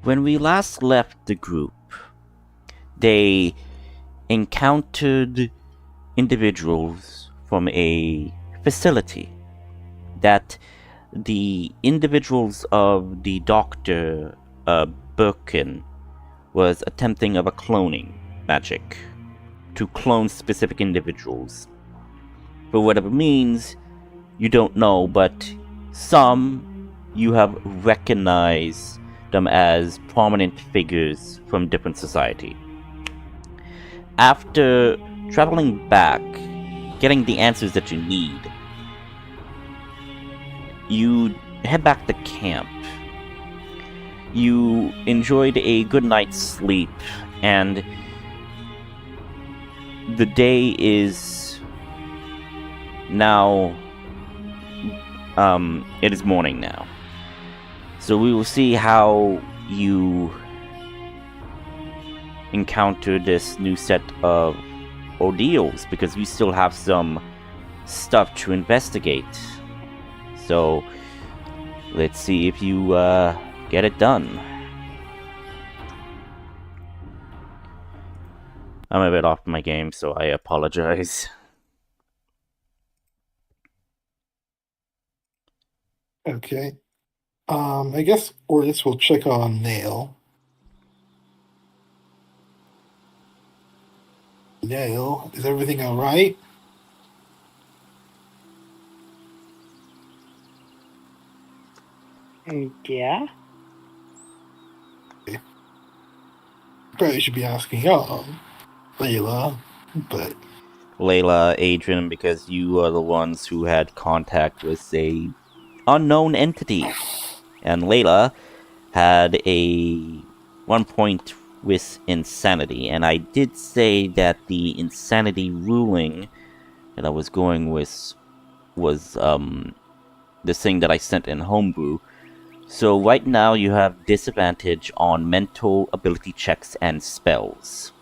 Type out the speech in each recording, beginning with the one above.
When we last left the group, they encountered individuals from a facility that the individuals of the Dr. Birkin was attempting of a cloning magic to clone specific individuals. For whatever means, you don't know, but some you have recognized them as prominent figures from different society. After traveling back, getting the answers that you need, you head back to camp. You enjoyed a good night's sleep, and the day is now, it is morning now. So we will see how you encounter this new set of ordeals, because we still have some stuff to investigate. So let's see if you get it done. I'm a bit off my game, so I apologize. Okay. I guess Ordis will check on Nail. Nail, is everything alright? Yeah? Probably should be asking, Layla, but... Layla, Adrian, because you are the ones who had contact with a unknown entity. And Layla had a 1 point with insanity, and I did say that the insanity ruling that I was going with was the thing that I sent in homebrew. So right now you have disadvantage on mental ability checks and spells.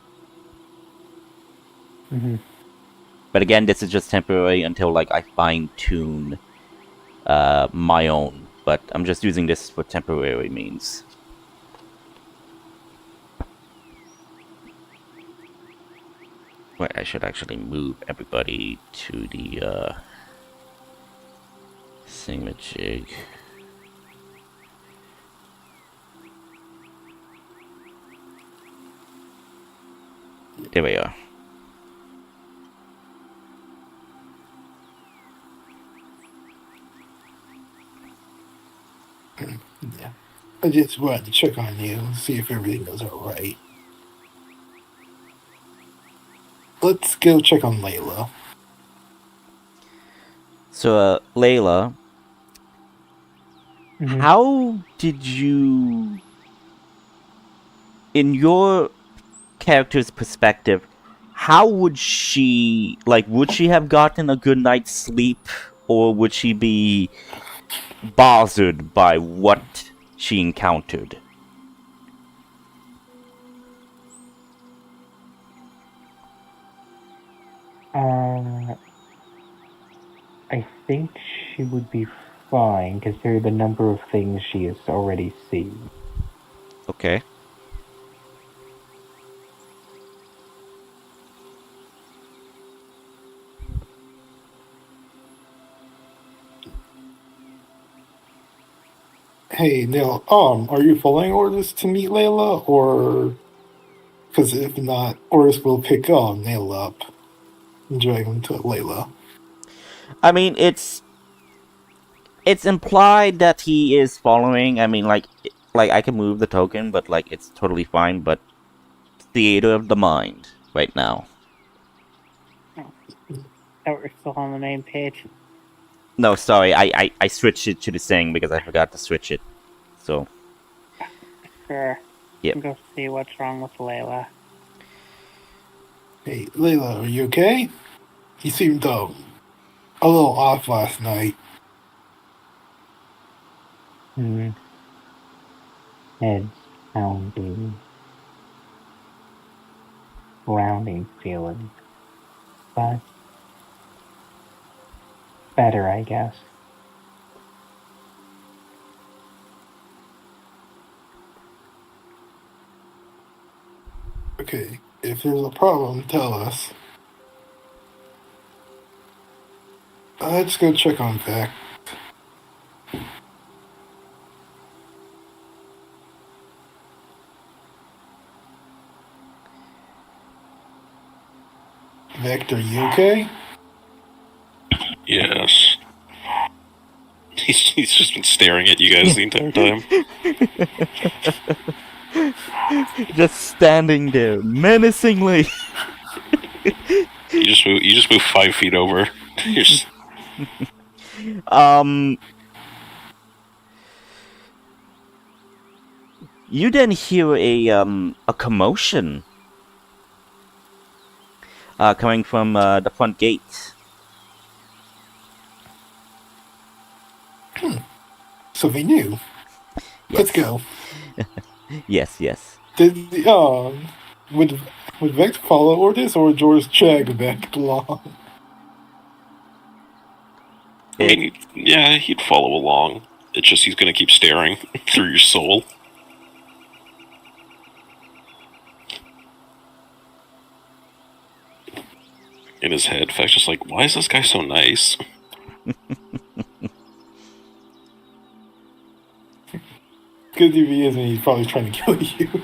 Mm-hmm. But again, this is just temporary until like I fine tune my own. But I'm just using this for temporary means. Wait, I should actually move everybody to the thingamajig. There we are. Yeah. I just wanted to check on you, see if everything was alright. Let's go check on Layla. So, Layla, Mm-hmm. how did you, in your character's perspective, how would she, like, would she have gotten a good night's sleep, or would she be bothered by what she encountered? I think she would be fine, considering the number of things she has already seen. Okay. Hey, Nail, are you following Ordis to meet Layla, or... Because if not, Ordis will pick Nail up and drag him to Layla. I mean, it's implied that he is following. I mean, like I can move the token, but like it's totally fine. But theater of the mind right now. Oh, we're still on the main page. No, sorry, I switched it to the thing because I forgot to switch it. So. Sure. Yep. Go see what's wrong with Layla. Hey, Layla, are you okay? You seemed a little off last night. Head pounding, rounding feeling, but better, I guess. Okay, if there's a problem, tell us. Let's go check on Vec. Vector, you okay? Yes. He's just been staring at you guys the entire time. Just standing there menacingly. You just move 5 feet over. You're just, You then hear a commotion coming from the front gate. So they knew. Yes. Let's go. Yes. Would Vector follow orders, or would George check back along? I mean, yeah, he'd follow along. It's just he's gonna keep staring through your soul. In his head, Fact's just like, why is this guy so nice? Because if he isn't, he's probably trying to kill you.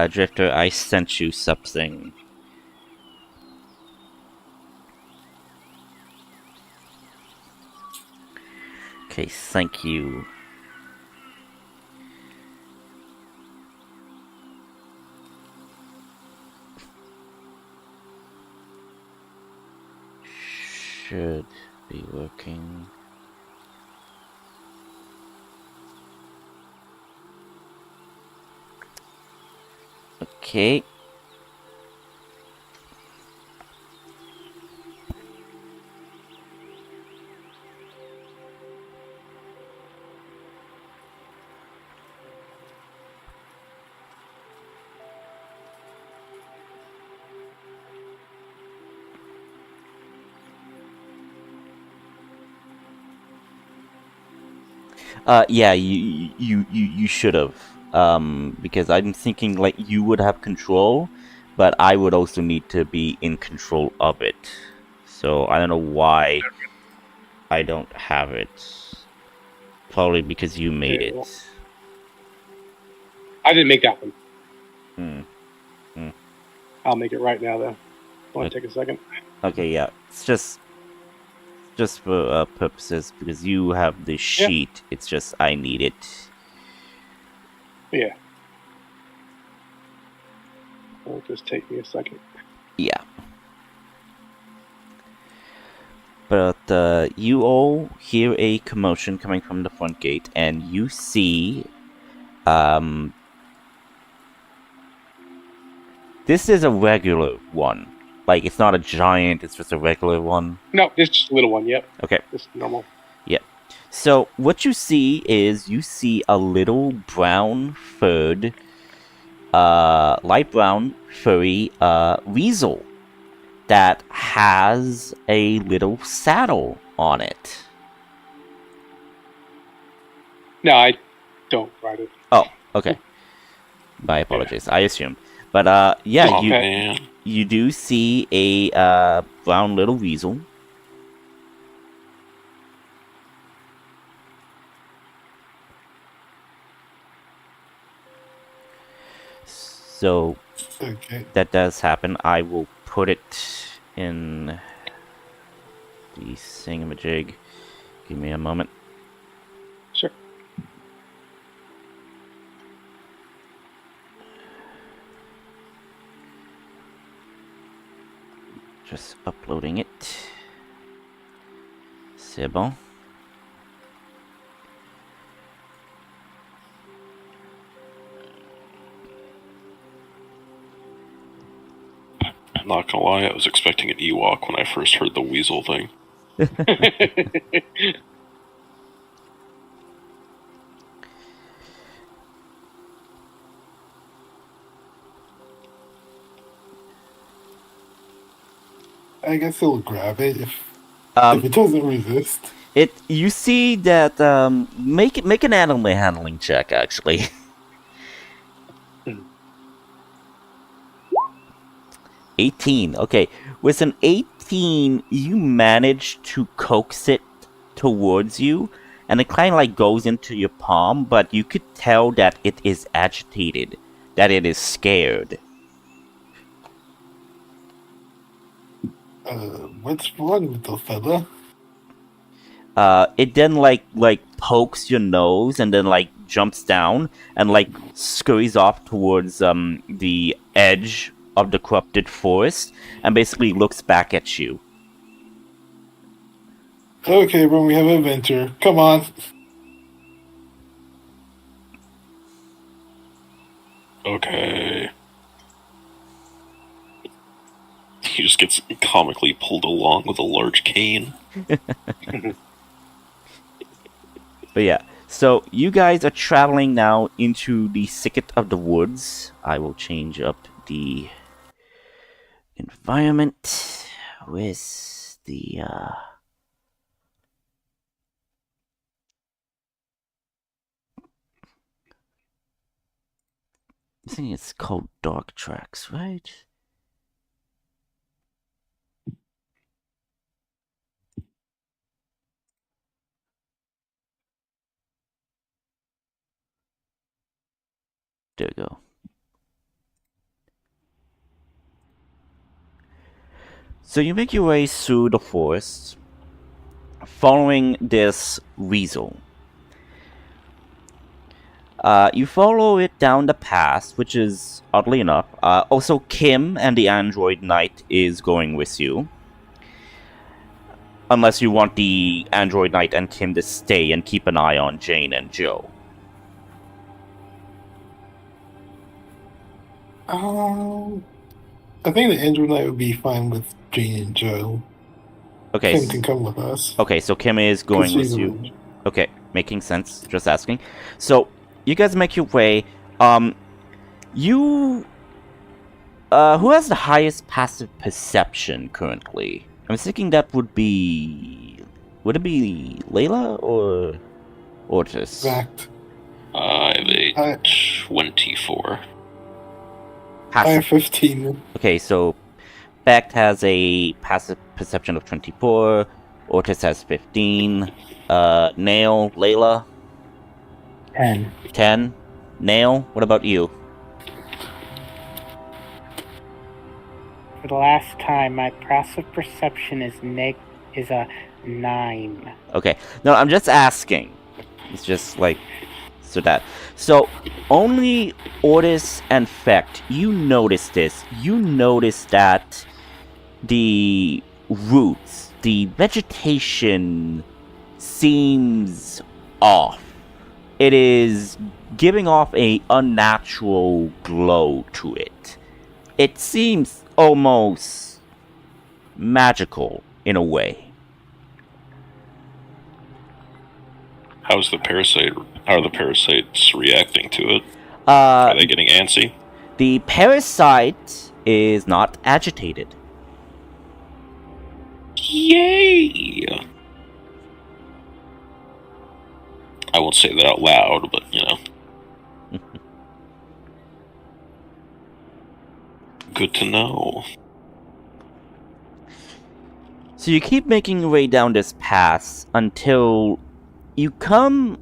Drifter, I sent you something. Okay, thank you. Should be working. Okay. Yeah, you should have. Because I'm thinking like you would have control, but I would also need to be in control of it. So I don't know why I don't have it. Probably because you made Okay, it. well, I didn't make that one. I'll make it right now, though. Want to take a second? Okay, yeah. It's just for purposes because you have the sheet. It's just I need it. Yeah. It'll just take me a second. Yeah. But you all hear a commotion coming from the front gate, and you see, this is a regular one. Like, it's not a giant, it's just a regular one. No, just a little one, yep. Okay. Just normal. Yep. So, what you see is, you see a little brown furred, light brown furry, weasel that has a little saddle on it. No, I don't ride it. Oh, okay. My apologies. I assumed. But, yeah, Oh, man. you do see a brown little weasel. So, Okay. that does happen. I will put it in the thingamajig. Give me a moment. Sure. Just uploading it. C'est bon. Not gonna lie, I was expecting an Ewok when I first heard the weasel thing. I guess he'll grab it if Um, it doesn't resist. you see that make an animal handling check actually. 18. Okay, with an 18, you manage to coax it towards you, and it kind of like goes into your palm, but you could tell that it is agitated, that it is scared. What's wrong with the fella? It then like pokes your nose and then like jumps down and like scurries off towards the edge of the corrupted forest and basically looks back at you. Okay, everyone, we have a venture. Come on. Okay. He just gets comically pulled along with a large cane. But yeah, so you guys are traveling now into the thicket of the woods. I will change up the environment with the I think it's called Dark Tracks, right? There we go. So you make your way through the forest, following this weasel. You follow it down the path, which is, oddly enough, also Kim and the android knight is going with you. Unless you want the android knight and Kim to stay and keep an eye on Jane and Joe. I think the Andrew Knight would be fine with Jane and Joe. Okay. Kim can come with us. Okay, so Kim is 'cause going she's with a you. ranger. Okay, making sense. Just asking. So you guys make your way. You. Who has the highest passive perception currently? I'm thinking that would be. Would it be Layla or Ortis? Fact. I have a I 24. I have Passive. 15. Okay, so Becht has a passive perception of 24. Ortis has 15. Nail, Layla, 10. 10. Nail, what about you? For the last time, my passive perception is a 9. Okay, no, I'm just asking. It's just like so only Ortis and Fecht, you notice this. You notice that the roots, the vegetation seems off. It is giving off a unnatural glow to it. It seems almost magical in a way. How are the parasites reacting to it? Are they getting antsy? The parasite is not agitated. Yay! I won't say that out loud, but you know. Good to know. So you keep making your way down this path until you come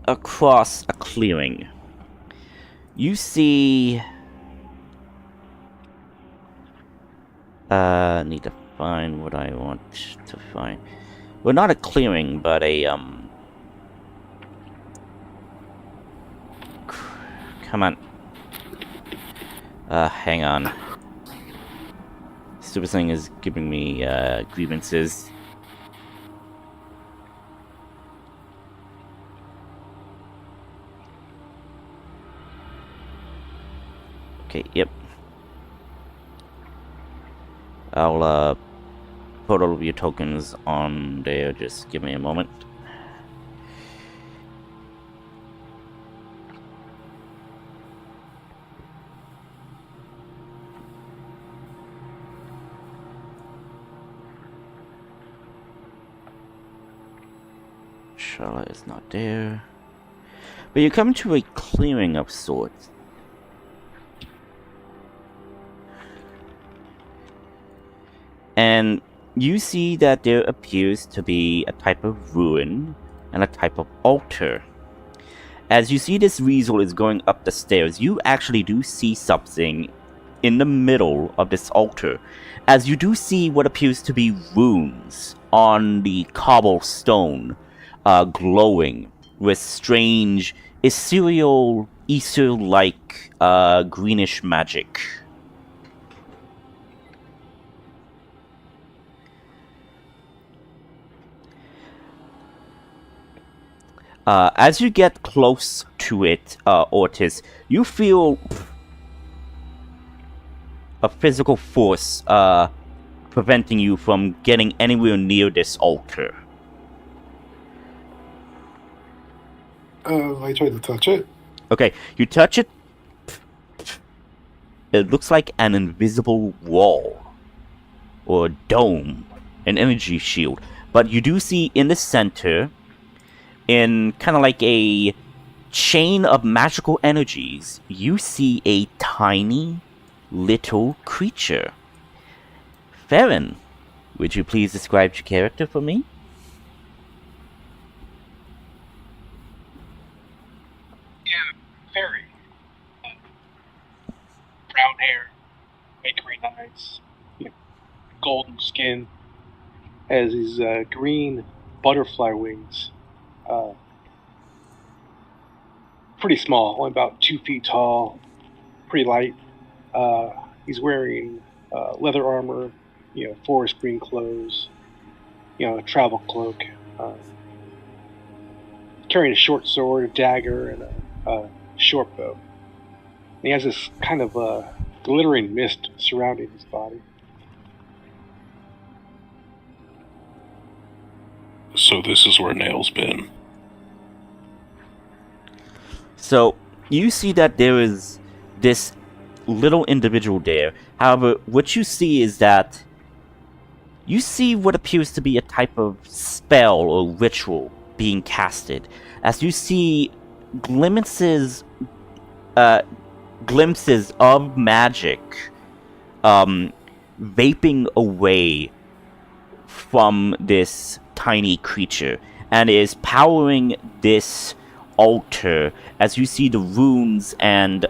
across a clearing. You see... need to find what I want to find. Well, not a clearing, but a, Come on. Hang on. Stupid thing is giving me, grievances. Okay, yep. I'll, put all of your tokens on there. Just give me a moment. Charlotte is not there. But you come to a clearing of sorts. And you see that there appears to be a type of ruin and a type of altar. As you see this weasel is going up the stairs, you actually do see something in the middle of this altar, as you do see what appears to be runes on the cobblestone, glowing with strange ethereal, ether-like greenish magic. As you get close to it, Ortiz, you feel a physical force preventing you from getting anywhere near this altar. I tried to touch it. Okay, you touch it. It looks like an invisible wall or a dome, an energy shield. But you do see in the center, in kind of like a chain of magical energies, you see a tiny little creature. Farron, would you please describe your character for me? Yeah, fairy. Brown hair, big green eyes, golden skin, has his green butterfly wings. Pretty small, only about 2 feet tall, pretty light. He's wearing leather armor, forest green clothes, a travel cloak. Carrying a short sword, a dagger, and a short bow. And he has this kind of glittering mist surrounding his body. So this is where Nail's been. So, you see that there is this little individual there. However, what you see is that you see what appears to be a type of spell or ritual being casted. As you see glimpses of magic vaping away from this tiny creature and is powering this altar, as you see the runes and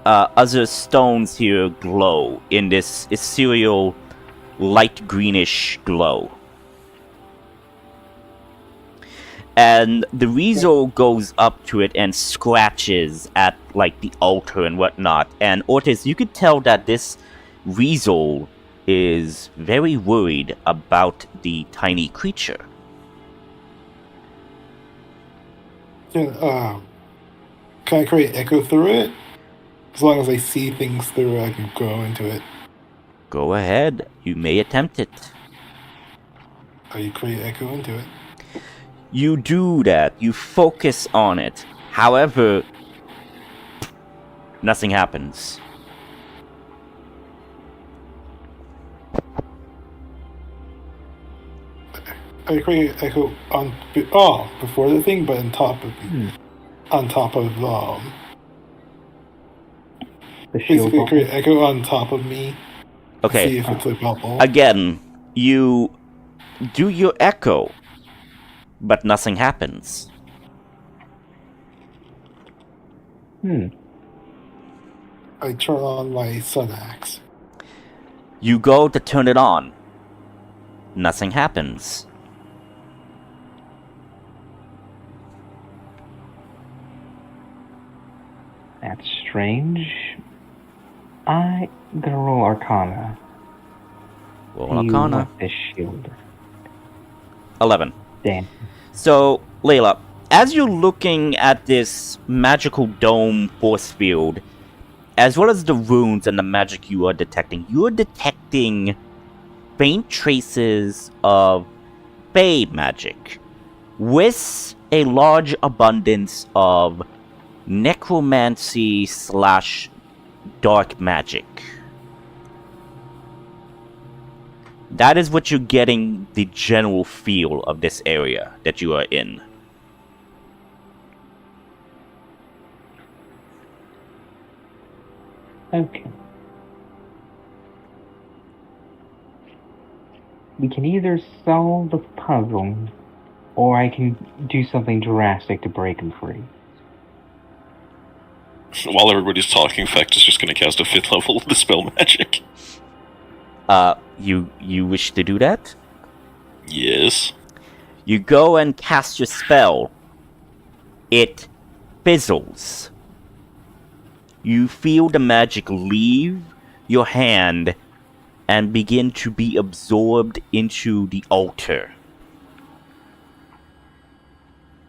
other stones here glow in this ethereal light greenish glow. And the weasel goes up to it and scratches at like the altar and whatnot. And Ortiz, you could tell that this weasel is very worried about the tiny creature. Yeah, can I create echo through it? As long as I see things through it, I can go into it. Go ahead, you may attempt it. I create echo into it. You do that, you focus on it. However, nothing happens. I create echo before the thing, but on top of The shield basically bubble. create echo on top of me. Okay, See if it's a bubble. again, you do your echo, but nothing happens. I turn on my sun axe. You go to turn it on. Nothing happens. That's strange. I gonna roll Arcana. Roll See Arcana. what this shield. 11. Damn. So, Layla, as you're looking at this magical dome force field, as well as the runes and the magic you are detecting faint traces of Fey magic, with a large abundance of necromancy / dark magic. That is what you're getting the general feel of this area that you are in. Okay. We can either solve the puzzle, or I can do something drastic to break him free. While everybody's talking, Fact is just going to cast a 5th level of Dispel Magic. You wish to do that? Yes. You go and cast your spell. It fizzles. You feel the magic leave your hand and begin to be absorbed into the altar.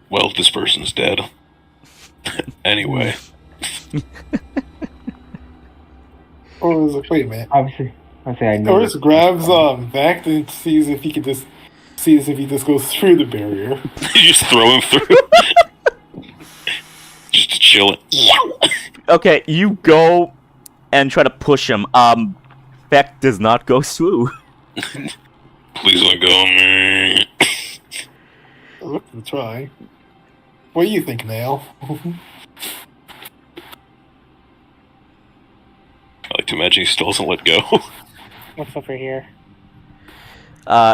Well, this person's dead. Anyway. Wait a minute. Obviously, I know. Oris grabs Vact and sees if he just goes through the barrier. You just throw him through. Just to chill it. Okay, you go and try to push him. Feck does not go through. Please let go of me. Look, try. What do you think, Nail? I like to imagine he still doesn't let go. What's over here?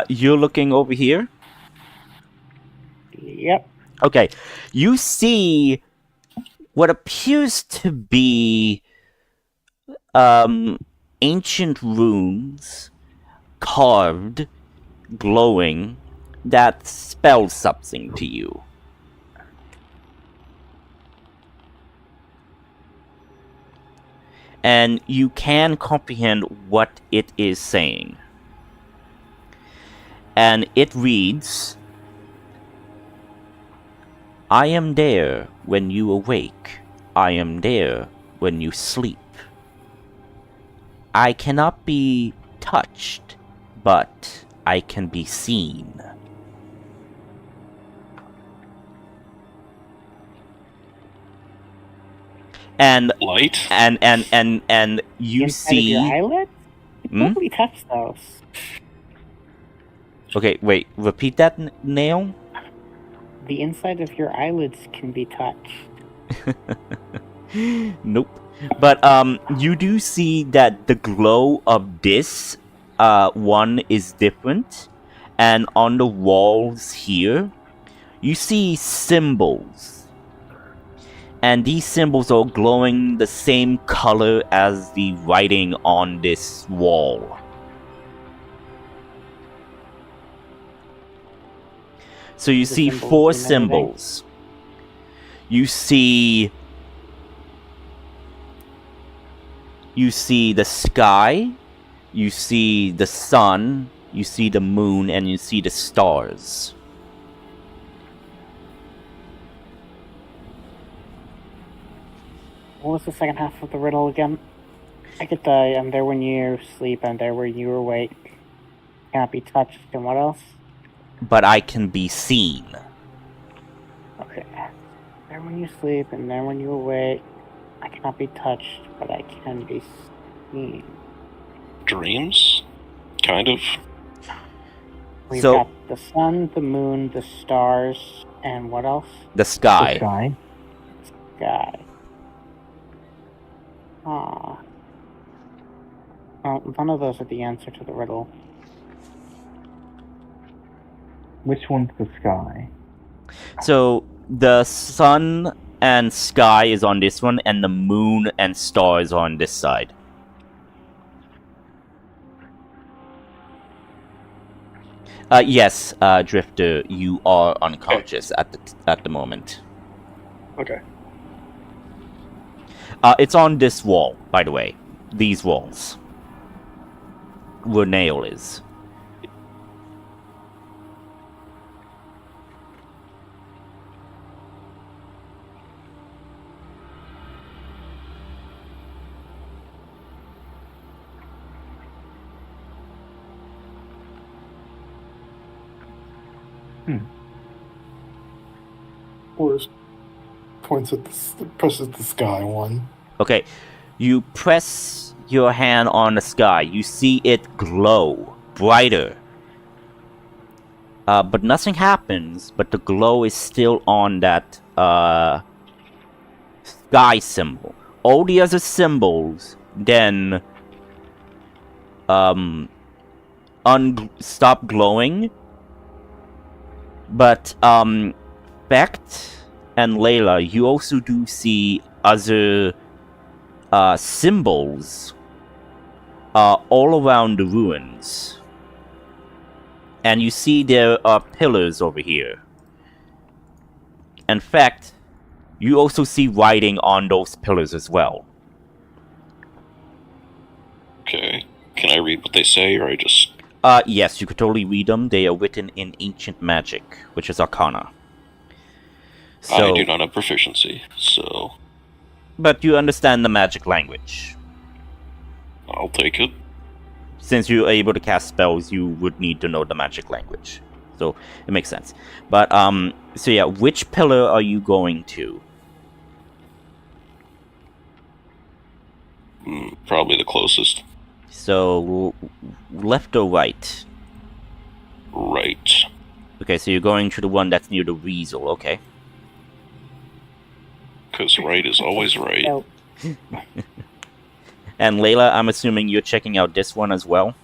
You're looking over here? Yep. Okay, you see what appears to be ancient runes carved, glowing, that spell something to you. And you can comprehend what it is saying. And it reads, I am there when you awake. I am there when you sleep. I cannot be touched, but I can be seen. And Light? and you Inside see of your eyelids? You can totally touch those. Okay, wait, repeat that, Nail? The inside of your eyelids can be touched. Nope. But you do see that the glow of this one is different, and on the walls here, you see symbols. And these symbols are glowing the same color as the writing on this wall. So you see symbols 4 and everything? symbols. You see the sky, you see the sun, you see the moon, and you see the stars. What was the second half of the riddle again? I get the I'm there when you sleep, I'm there when you awake. Cannot be touched, and what else? But I can be seen. Okay. There when you sleep, and there when you awake. I cannot be touched, but I can be seen. Dreams? Kind of. We've So- got the sun, the moon, the stars, and what else? The sky. The sky. Sky. Ah. Well, none of those are the answer to the riddle. Which one's the sky? So the sun and sky is on this one, and the moon and stars are on this side. Yes, Drifter, you are unconscious at the moment. Okay. It's on this wall, by the way. These walls. Where Nail is. Oris points at presses the sky one. Okay, you press your hand on the sky. You see it glow brighter. But nothing happens, but the glow is still on that sky symbol. All the other symbols then stop glowing. But Becht and Layla, you also do see other symbols all around the ruins. And you see there are pillars over here. In fact, you also see writing on those pillars as well. Okay. Can I read what they say, or I just... Yes, you could totally read them. They are written in ancient magic, which is Arcana. So, I do not have proficiency, so... But you understand the magic language. I'll take it. Since you're able to cast spells, you would need to know the magic language. So, it makes sense. But, so yeah, which pillar are you going to? Probably the closest. So, left or right? Right. Okay, so you're going to the one that's near the weasel, okay. Because right is always right. Nope. And Layla, I'm assuming you're checking out this one as well?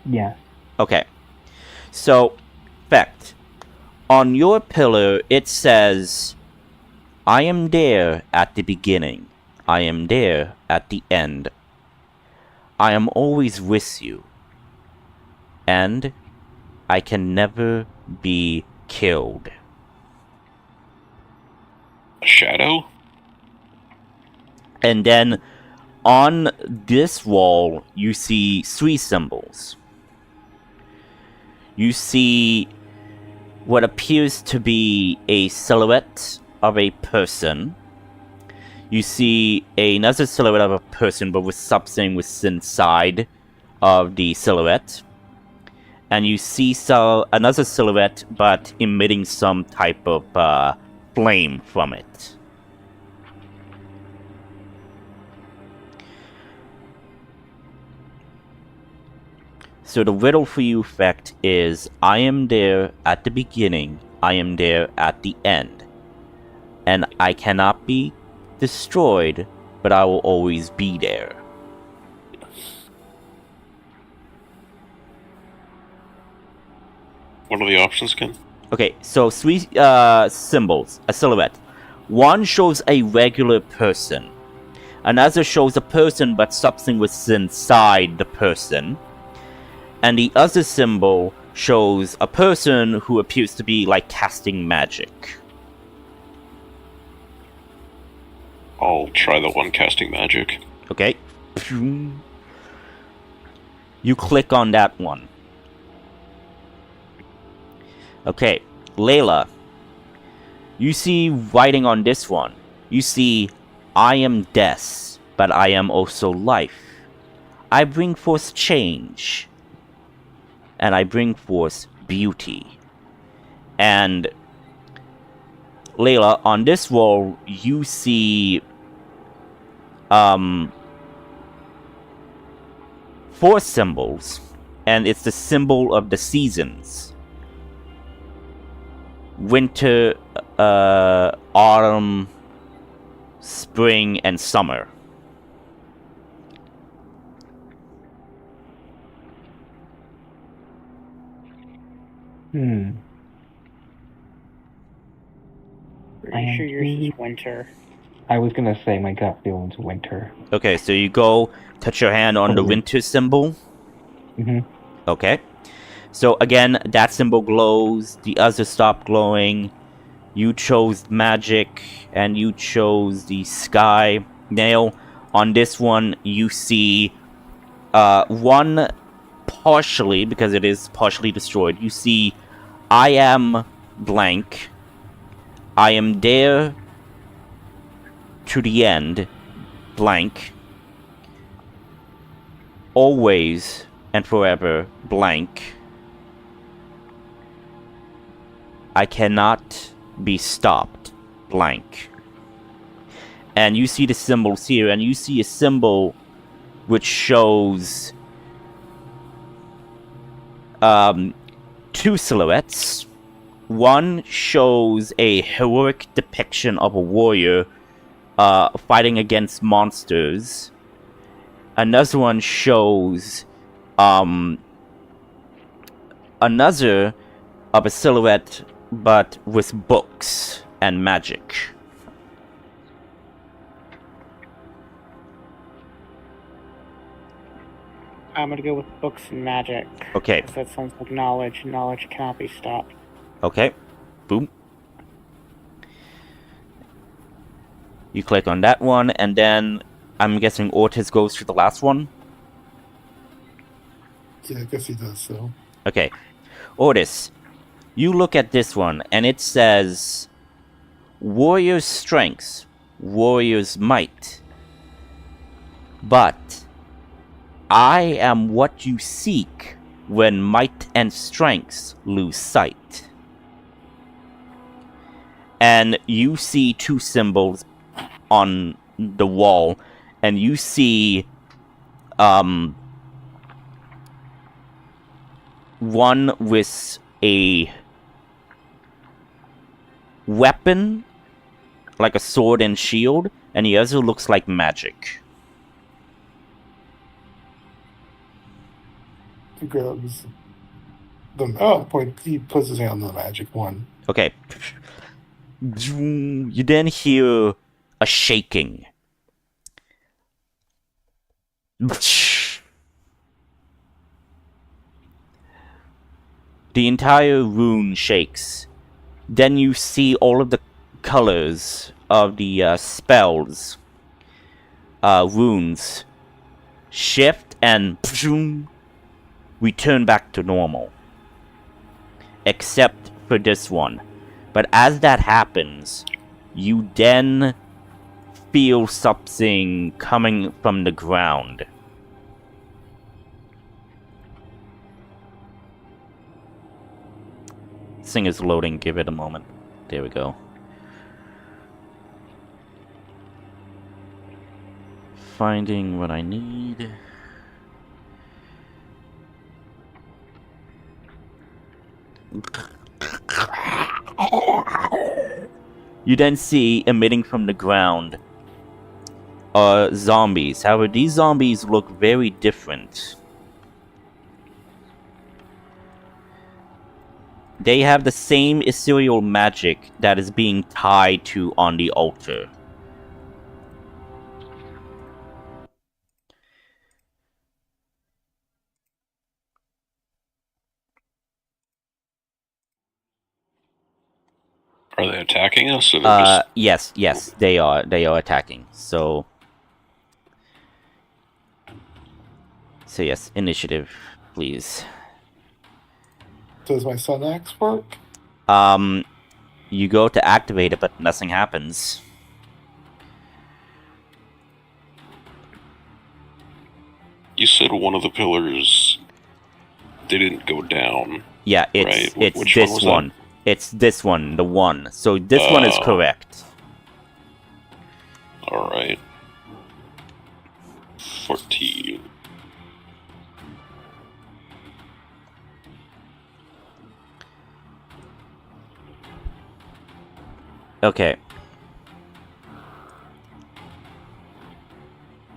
Yeah. Okay. So, fact. On your pillar, it says, I am there at the beginning. I am there at the end. I am always with you. And I can never be killed. A shadow? And then on this wall, you see 3 symbols. You see what appears to be a silhouette of a person. You see another silhouette of a person, but with something was inside of the silhouette. And you see another silhouette, but emitting some type of flame from it. So the riddle for you effect is, I am there at the beginning, I am there at the end. And I cannot be destroyed, but I will always be there. What are the options again? Okay, so 3 symbols, a silhouette. One shows a regular person. Another shows a person, but something was inside the person. And the other symbol shows a person who appears to be like casting magic. I'll try the one casting magic. Okay. You click on that one. Okay, Layla. You see writing on this one. You see, I am death, but I am also life. I bring forth change. And I bring forth beauty. And Layla, on this wall, you see 4 symbols, and it's the symbol of the seasons. Winter, autumn, spring, and summer. Pretty sure yours is winter. I was gonna say my gut feeling's winter. Okay, so you go touch your hand on the winter symbol. Mm-hmm. Okay. So again, that symbol glows, the others stop glowing. You chose magic, and you chose the sky. Nail, on this one, you see one partially, because it is partially destroyed, you see, I am blank. I am there to the end, blank. Always and forever, blank. I cannot be stopped, blank. And you see the symbols here, and you see a symbol which shows two silhouettes. One shows a heroic depiction of a warrior fighting against monsters. Another one shows another of a silhouette, but with books and magic. I'm gonna go with books and magic. Okay. That sounds like knowledge. Knowledge cannot be stopped. Okay. Boom. You click on that one, and then I'm guessing Ortiz goes to the last one. Yeah, I guess he does so. Okay. Ortiz, you look at this one, and it says, Warrior's Strength, Warrior's Might. But I am what you seek when might and strength lose sight. And you see two symbols on the wall, and you see one with a weapon, like a sword and shield, and the other looks like magic. He grabs them. Oh, point. He puts his hand on the magic one. Okay. You then hear a shaking. The entire rune shakes. Then you see all of the colors of the spells, runes, shift and return back to normal. Except for this one. But as that happens, you then feel something coming from the ground. This thing is loading, give it a moment. There we go. Finding what I need. You then see, emitting from the ground, zombies. However, these zombies look very different. They have the same ethereal magic that is being tied to on the altar. Are they attacking us? Or they're just... Yes, they are. They are attacking. So yes, initiative, please. Does my sun axe work? You go to activate it, but nothing happens. You said one of the pillars didn't go down. Yeah, right? it's Which this one was one. that? It's this one, the one. So this one is correct. Alright. 14. Okay.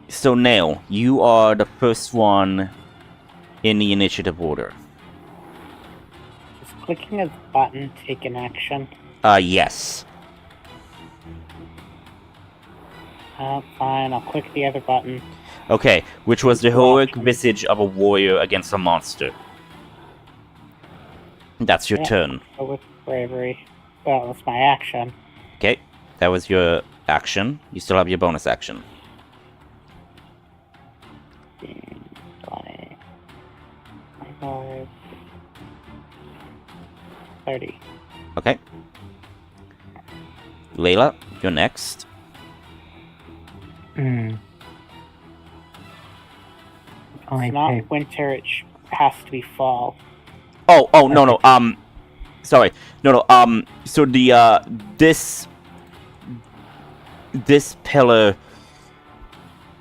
So Nail, you are the first one in the initiative order. Does clicking a button take an action? Yes. Fine, I'll click the other button. Okay, which was the heroic visage of a warrior against a monster. That's your turn. Go with bravery. Well, that's my action. Okay, that was your action. You still have your bonus action. 20, 25, 30. Okay. Layla, you're next. It's not winter, it has to be fall. Oh, no, sorry. No, so the, this pillar...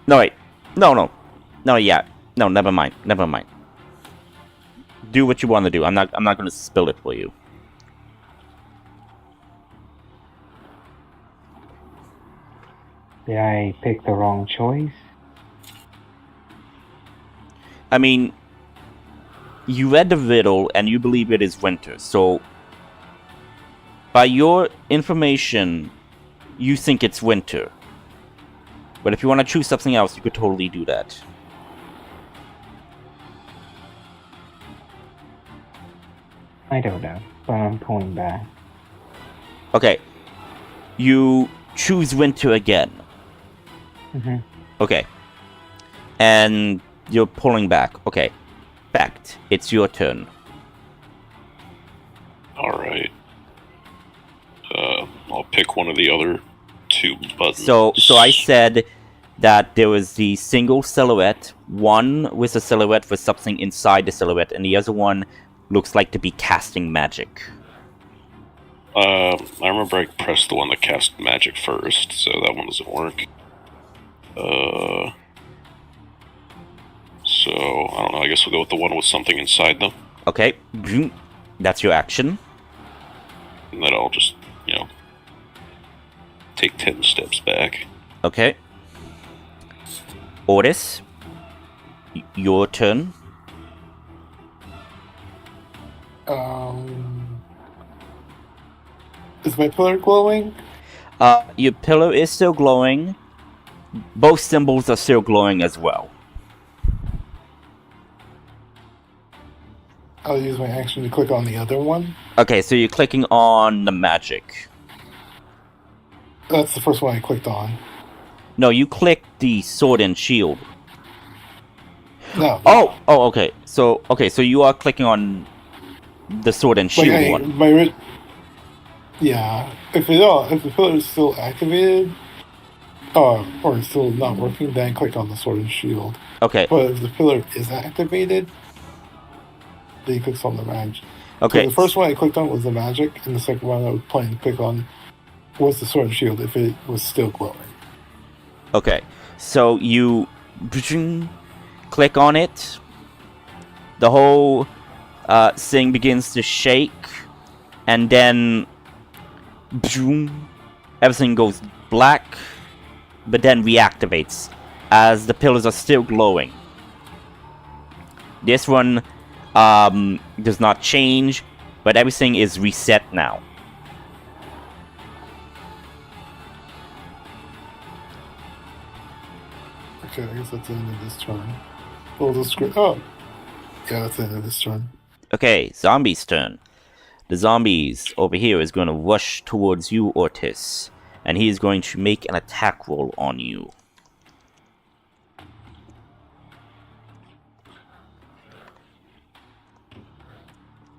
No, wait. No, yeah. No, never mind. do what you want to do. I'm not going to spill it for you. Did I pick the wrong choice? I mean, you read the riddle and you believe it is winter, so by your information, you think it's winter. But if you want to choose something else, you could totally do that. I don't know, but I'm pulling back. Okay. You choose winter again. Mm-hmm. Okay. And you're pulling back. Okay. Fact. It's your turn. Alright. I'll pick one of the other 2 buttons. So I said that there was the single silhouette, one with a silhouette for something inside the silhouette, and the other one looks like to be casting magic. I remember I pressed the one that cast magic first, so that one doesn't work. So, I don't know, I guess we'll go with the one with something inside them. Okay. That's your action. And then I'll just, take 10 steps back. Okay. Otis, your turn. Is my pillar glowing? Your pillar is still glowing. Both symbols are still glowing as well. I'll use my action to click on the other one. Okay, so you're clicking on the magic. That's the first one I clicked on. No, you clicked the sword and shield. No. Oh, okay. So you are clicking on the sword and shield one. Yeah. If the pillar is still activated, or still not working, then click on the sword and shield. Okay. But if the pillar is activated, then you click on the magic. Okay. So the first one I clicked on was the magic, and the second one I was planning to click on was the sword and shield if it was still glowing. Okay. So you click on it. The whole thing begins to shake, and then everything goes black, but then reactivates as the pillars are still glowing. This one does not change, but everything is reset now. Okay, I guess that's the end of this turn. Oh, yeah, that's the end of this turn. Okay, zombies' turn. The zombies over here is going to rush towards you, Ortis, and he is going to make an attack roll on you.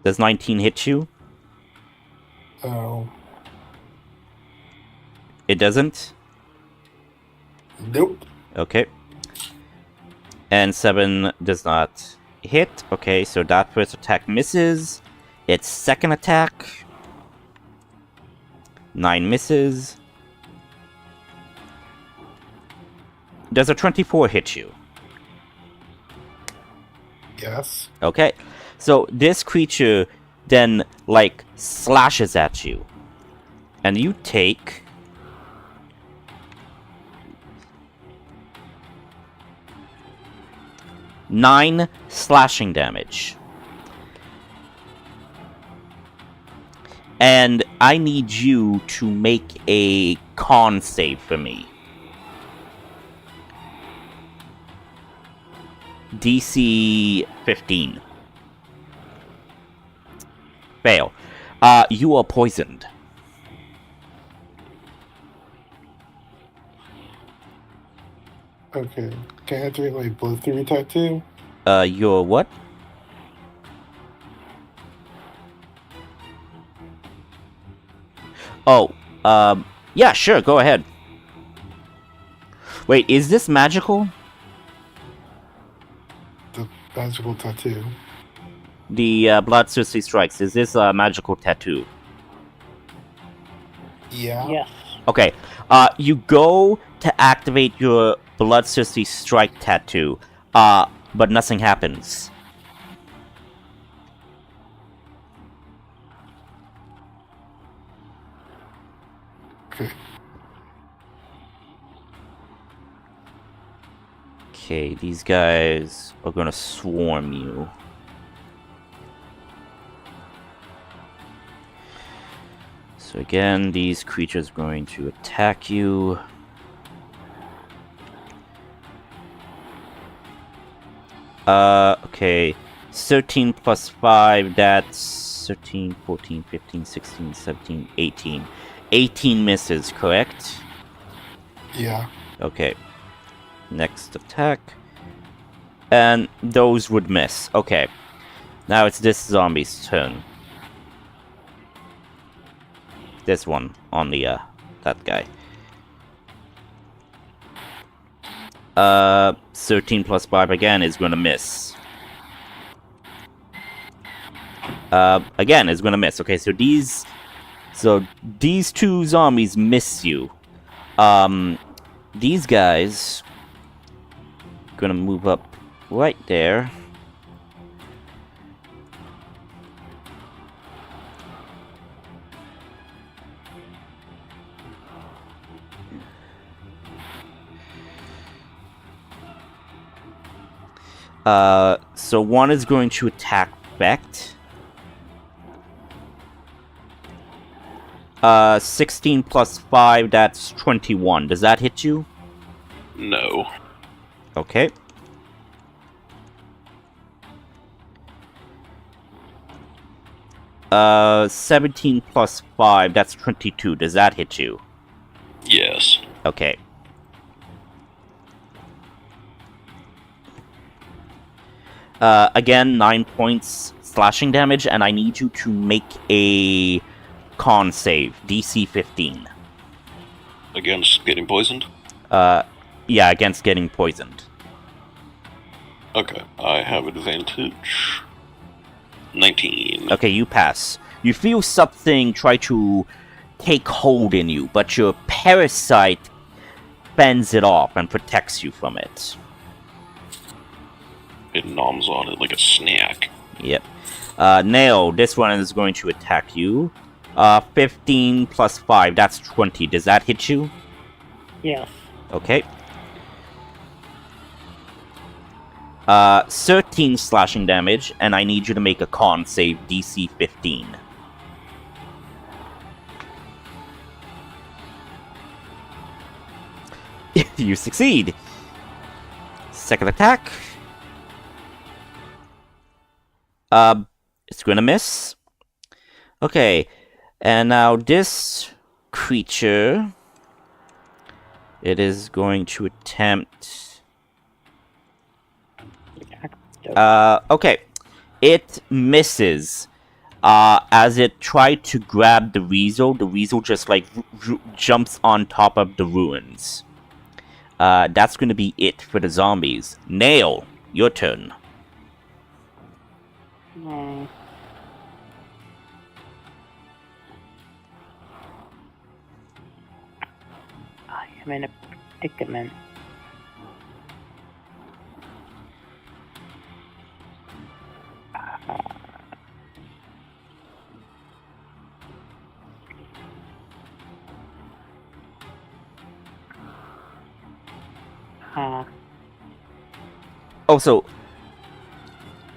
Does 19 hit you? Oh. It doesn't? Nope. Okay. And 7 does not hit. Okay, so that first attack misses. Its second attack. 9 misses. Does a 24 hit you? Yes. Okay. So this creature then, slashes at you. And you take... 9 slashing damage. And I need you to make a con save for me. DC 15. Fail. You are poisoned. Okay. Can I activate my blood theory tattoo? Your what? Oh, yeah, sure, go ahead. Wait, is this magical? The magical tattoo. The Bloodthirsty Strikes, is this a magical tattoo? Yeah. Yes. Okay, you go to activate your Bloodthirsty Strike tattoo, but nothing happens. Okay. Okay, these guys are gonna swarm you. So again, these creatures are going to attack you. Okay. 13 plus 5, that's 13, 14, 15, 16, 17, 18. 18 misses, correct? Yeah. Okay. Next attack. And those would miss. Okay. Now it's this zombie's turn. This one on the, that guy. 13 plus 5 again is gonna miss. Again is gonna miss. Okay, so these two zombies miss you. These guys gonna move up right there. So one is going to attack Vect. 16 plus 5, that's 21. Does that hit you? No. Okay. Uh, 17 plus 5, that's 22. Does that hit you? Yes. Okay. Again, 9 points slashing damage, and I need you to make a con save, DC 15. Against getting poisoned? Yeah, against getting poisoned. Okay, I have advantage. 19. Okay, you pass. You feel something try to take hold in you, but your parasite fends it off and protects you from it. It noms on it like a snack. Yep. Nail, this one is going to attack you. 15 plus 5, that's 20. Does that hit you? Yes. Okay. 13 slashing damage, and I need you to make a con save, DC 15. You succeed. Second attack. It's gonna miss. Okay, and now this creature, it is going to attempt. Okay, it misses. As it tried to grab the weasel just like jumps on top of the ruins. That's gonna be it for the zombies. Nail, your turn. I am in a predicament. Also,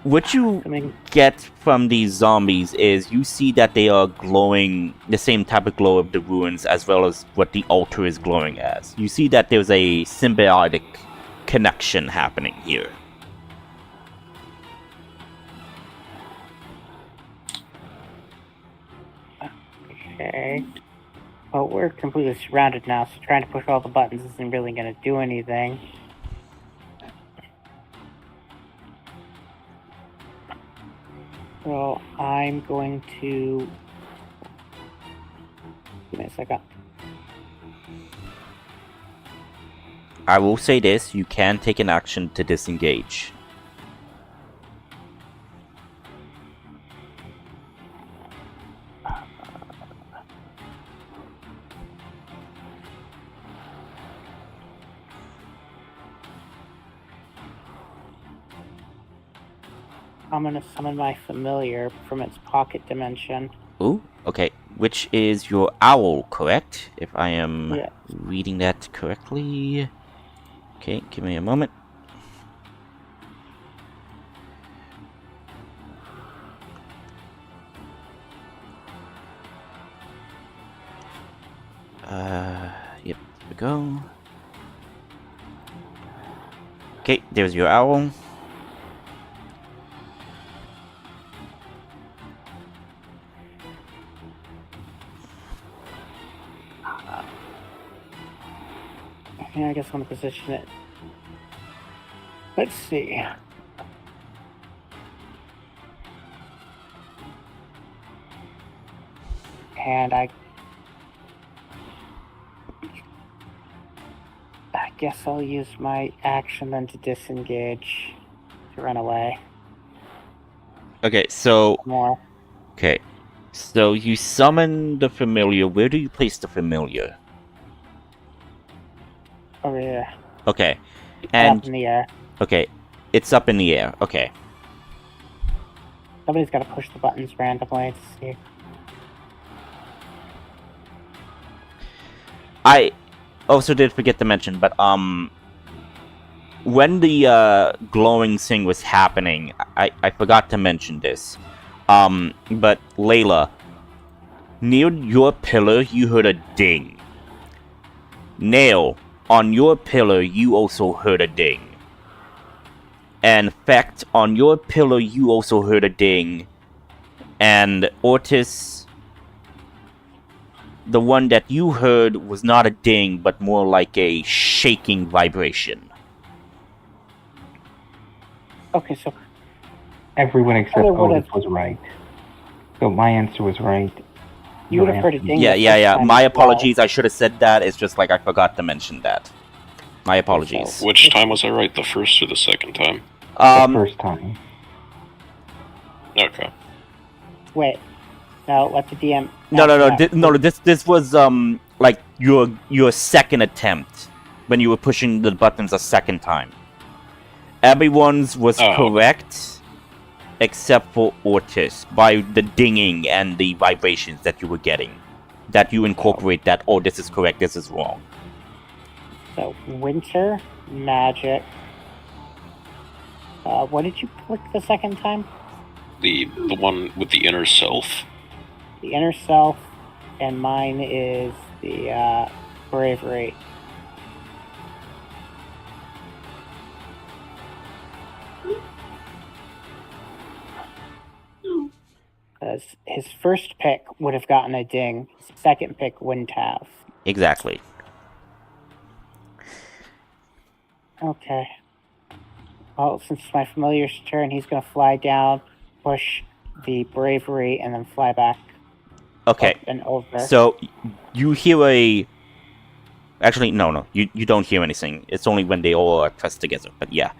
what you get from these zombies is you see that they are glowing the same type of glow of the ruins as well as what the altar is glowing as. You see that there's a symbiotic connection happening here. Okay. Well, we're completely surrounded now, so trying to push all the buttons isn't really going to do anything. So I'm going to... Give me a second. I will say this, you can take an action to disengage. I'm going to summon my familiar from its pocket dimension. Ooh, okay. which is your owl, correct? If I am Yeah. reading that correctly. Okay, give me a moment. Yep, here we go. Okay, there's your owl. Yeah, I guess I'm gonna position it. Let's see. And I guess I'll use my action then to disengage, to run away. Okay, so More. okay, so you summon the familiar. Where do you place the familiar? Over here. Okay, Up and in the air. okay, it's up in the air. Okay, Somebody's got to push the buttons randomly to see. I also did forget to mention, but when the glowing thing was happening, I forgot to mention this. But Layla, near your pillar, you heard a ding. Nail, on your pillar, you also heard a ding. And Fact, on your pillar, you also heard a ding. And Ortis, the one that you heard was not a ding, but more like a shaking vibration. Okay, so Everyone except Other would Otis was right. So my answer was right. you would have heard a ding. Yeah, the yeah, first yeah. time My as well. apologies. I should have said that. It's just like I forgot to mention that. My apologies. Which time was I right? The first or the second time? The first time. Okay. Wait. No, let the DM. No. This was like your second attempt when you were pushing the buttons a second time. Everyone's was correct, except for Ortis, by the dinging and the vibrations that you were getting. That you incorporate that. Oh, this is correct. This is wrong. So winter magic. What did you click the second time? The one with the inner self. The inner self, and mine is the bravery. Because his first pick would have gotten a ding, his second pick wouldn't have. Exactly. Okay. Well, since it's my familiar's turn, he's going to fly down, push the bravery, and then fly back. Okay. Up and over. So you hear a. Actually, no. You don't hear anything. It's only when they all are pressed together. But yeah.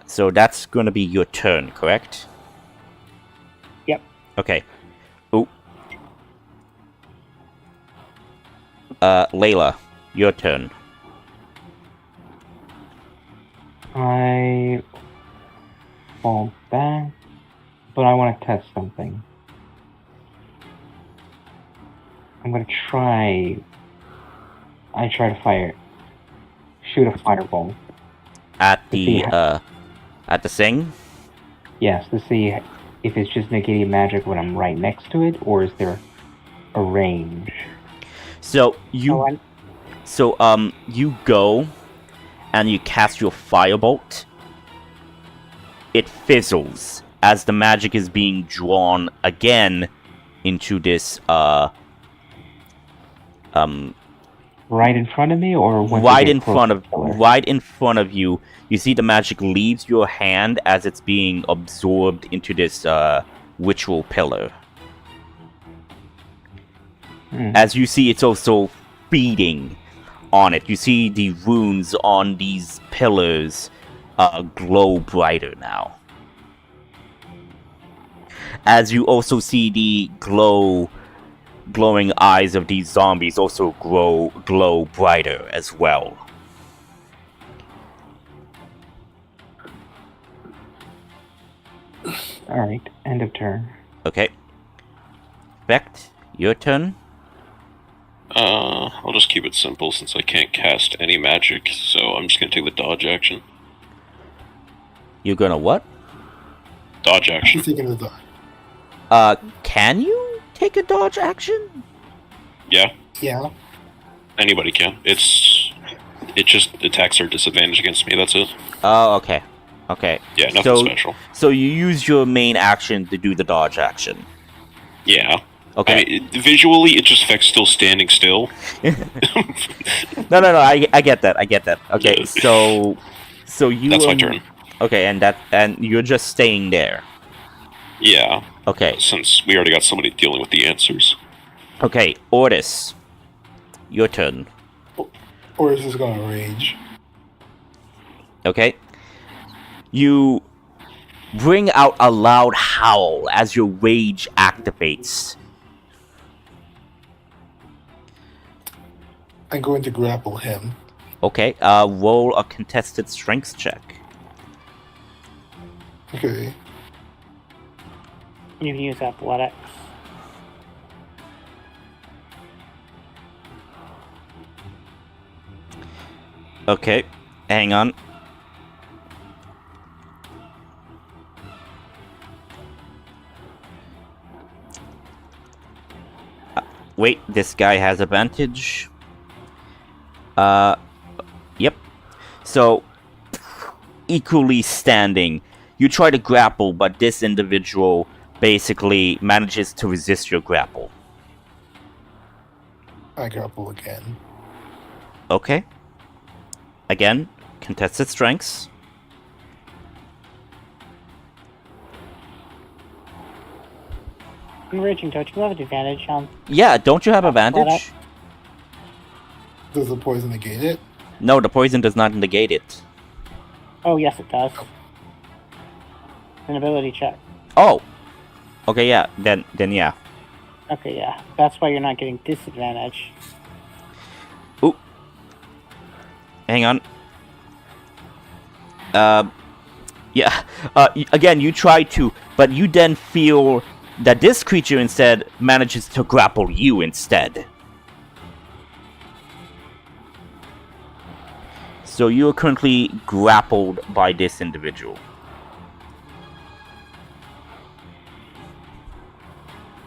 So that's going to be your turn, correct? Yep. Okay. Ooh. Layla, your turn. I fall back, but I want to test something. I'm going to try. I try to shoot a fireball. At the thing? Yes, to see if it's just negating magic when I'm right next to it, or is there a range? So you go and you cast your firebolt. It fizzles as the magic is being drawn again into this right in front of me, or right in front of you. You see the magic leaves your hand as it's being absorbed into this ritual pillar. As you see, it's also feeding on it. You see the runes on these pillars glow brighter now. As you also see the glowing eyes of these zombies also glow brighter as well. Alright, end of turn. Okay. effect. Your turn. I'll just keep it simple since I can't cast any magic, so I'm just gonna take the dodge action. You're gonna what? Dodge action. He's taking the dodge. Can you take a dodge action? Yeah, Yeah. anybody can. It just attacks are disadvantage against me, that's it. Oh, okay. Okay. Yeah, nothing special. So you use your main action to do the dodge action. Yeah. Okay. I mean, visually, it just affects still standing still. No, I get that. Okay, Yeah. so you. That's my turn. Okay, and you're just staying there. Yeah. Okay. Since we already got somebody dealing with the answers. Okay, Ortis, your turn. Or is this going to rage? Okay. You bring out a loud howl as your rage activates. I'm going to grapple him. Okay, roll a contested strength check. Okay. You can use athletics. Okay, hang on. Wait, this guy has advantage. Yep. So, equally standing, you try to grapple, but this individual basically manages to resist your grapple. I grapple again. Okay. Again, contested strengths. Enraging, don't you have an advantage on? Yeah, don't you have advantage? Does the poison negate it? No, the poison does not negate it. Oh, yes, it does. An ability check. Oh! Okay, yeah, then yeah. Okay, yeah. That's why you're not getting disadvantage. Ooh. Hang on. Yeah. Again, you try to, but you then feel that this creature instead manages to grapple you instead. So you are currently grappled by this individual.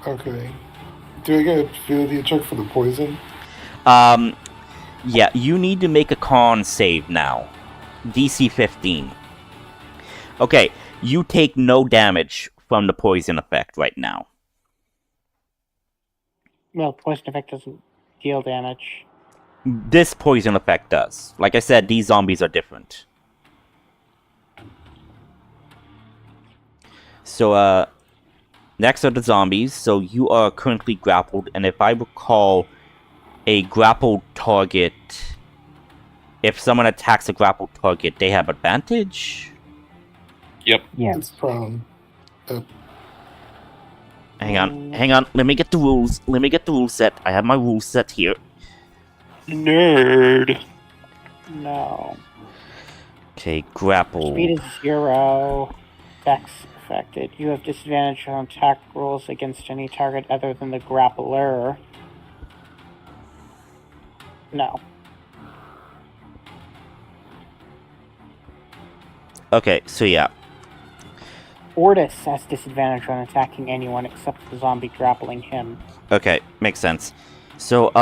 Okay. Do I get a ability check for the poison? Yeah, you need to make a con save now. DC 15. Okay, you take no damage from the poison effect right now. Well, poison effect doesn't deal damage. This poison effect does. Like I said, these zombies are different. So, next are the zombies. So you are currently grappled, and if I recall, a grappled target, if someone attacks a grappled target, they have advantage? Yep. Yeah. It's prone. Hang on. Let me get the rules. Let me get the rule set. I have my rule set here. Nerd. No. Okay, grapple. Speed is 0. Dex affected. You have disadvantage on attack rolls against any target other than the grappler. No. Okay, so yeah. Ortis has disadvantage on attacking anyone except the zombie grappling him. Okay, makes sense. So,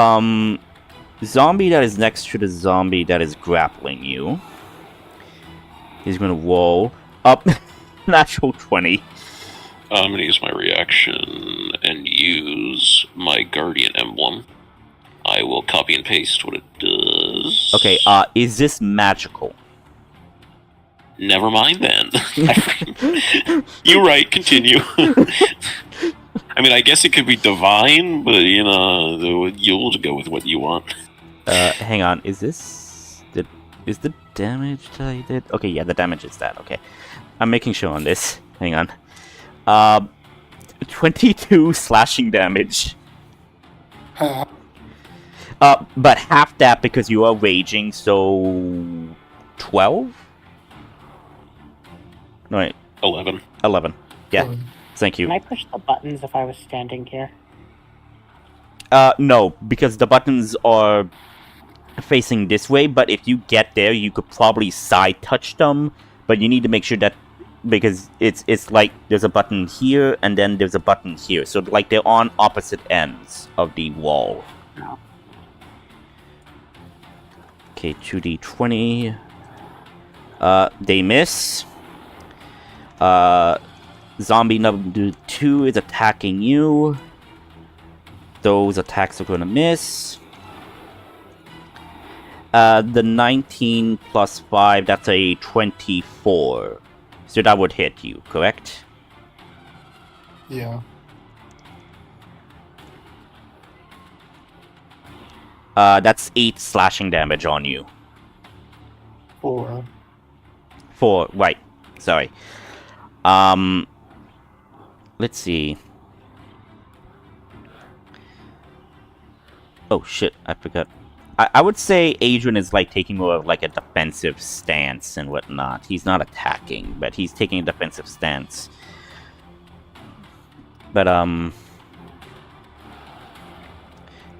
zombie that is next to the zombie that is grappling you. He's gonna roll up. Natural 20. I'm gonna use my reaction and use my guardian emblem. I will copy and paste what it does. Okay, is this magical? Never mind then. You're right, continue. I mean, I guess it could be divine, but, you know, you'll go with what you want. Hang on, is the damage that I did? Okay, yeah, the damage is that, okay. I'm making sure on this. Hang on. 22 slashing damage. But half that because you are raging, so 12? No, wait. 11. 11. Yeah. Thank you. Can I push the buttons if I was standing here? No, because the buttons are facing this way, but if you get there, you could probably side touch them, but you need to make sure that, because it's like there's a button here and then there's a button here, so like they're on opposite ends of the wall. No. Okay, 2d20. They miss. Zombie number 2 is attacking you. Those attacks are gonna miss. The 19 plus 5, that's a 24. So that would hit you, correct? Yeah. That's 8 slashing damage on you. 4. 4, right. Sorry. Let's see. Oh shit, I forgot. I would say Adrian is like taking more of like a defensive stance and whatnot. He's not attacking, but he's taking a defensive stance. But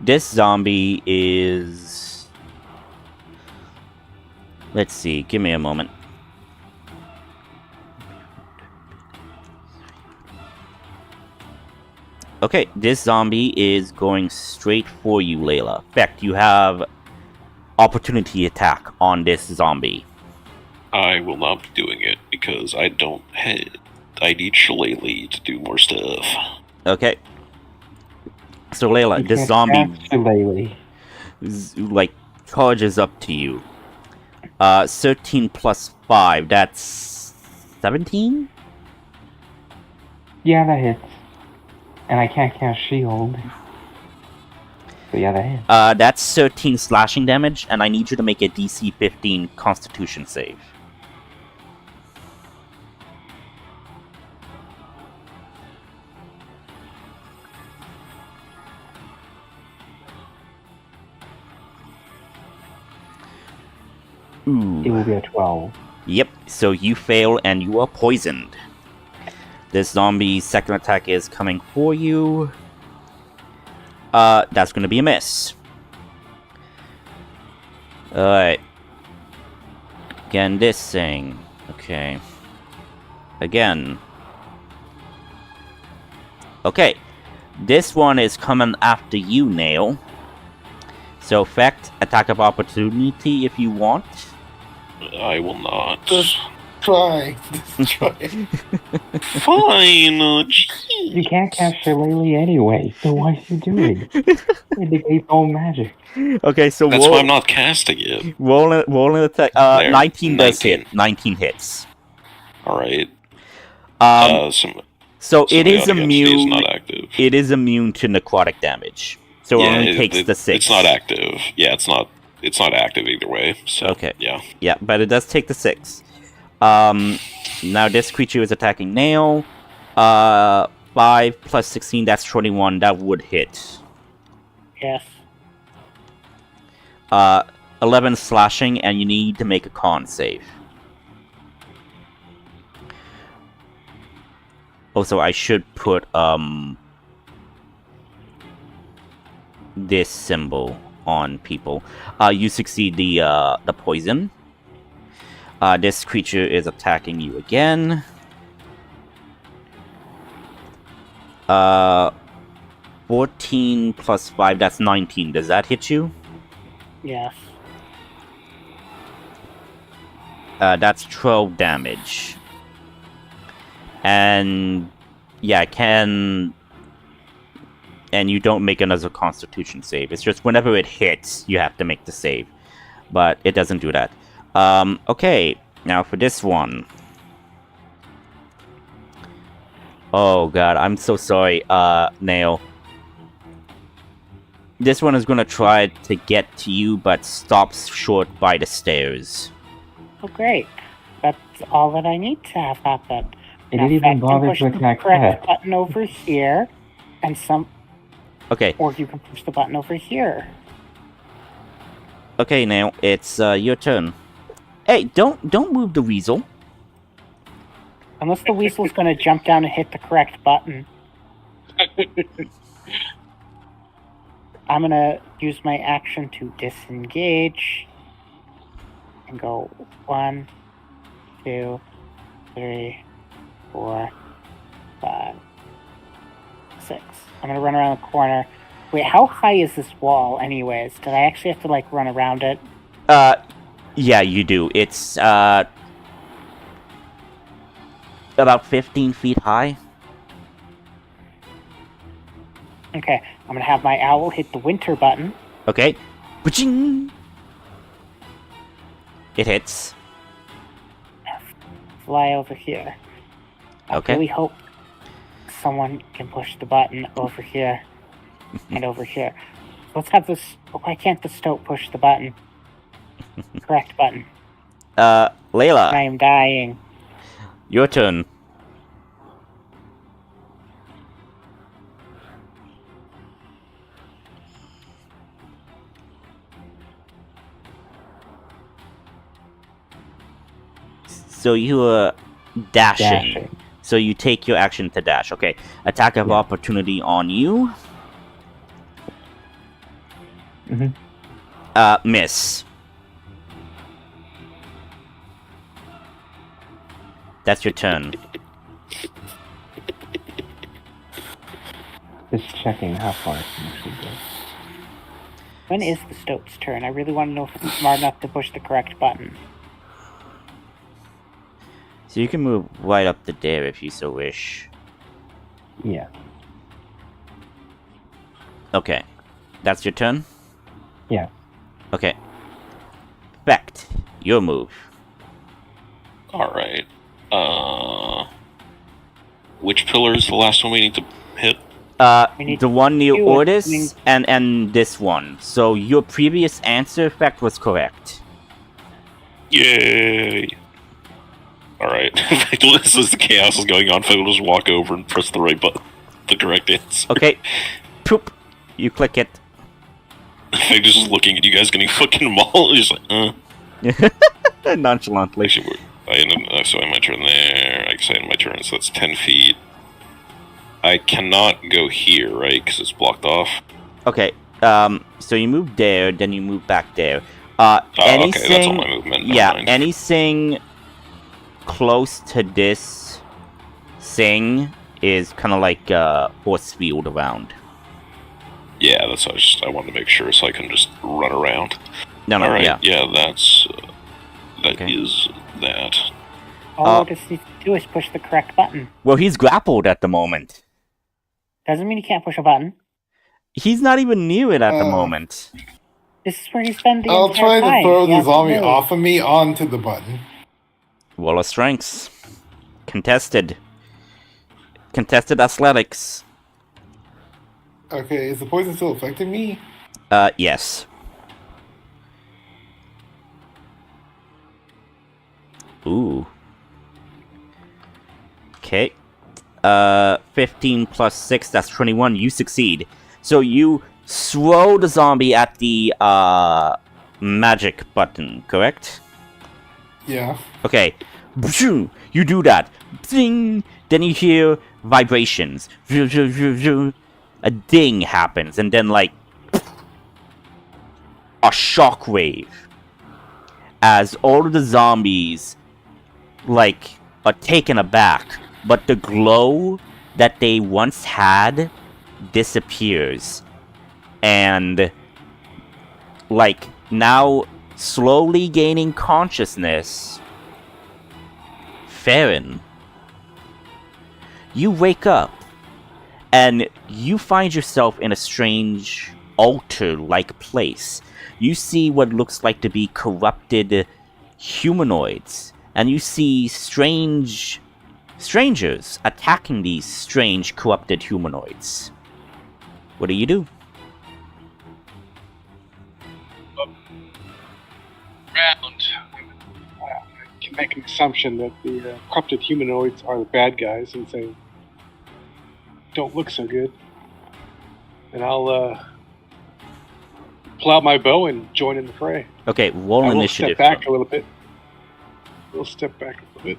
this zombie is... Let's see, give me a moment. Okay, this zombie is going straight for you, Layla. In fact, you have opportunity attack on this zombie. I will not be doing it because I don't have. I need Shillelagh to do more stuff. Okay. So Layla, You this can't zombie cast Shillelagh. like charges up to you. 13 plus 5, that's 17? Yeah, that hits. And I can't cast shield. So yeah, that hits. That's 13 slashing damage, and I need you to make a DC 15 Constitution save. Ooh. It will be a 12. Yep, so you fail and you are poisoned. This zombie's second attack is coming for you. That's gonna be a miss. Alright. Again, this thing. Okay. Again. Okay. This one is coming after you, Nail. So, effect, attack of opportunity if you want. I will not. Just try. Just try. Fine. You can't cast Shillelagh anyway, so why you doing it? It negates all magic. Okay, so That's why I'm not casting it. roll an attack. There. 19 does 19. hit. 19 hits. All right. So it somebody is out against me is immune. not active. It is immune to necrotic damage. So it only takes the 6. It's not active. Yeah, it's not. It's not active either way. So Okay. yeah. Yeah, but it does take the 6. Now this creature is attacking Nail. 5 plus 16, that's 21. That would hit. Yes. 11 slashing, and you need to make a con save. Also, I should put this symbol on people. You succeed the poison. This creature is attacking you again. 14 plus 5, that's 19. Does that hit you? Yes. That's 12 damage. And yeah, and you don't make another Constitution save. It's just whenever it hits, you have to make the save. But it doesn't do that. Okay, now for this one. Oh god, I'm so sorry, Nail. This one is gonna try to get to you, but stops short by the stairs. Oh, great. That's all that I need to have happen. It Now, didn't even Fact, bother push to the attack correct that. button over here, and Okay, or you can push the button over here. okay, Nail, it's your turn. Hey, don't move the weasel. Unless the weasel's going to jump down and hit the correct button. I'm gonna use my action to disengage and go 1, 2, 3, 4, 5, 6. I'm gonna run around the corner. Wait, how high is this wall anyways? Did I actually have to like run around it? Yeah, you do. It's about 15 feet high. Okay, I'm gonna have my owl hit the winter button. Okay. Ba-ching! It hits. Fly over here. Okay. I really hope someone can push the button over here and over here. Let's have this. Why can't the stoat push the button? Correct button. Layla, I am dying. your turn. So you are dashing. So you take your action to dash. Okay. Attack of opportunity on you. Miss. That's your turn. Just checking how far I can actually go. When is the stoat's turn? I really want to know if it's smart enough to push the correct button. So you can move right up to there if you so wish. Yeah. Okay. That's your turn? Yeah. Okay. Fact. Your move. Alright. Which pillar is the last one we need to hit? The one near two Ordis and this one. So your previous answer fact was correct. Yay! Alright. This is the chaos is going on. I'll just walk over and press the right button. The correct answer. Okay. Poop. You click it. I'm just looking at you guys getting fucking mauled. Just like, Nonchalantly. Actually, so I my turn there. I guess I end my turn, so that's 10 feet. I cannot go here, right? Because it's blocked off. Okay. So you move there, then you move back there. Okay, that's all my movement. Yeah, mind. anything close to this thing is kind of like force field around. Yeah, that's what I wanted to make sure, so I can just run around. No, All right, yeah. that's that Okay. is that. All Otis needs to do is push the correct button. Well, he's grappled at the moment. Doesn't mean he can't push a button. He's not even near it at the moment. This is where he's been the I'll entire try time. to throw He the has to zombie move. off of me onto the button. Wall of strengths. Contested. Contested athletics. Okay, is the poison still affecting me? Yes. Ooh. Okay. 15 plus 6, that's 21. You succeed. So you throw the zombie at the, magic button, correct? Yeah. Okay. You do that. Ding! Then you hear vibrations. A ding happens, and then, like, a shockwave. As all of the zombies, like, are taken aback. But the glow that they once had disappears. And, like, now slowly gaining consciousness, Farron, you wake up and you find yourself in a strange altar-like place. You see what looks like to be corrupted humanoids, and you see strangers attacking these strange corrupted humanoids. What do you do? Round. I can make an assumption that the corrupted humanoids are the bad guys, since they don't look so good. And I'll pull out my bow and join in the fray. Okay, roll I will initiative. step back a little bit. We'll step back a little bit.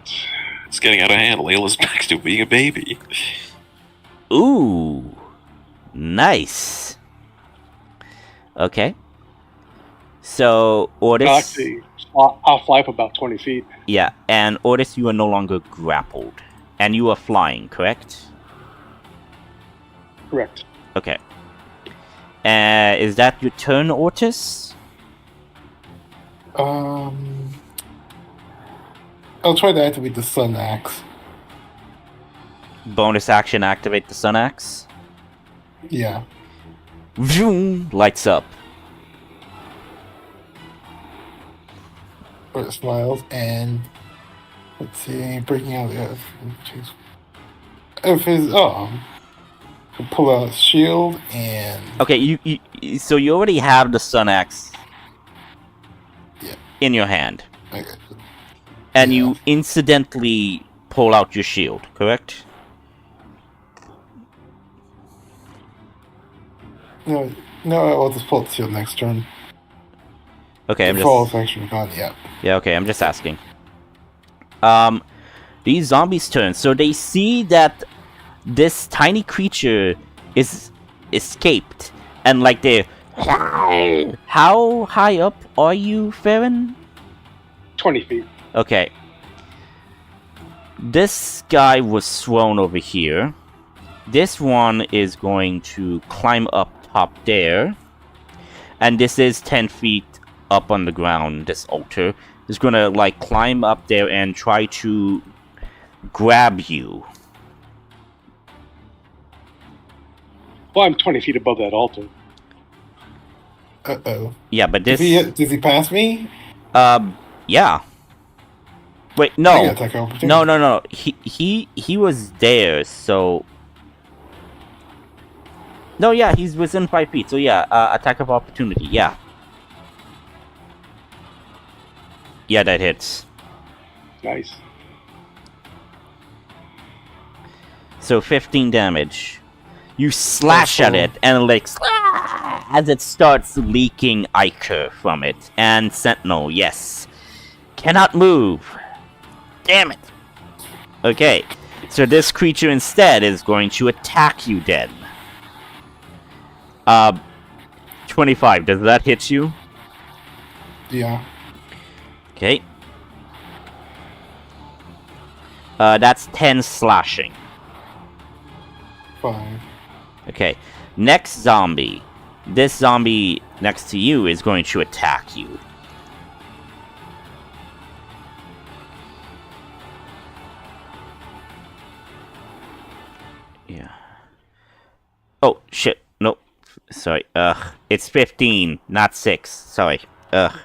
It's getting out of hand. Layla's back to being a baby. Ooh, nice. Okay. So, Otis... Actually, I'll fly up about 20 feet. Yeah, and Otis, you are no longer grappled. And you are flying, correct? Correct. Okay. Is that your turn, Otis? I'll try to activate the Sun Axe. Bonus action, activate the Sun Axe. Yeah. Vroom, lights up. Or it smiles and let's see, breaking out the of his arm. Pull out his shield and Okay, so you already have the Sun Axe in your hand. okay. And Yeah. you incidentally pull out your shield, correct? No, I'll just pull the shield next turn. Okay, I'm The false just... action gone, yeah. Yeah, okay, I'm just asking. These zombies' turn. So they see that this tiny creature is escaped. And like they're... How high up are you, Farron? 20 feet. Okay. This guy was thrown over here. This one is going to climb up top there. And this is 10 feet up on the ground, this altar. Is gonna, like, climb up there and try to grab you. Well, I'm 20 feet above that altar. Uh-oh. Yeah, but this... Does he pass me? Yeah. Wait, I no. got attack opportunity. No. He was there, so... No, yeah, he's within 5 feet, so yeah, attack of opportunity, yeah. Yeah, that hits. Nice. So 15 damage. You slash at it, and like, as it starts leaking ichor from it. And Sentinel, yes. Cannot move. Damn it. Okay, so this creature instead is going to attack you then. 25, does that hit you? Yeah. Okay. That's 10 slashing. 5. Okay. Next zombie. This zombie next to you is going to attack you. Yeah. Oh, shit. Nope. Sorry. It's 15, not 6. Sorry. That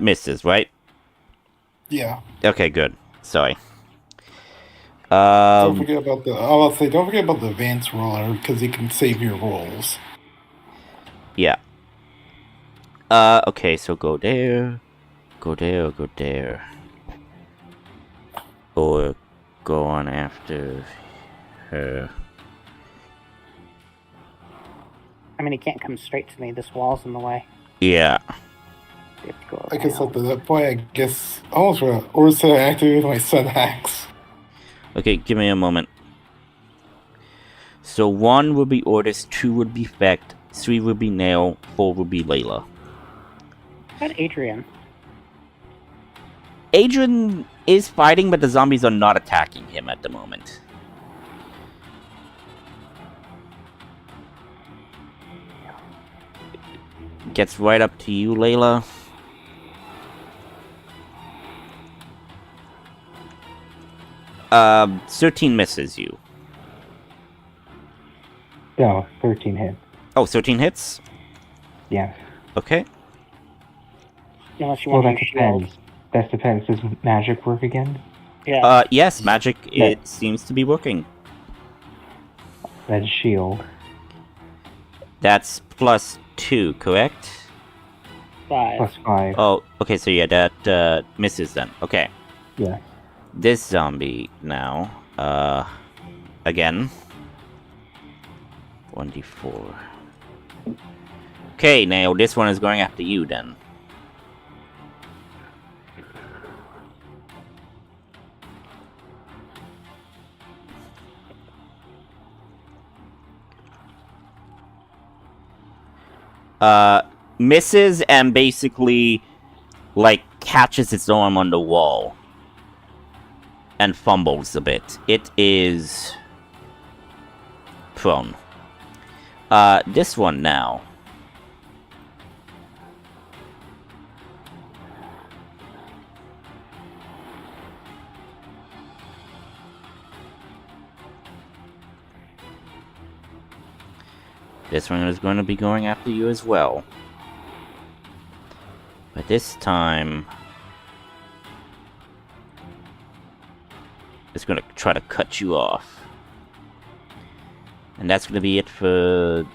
misses, right? Yeah. Okay, good. Sorry. Don't forget about don't forget about the advanced roller because you can save your rolls. Yeah. Okay, so go there. Go there, go there. Or go on after her. I mean, he can't come straight to me. This wall's in the way. Yeah. We have to go I guess around. up to that point, I guess almost or so I activate my Sun Axe. Okay, give me a moment. So 1 would be Ordis, 2 would be Fecht, 3 would be Nail, 4 would be Layla. What about Adrian? Adrian is fighting, but the zombies are not attacking him at the moment. Gets right up to you, Layla. Uh, 13 misses you. No, 13 hits. Oh, 13 hits? Yes. Okay. Unless you Well, want that to use shields. depends. That depends. Does magic work again? Yeah. Yes, magic, Yeah. it seems to be working. That is shield. That's +2, correct? 5. Plus 5. Oh, okay, so yeah, that misses then. Okay. Yeah. This zombie now, again. 1d4. Okay, now this one is going after you then. Misses and basically, like, catches its arm on the wall. And fumbles a bit. It is prone. This one now. This one is going to be going after you as well. But this time, it's going to try to cut you off. And that's going to be it for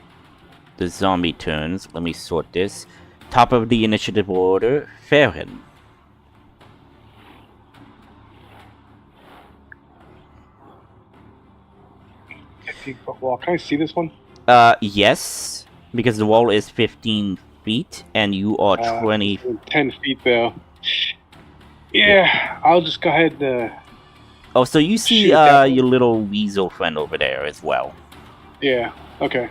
the zombie turns. Let me sort this. Top of the initiative order, Farron. Well, can I see this one? Yes, because the wall is 15 feet, and you are 20. 10 feet, though. Yeah, I'll just go ahead. Oh, so you see shoot that one. your little weasel friend over there as well. Yeah, okay.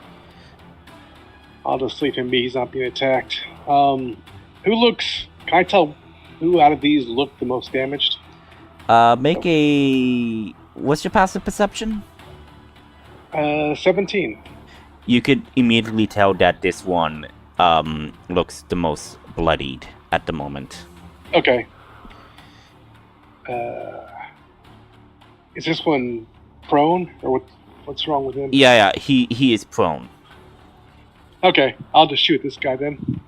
I'll just leave him be. He's not being attacked. Who looks... Can I tell who out of these look the most damaged? Make a... What's your passive perception? 17. You could immediately tell that this one looks the most bloodied at the moment. Okay. Is this one prone, or what's wrong with him? Yeah, he is prone. Okay, I'll just shoot this guy then.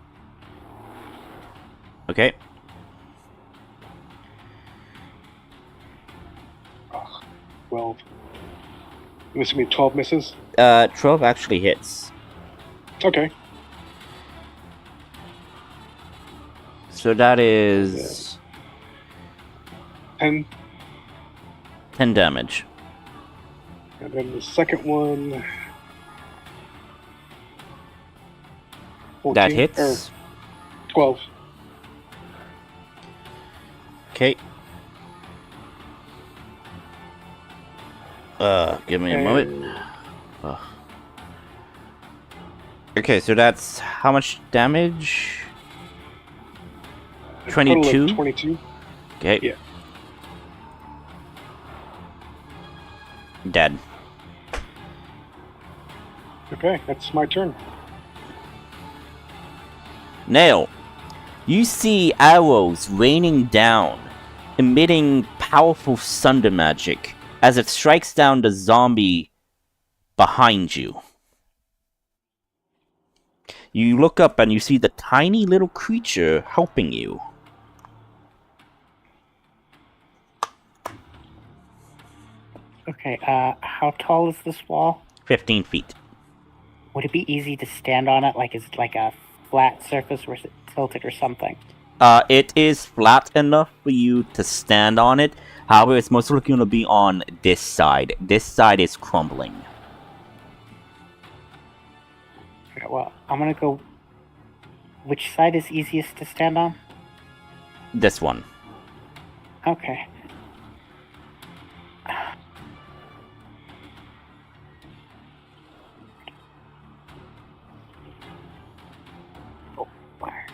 Okay. Oh, 12. I'm assuming 12 misses? 12 actually hits. Okay. So that is... 10. 10 damage. And then the second one... 14, That hits. or 12. Okay. Give me a moment. Ugh. Okay, so that's how much damage? A total of 22? 22. Okay. Yeah. Dead. Okay, that's my turn. Nail. You see arrows raining down, emitting powerful thunder magic as it strikes down the zombie behind you. You look up and you see the tiny little creature helping you. Okay, how tall is this wall? 15 feet. Would it be easy to stand on it? Like, is it like a flat surface or is it tilted or something? It is flat enough for you to stand on it. However, it's most likely going to be on this side. This side is crumbling. Okay, well, I'm gonna go... Which side is easiest to stand on? This one. Okay. Oh, fire.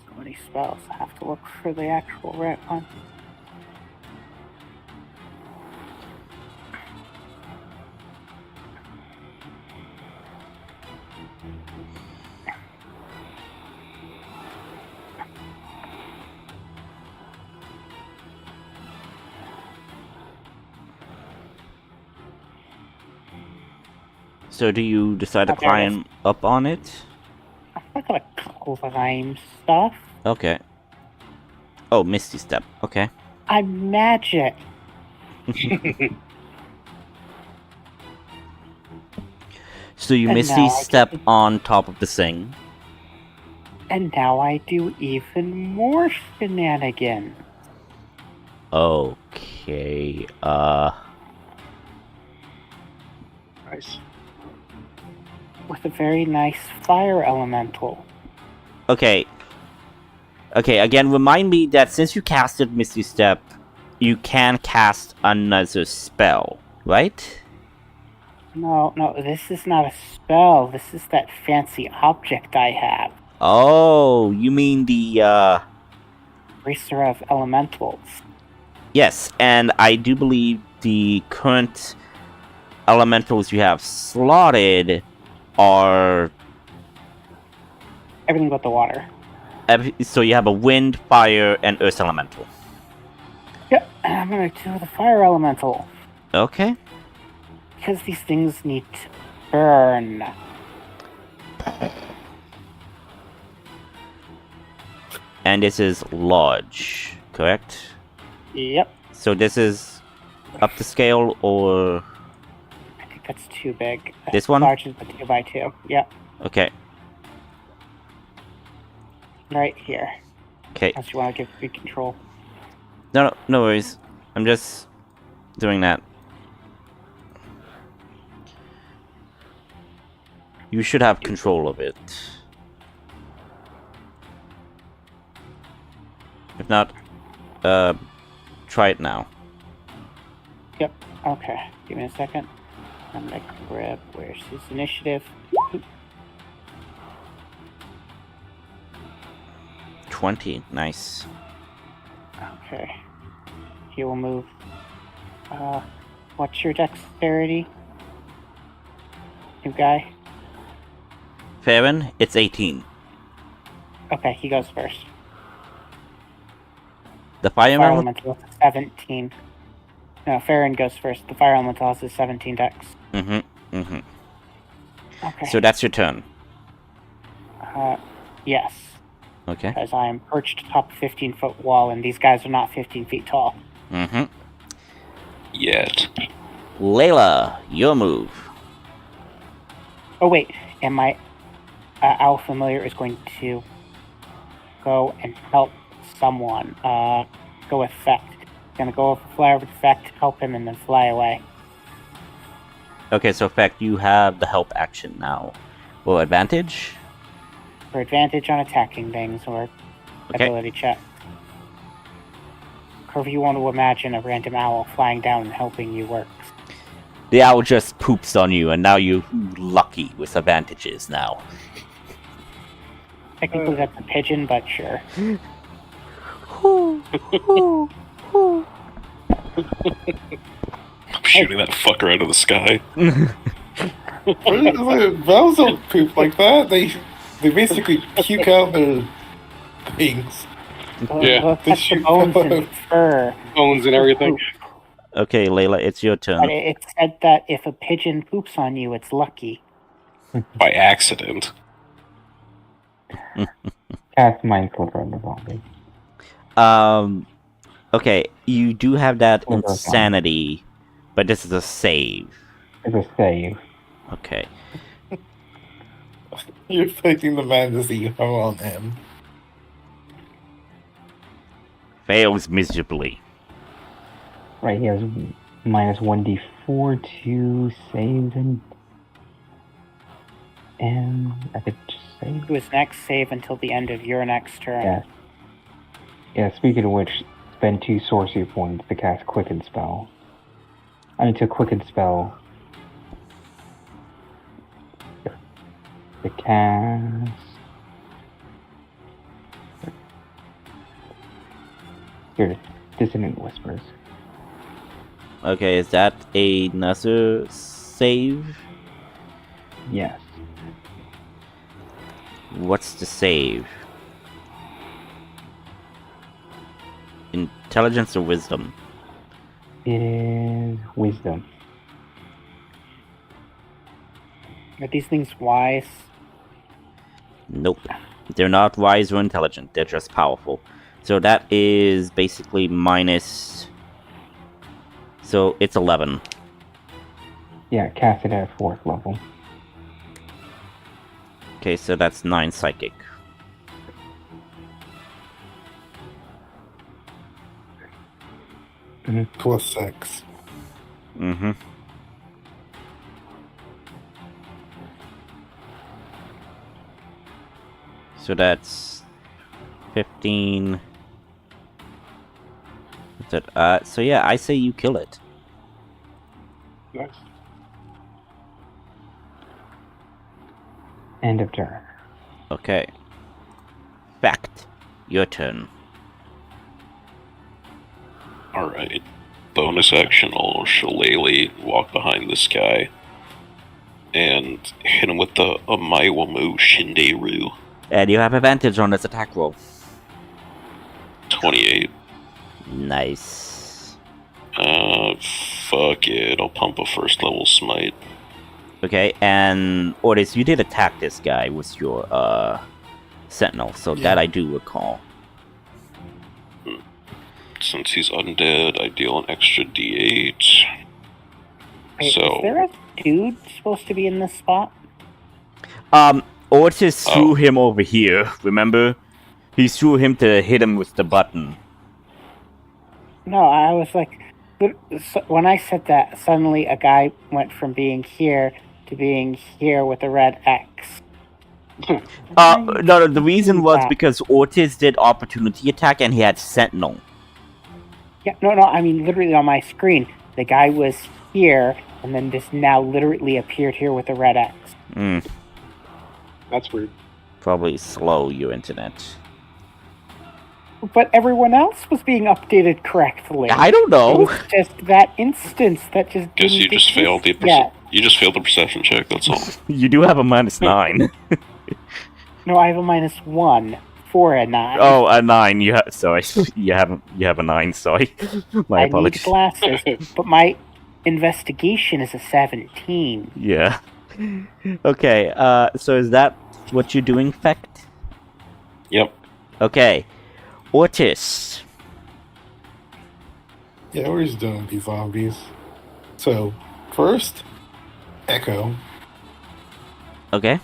So many spells. I have to look for the actual right one. So do you decide to Okay, I guess. climb up on it? I'm not gonna climb stuff. Okay. Oh, Misty Step. Okay. I'm magic. So you And Misty now I Step can- on top of the thing. And now I do even more shenanigans. Okay. Nice. With a very nice fire elemental. Okay. Okay, again, remind me that since you casted Misty Step, you can cast another spell, right? No, this is not a spell. This is that fancy object I have. Oh, you mean the, Racer of Elementals. Yes, and I do believe the current elementals you have slotted are... Everything but the water. So you have a wind, fire, and earth elemental. Yep, and I'm gonna do the fire elemental. Okay. Because these things need to burn. And this is large, correct? Yep, So this is up to scale, or... I think that's too big. This one? Large is the 2x2. Yep, Okay. right here. Okay. Unless you want to give me control. No worries. I'm just doing that. You should have control of it. If not, try it now. Yep, okay. Give me a second. I'm gonna grab, where's his initiative? 20. Nice. Okay. He will move. What's your dexterity? New guy? Farron, it's 18. Okay, he goes first. The fire Fire element? elemental is 17. No, Farron goes first. The fire elemental has a 17 dex. Okay. Okay. So that's your turn. Yes. Okay. Because I am perched atop a 15-foot wall, and these guys are not 15 feet tall. Yet. Layla, your move. Oh, wait. And my owl familiar is going to go and help someone. Go with effect. Gonna go with flare of effect, help him, and then fly away. Okay, so Feck, you have the help action now. Well, advantage? For advantage on attacking things or Okay. ability check. Or if you want to imagine a random owl flying down and helping you works. The owl just poops on you, and now you're lucky with advantages now. Technically that's a pigeon, but sure. I'm shooting that fucker out of the sky. Vows don't poop like that. They basically puke out their things. Yeah, Look they at the shoot bones and bones. fur. Bones and everything. Okay, Layla, it's your But turn. it said that if a pigeon poops on you, it's lucky. By accident. Cast Mind Filter on the zombie. Okay, you do have that Oh, that's fine. insanity, but this is a save. It's a save. Okay. You're taking the fantasy you have on him. Fails miserably. Right, he has minus 1d4 to saves and I could just save. Do his next save until the end of your next turn. Yeah. Yeah, speaking of which, spend 2 sorcery points to cast Quicken Spell. I need to Quicken Spell. To cast... Here it is. Dissonant Whispers. Okay, is that another save? Yes. What's the save? Intelligence or wisdom? It is Wisdom. Are these things wise? Nope. They're not wise or intelligent. They're just powerful. So that is basically minus... So it's 11. Yeah, cast it at 4th level. Okay, so that's 9 psychic. Plus 6. Mm-hmm. So that's 15. So yeah, I say you kill it. Nice. End of turn. Okay. Fact. Your turn. Alright. Bonus action, I'll shillelagh, walk behind this guy, and hit him with the Amaiwamu Shinderu. And you have advantage on this attack roll. 28. Nice. Fuck it. I'll pump a first level smite. Okay, and Ordis, you did attack this guy with your sentinel, so Yeah. that I do recall. Since he's undead, I deal an extra d8. Wait, So- is there a dude supposed to be in this spot? Ortis threw Oh. him over here, remember? He threw him to hit him with the button. No, I was like, when I said that, suddenly a guy went from being here to being here with a red X. No, the reason was Yeah. because Ortiz did opportunity attack and he had sentinel. Yeah, no, I mean literally on my screen, the guy was here, and then just now literally appeared here with a red X. That's weird. Probably slow, your internet. But everyone else was being updated correctly. I don't It know. was just that instance that just Guess didn't you just exist failed the yet. you just failed the perception check, that's all. You do have a -9. No, I have a -1 for a 9. Oh, a 9. You sorry. You have a 9, sorry. My I need apologies. glasses, but my investigation is a 17. Yeah. Okay, so is that what you're doing, Fecht? Yep. Okay. Ortis. Yeah, we're just doing these zombies. So, first, Echo. Okay.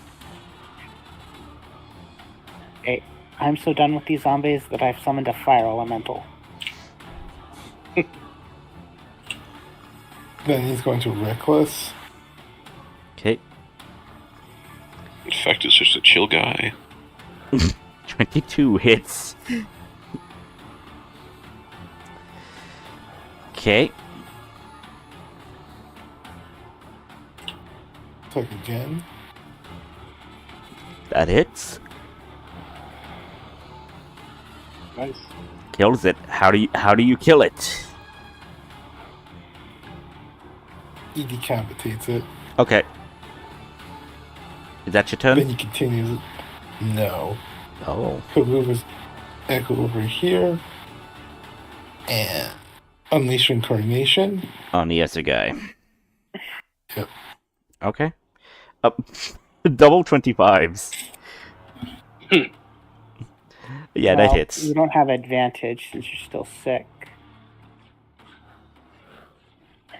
Okay, I'm so done with these zombies that I've summoned a fire elemental. Then he's going to Reckless. Okay. In fact, it's just a chill guy. 22 hits. Okay. Attack again. That hits. Nice. Kills it. How do you kill it? He decapitates it. Okay. Is that your Then turn? he continues. No. Oh. He'll move his Echo over here. And Unleash Incarnation. On the other guy. Yep. Okay. Double 25s. Yeah, that Well, hits. You don't have advantage since you're still sick.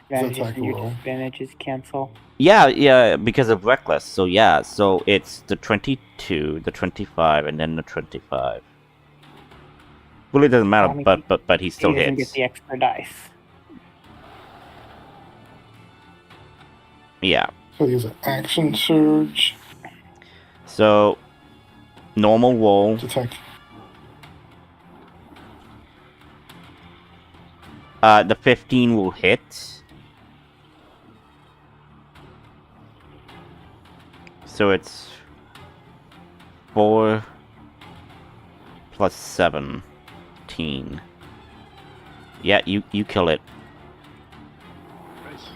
attack roll. Advantages cancel. Yeah, because of reckless. So yeah, so it's the 22, the 25, and then the 25. Well, it doesn't matter, I mean, but he still he doesn't hits. get the extra dice. Yeah. So he has an Action Surge So normal roll. to attack. The 15 will hit. So it's 4 plus 17. Yeah, you kill it. Nice.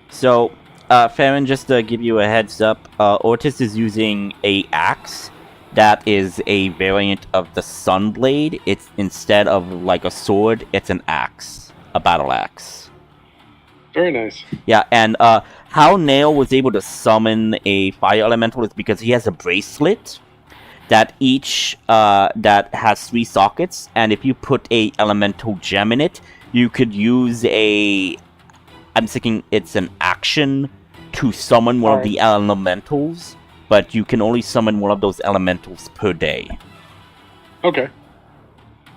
So, Farron, just to give you a heads up, Ortis is using a axe that is a variant of the Sunblade. It's instead of like a sword, it's an axe, a battle axe. Very nice. Yeah, and how Nail was able to summon a fire elemental is because he has a bracelet that each that has 3 sockets, and if you put a elemental gem in it, you could use a. I'm thinking it's an action to summon one of the elementals, but you can only summon one of those elementals per day. Okay.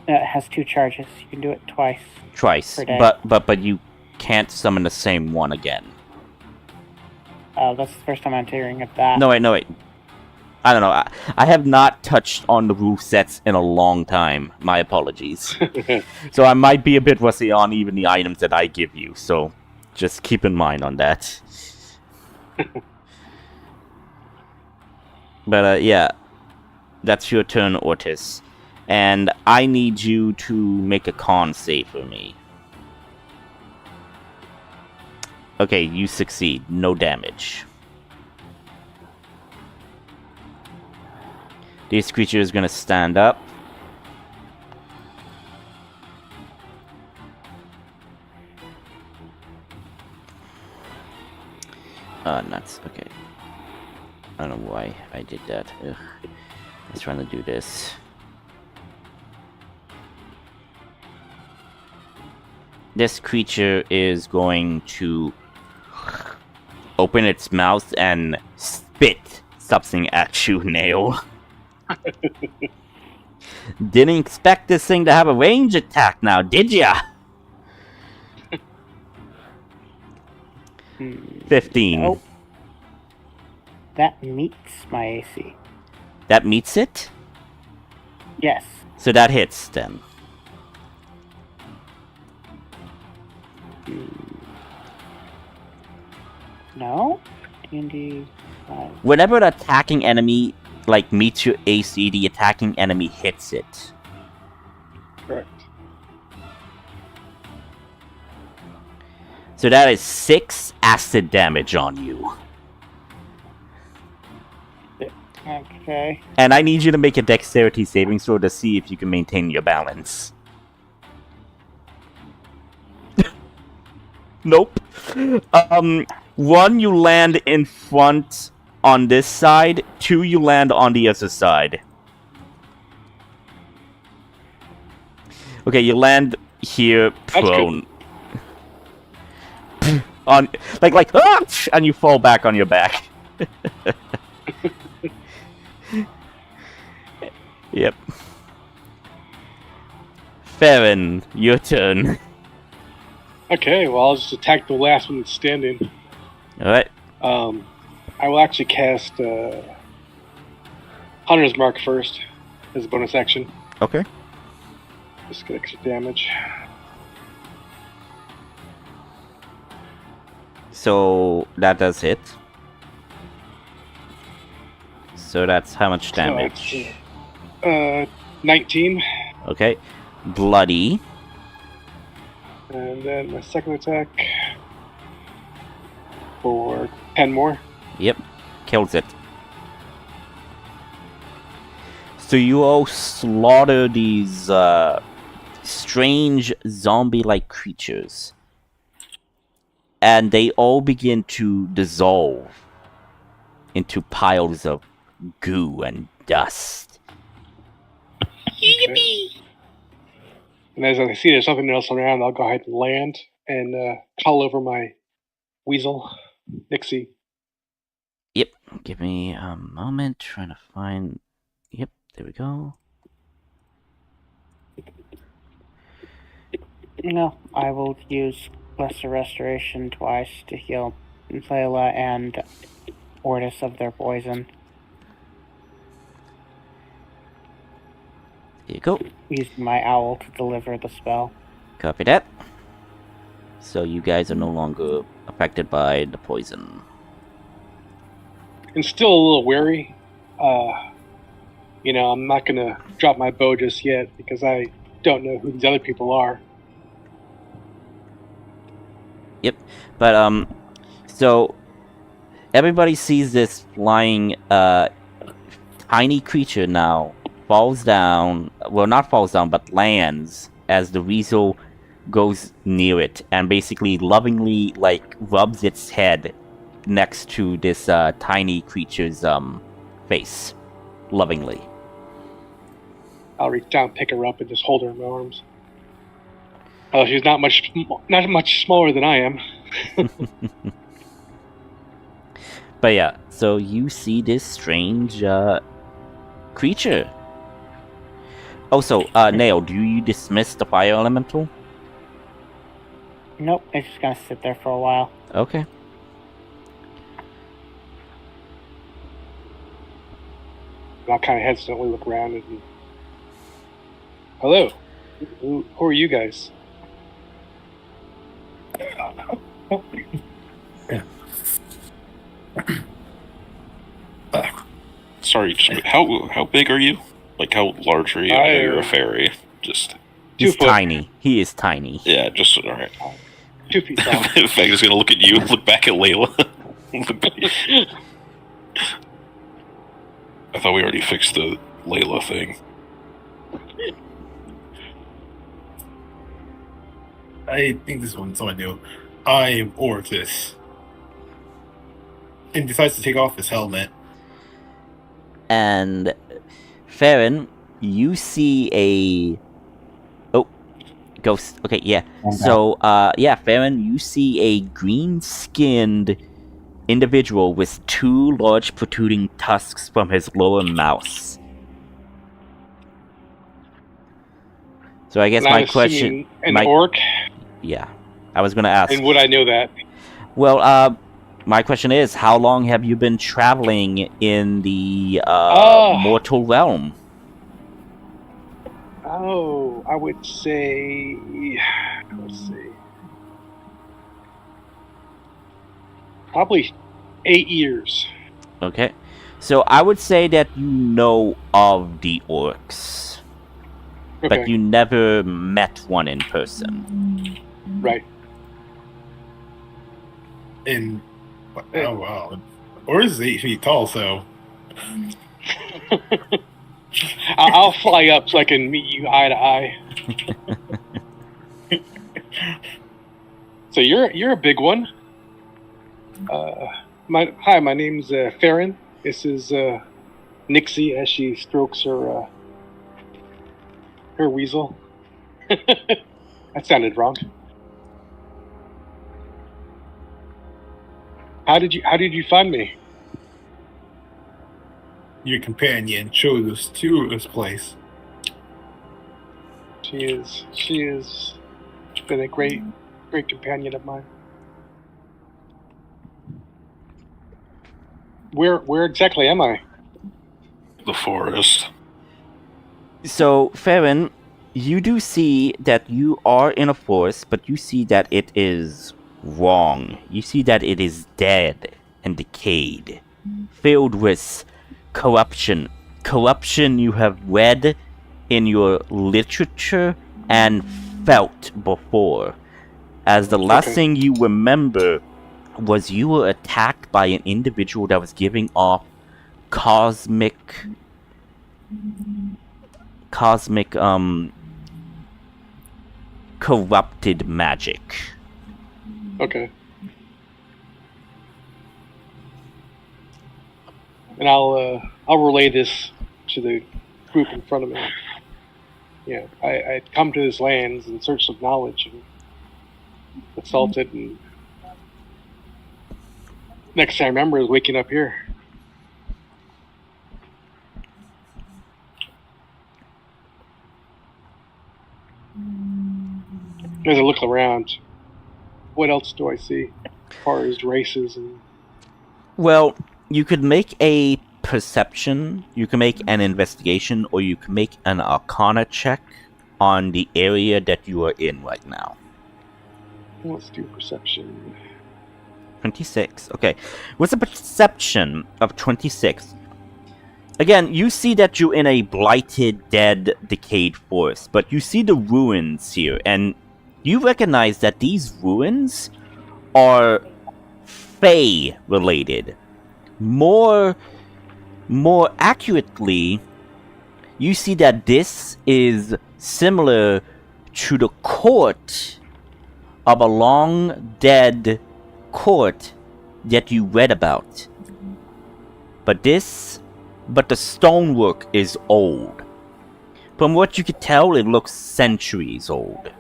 It has 2 charges. You can do it twice. Twice, Per day. but you can't summon the same one again. That's the first time I'm hearing of that. No wait. I don't know. I have not touched on the rule sets in a long time. My apologies. So I might be a bit rusty on even the items that I give you. So just keep in mind on that. But yeah, that's your turn, Ortis. And I need you to make a con save for me. Okay, you succeed. No damage. This creature is gonna stand up. Nuts. Okay. I don't know why I did that. Ugh. I was trying to do this. This creature is going to open its mouth and spit something at you, Nail. Didn't expect this thing to have a range attack now, did ya? 15. Nope. That meets my AC. That meets it? Yes. So that hits then. No? D&D 5. Whenever an attacking enemy meets your AC, the attacking enemy hits it. Correct. So that is 6 acid damage on you. Okay. And I need you to make a dexterity saving throw to see if you can maintain your balance. Nope. 1, you land in front on this side. 2, you land on the other side. Okay, you land here prone. On ah! And you fall back on your back. Yep. Farron, your turn. Okay, well, I'll just attack the last one that's standing. Alright. I will actually cast Hunter's Mark first as a bonus action. Okay. Just get extra damage. So that does hit. So that's how much damage? 19. Okay. Bloody. And then my second attack for 10 more. Yep. Kills it. So you all slaughter these strange zombie-like creatures. And they all begin to dissolve into piles of goo and dust. Okay. And as I see there's something else around, I'll go ahead and land and call over my weasel, Nixie. Yep. Give me a moment. Trying to find... Yep. There we go. No, I will use Lesser Restoration twice to heal Layla and Ortis of their poison. There you go. Using my owl to deliver the spell. Copy that. So you guys are no longer affected by the poison. And still a little wary. I'm not going to drop my bow just yet because I don't know who these other people are. Yep. But, so everybody sees this flying, tiny creature now falls down, well, not falls down, but lands as the weasel goes near it and basically lovingly, rubs its head next to this, tiny creature's, face. Lovingly. I'll reach down, pick her up, and just hold her in my arms. Oh, she's not much smaller than I am. But yeah, so you see this strange, creature. Also, Nail, do you dismiss the fire elemental? Nope, it's just gonna sit there for a while. Okay. I'll kind of hesitantly look around and... Hello. Who are you guys? Sorry, how big are you? Like, how large are you? I know you're a fairy. Just... He's 2 foot. tiny. He is tiny. Yeah, just... Alright. 2 feet tall. In fact, he's gonna look at you, look back at Layla. I thought we already fixed the Layla thing. I think this one's someone new. I'm Ortis. And decides to take off his helmet. And Farron, you see a ghost. Okay, yeah. So, Farron, you see a green-skinned individual with 2 large protruding tusks from his lower mouth. So I guess And my I'm question... assuming an orc? Yeah. I was going to ask... And would I know that? Well, my question is, how long have you been traveling in the mortal realm? Oh, I would say... Let's see. Probably 8 years. Okay. So I would say that you know of the orcs. Okay. But you never met one in person. Right. And... Oh, wow. Ortis is 8 feet tall, so... I'll fly up so I can meet you eye to eye. So you're a big one. My name's Farron. This is Nixie as she strokes her weasel. That sounded wrong. How did you find me? Your companion showed us to this place. She is been a great companion of mine. Where exactly am I? The forest. So, Farron, you do see that you are in a forest, but you see that it is wrong. You see that it is dead and decayed, filled with corruption. Corruption you have read in your literature and felt before. As the last thing you remember was you were attacked by an individual that was giving off cosmic corrupted magic. Okay. And I'll relay this to the group in front of me. Yeah, I'd come to this land in search of knowledge and assaulted, and next thing I remember is waking up here. As I look around, what else do I see as far as races and... Well, you could make a perception, you can make an investigation, or you can make an arcana check on the area that you are in right now. Let's do perception. 26. Okay. With a perception of 26, again, you see that you're in a blighted, dead, decayed forest, but you see the ruins here, and you recognize that these ruins are Fae related. More accurately, you see that this is similar to the court of a long dead court that you read about. But the stonework is old. From what you could tell, it looks centuries old.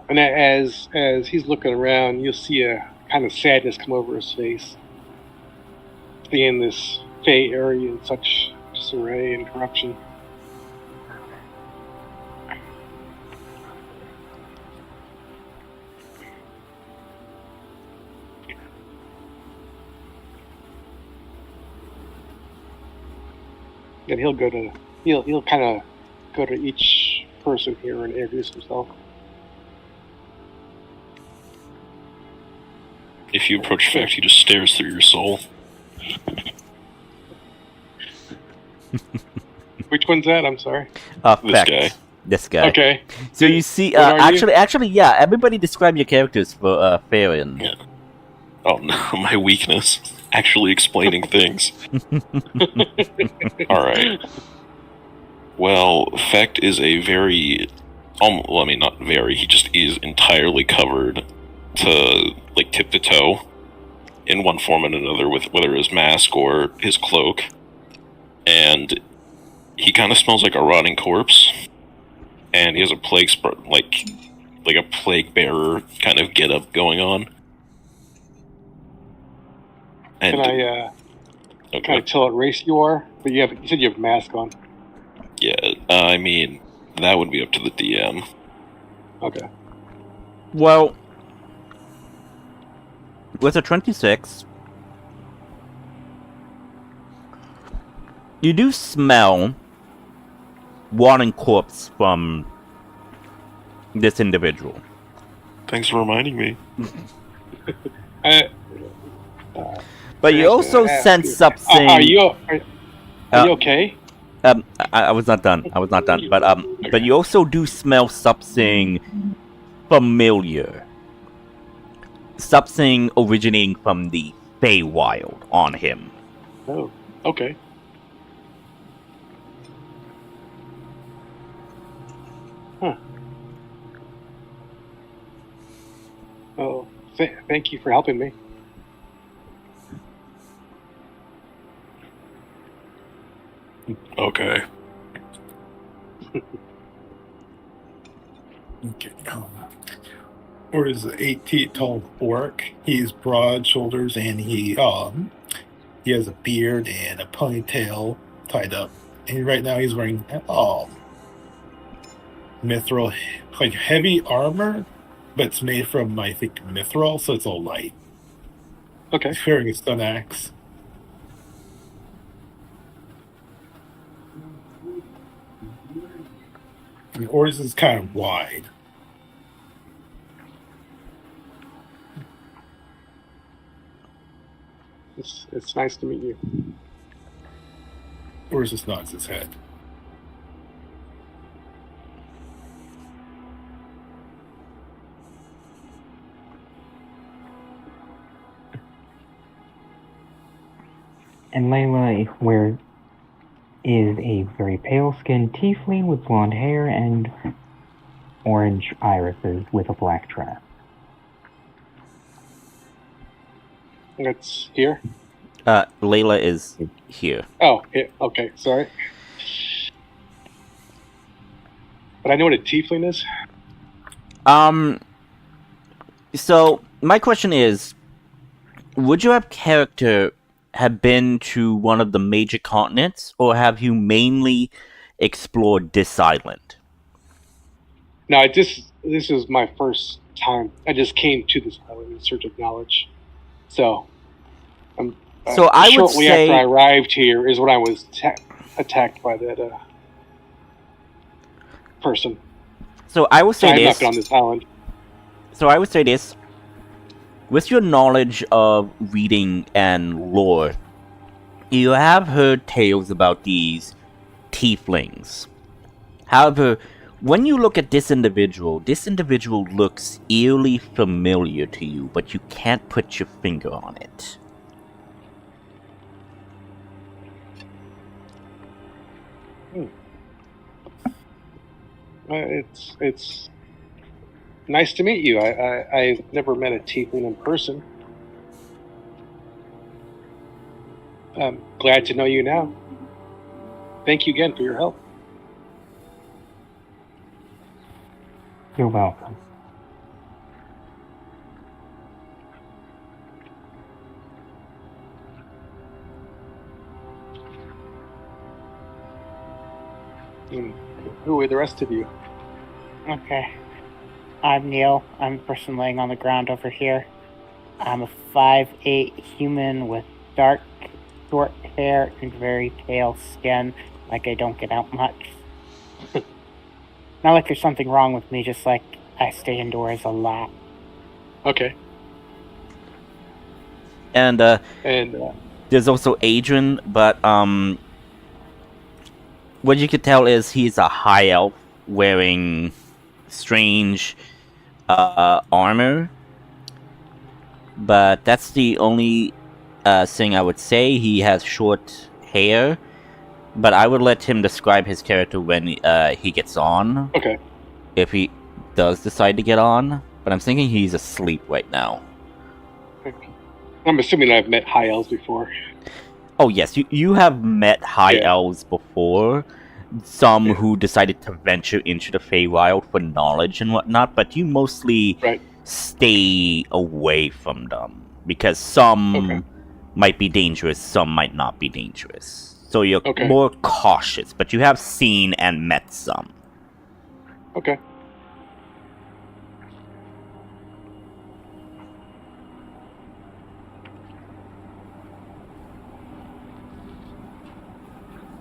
And as he's looking around, you'll see a kind of sadness come over his face. Seeing this Fey area in such disarray and corruption. And he'll kind of go to each person here and introduce himself. If you approach Fact, he just stares through your soul. Which one's that? I'm sorry. Effect. This guy. Okay. So you see, What are you? actually, yeah. Everybody describe your characters for Farian. Yeah. Oh no, my weakness. Actually explaining things. Alright. Well, Fecht is a very... well, I mean, not very. He just is entirely covered to, like, tip to toe in one form and another, with whether his mask or his cloak. And he kind of smells like a rotting corpse. And he has a plague like a plague bearer kind of get up going on. And Can I tell what race you are? But you said you have a mask on. yeah, I mean, that would be up to the DM. Okay. Well, with a 26, you do smell rotting corpse from this individual. Thanks for reminding me. But you also sense something. Are you okay? I was not done. But you also do smell something familiar. Something originating from the Feywild on him. Oh, okay. Huh. Oh, thank you for helping me. Okay. Okay. Or is 8 feet tall orc. He's broad shoulders and he has a beard and a ponytail tied up. And right now he's wearing mithril, like heavy armor, but it's made from, I think, mithril, so it's all light. Okay. He's carrying a stone axe. And Or's is kind of wide. It's nice to meet you. Or's just nods his head. And Layla is a very pale-skinned tiefling with blonde hair and orange irises with a black trap. It's here. Layla is here. Oh, yeah, okay. Sorry. But I know what a tiefling is. So my question is, would your character have been to one of the major continents, or have you mainly explored this island? No, this is my first time. I just came to this island in search of knowledge. So, I would shortly say, after I arrived here is when I was attacked by that person. So I would say I've this. not been on this island. So I would say this. With your knowledge of reading and lore, you have heard tales about these tieflings. However, when you look at this individual looks eerily familiar to you, but you can't put your finger on it. It's nice to meet you. I've never met a tiefling in person. I'm glad to know you now. Thank you again for your help. You're welcome. Who are the rest of you? Okay. I'm Neil. I'm the person laying on the ground over here. I'm a 5'8" human with dark, short hair and very pale skin. Like I don't get out much. Not like there's something wrong with me, just like I stay indoors a lot. Okay. And there's also Adrian, but what you could tell is he's a high elf wearing strange armor. But that's the only thing I would say. He has short hair, but I would let him describe his character when he gets on. Okay. If he does decide to get on. But I'm thinking he's asleep right now. I'm assuming I've met high elves before. Oh yes, you have met high elves before. Some who decided to venture into the Feywild for knowledge and whatnot, but you mostly stay away from them. Because some might be dangerous, some might not be dangerous. So you're more cautious, but you have seen and met some. Okay.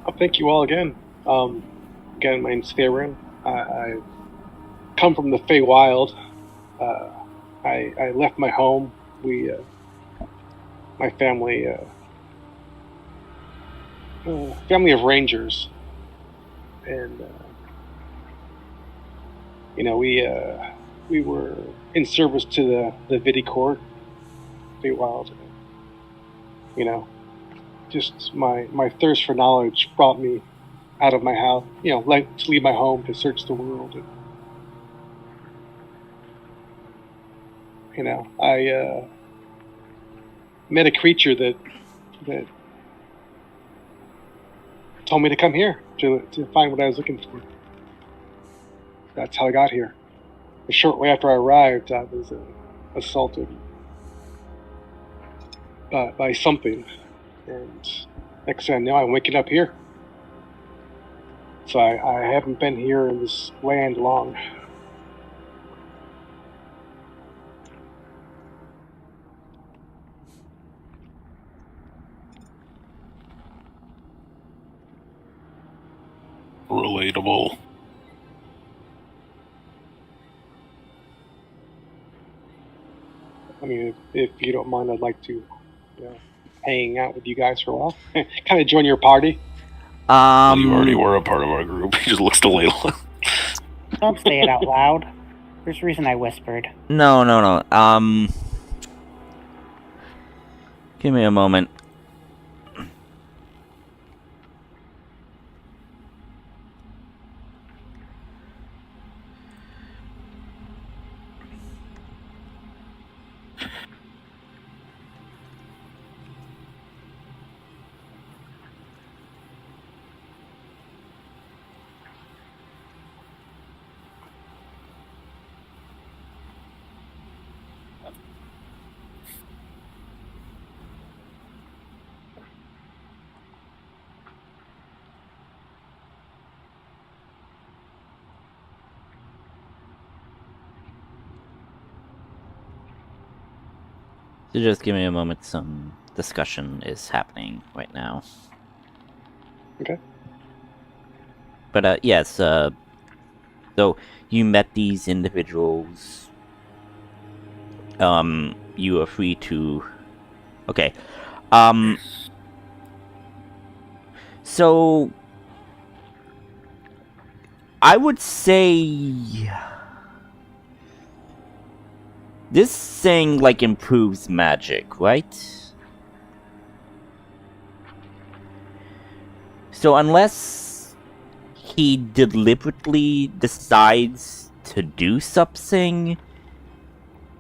Well, thank you all again. Again, my name's Theron. I come from the Feywild. I left my home. My family, family of rangers, and we were in service to the Vidi Court, Feywild. Just my thirst for knowledge brought me out of my house, like to leave my home to search the world. And, I met a creature that told me to come here to find what I was looking for. That's how I got here. Shortly after I arrived, I was assaulted by something. And next thing I know, I'm waking up here. So I haven't been here in this land long. Relatable. I mean, if you don't mind, I'd like to hang out with you guys for a while. Kind of join your party. Well, you already were a part of our group. He just looks to Layla. Don't say it out loud. There's a reason I whispered. No. Give me a moment. So just give me a moment, some discussion is happening right now. Okay. But yes, so you met these individuals. You are free to... Okay. So... I would say... This thing, like, improves magic, right? So unless he deliberately decides to do something,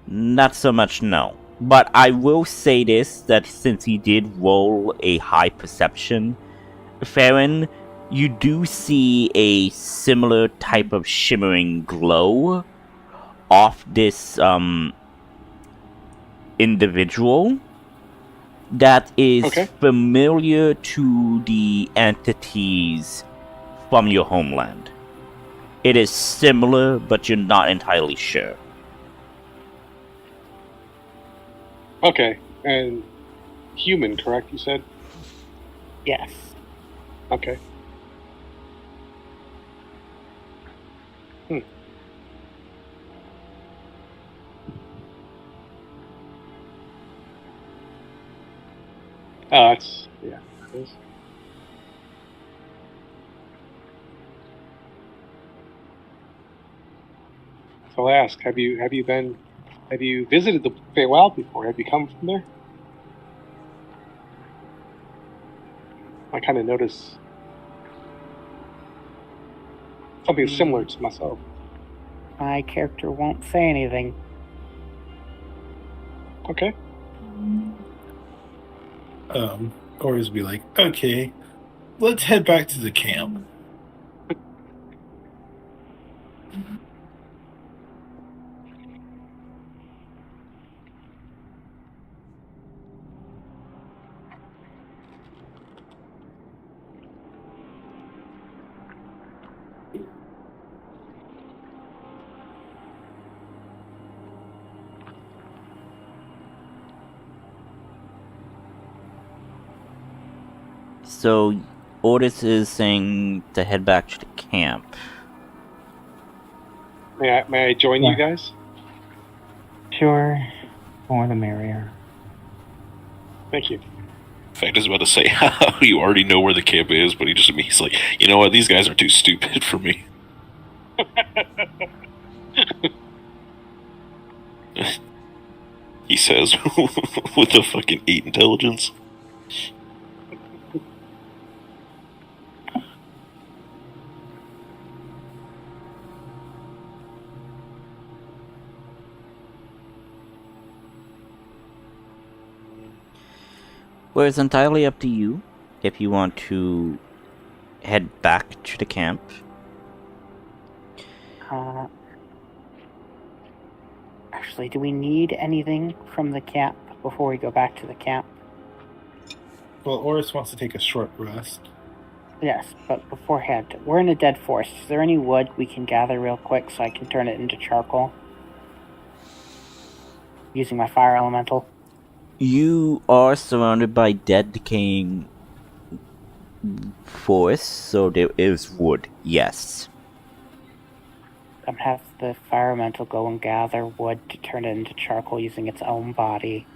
not so much no. But I will say this, that since he did roll a high perception, Farron, you do see a similar type of shimmering glow off this, individual that is familiar to the entities from your homeland. It is similar, but you're not entirely sure. Okay, and human, correct, you said? Yes. Okay. That's, yeah, that is. So I'll ask, have you visited the Feywild before? Have you come from there? I kind of notice something similar to myself. My character won't say anything. Okay. Oris will be like, okay, let's head back to the camp. So, Otis is saying to head back to the camp. May I join you guys? Sure, more the merrier. Thank you. In fact, I was about to say how you already know where the camp is, but he's like, you know what? These guys are too stupid for me. He says with the fucking 8 intelligence. Well, it's entirely up to you if you want to head back to the camp. Actually, do we need anything from the camp before we go back to the camp? Well, Oris wants to take a short rest. Yes, but beforehand, we're in a dead forest. Is there any wood we can gather real quick so I can turn it into charcoal? Using my fire elemental. You are surrounded by dead, decaying forests, so there is wood, yes. I'm gonna have the fire elemental go and gather wood to turn it into charcoal using its own body.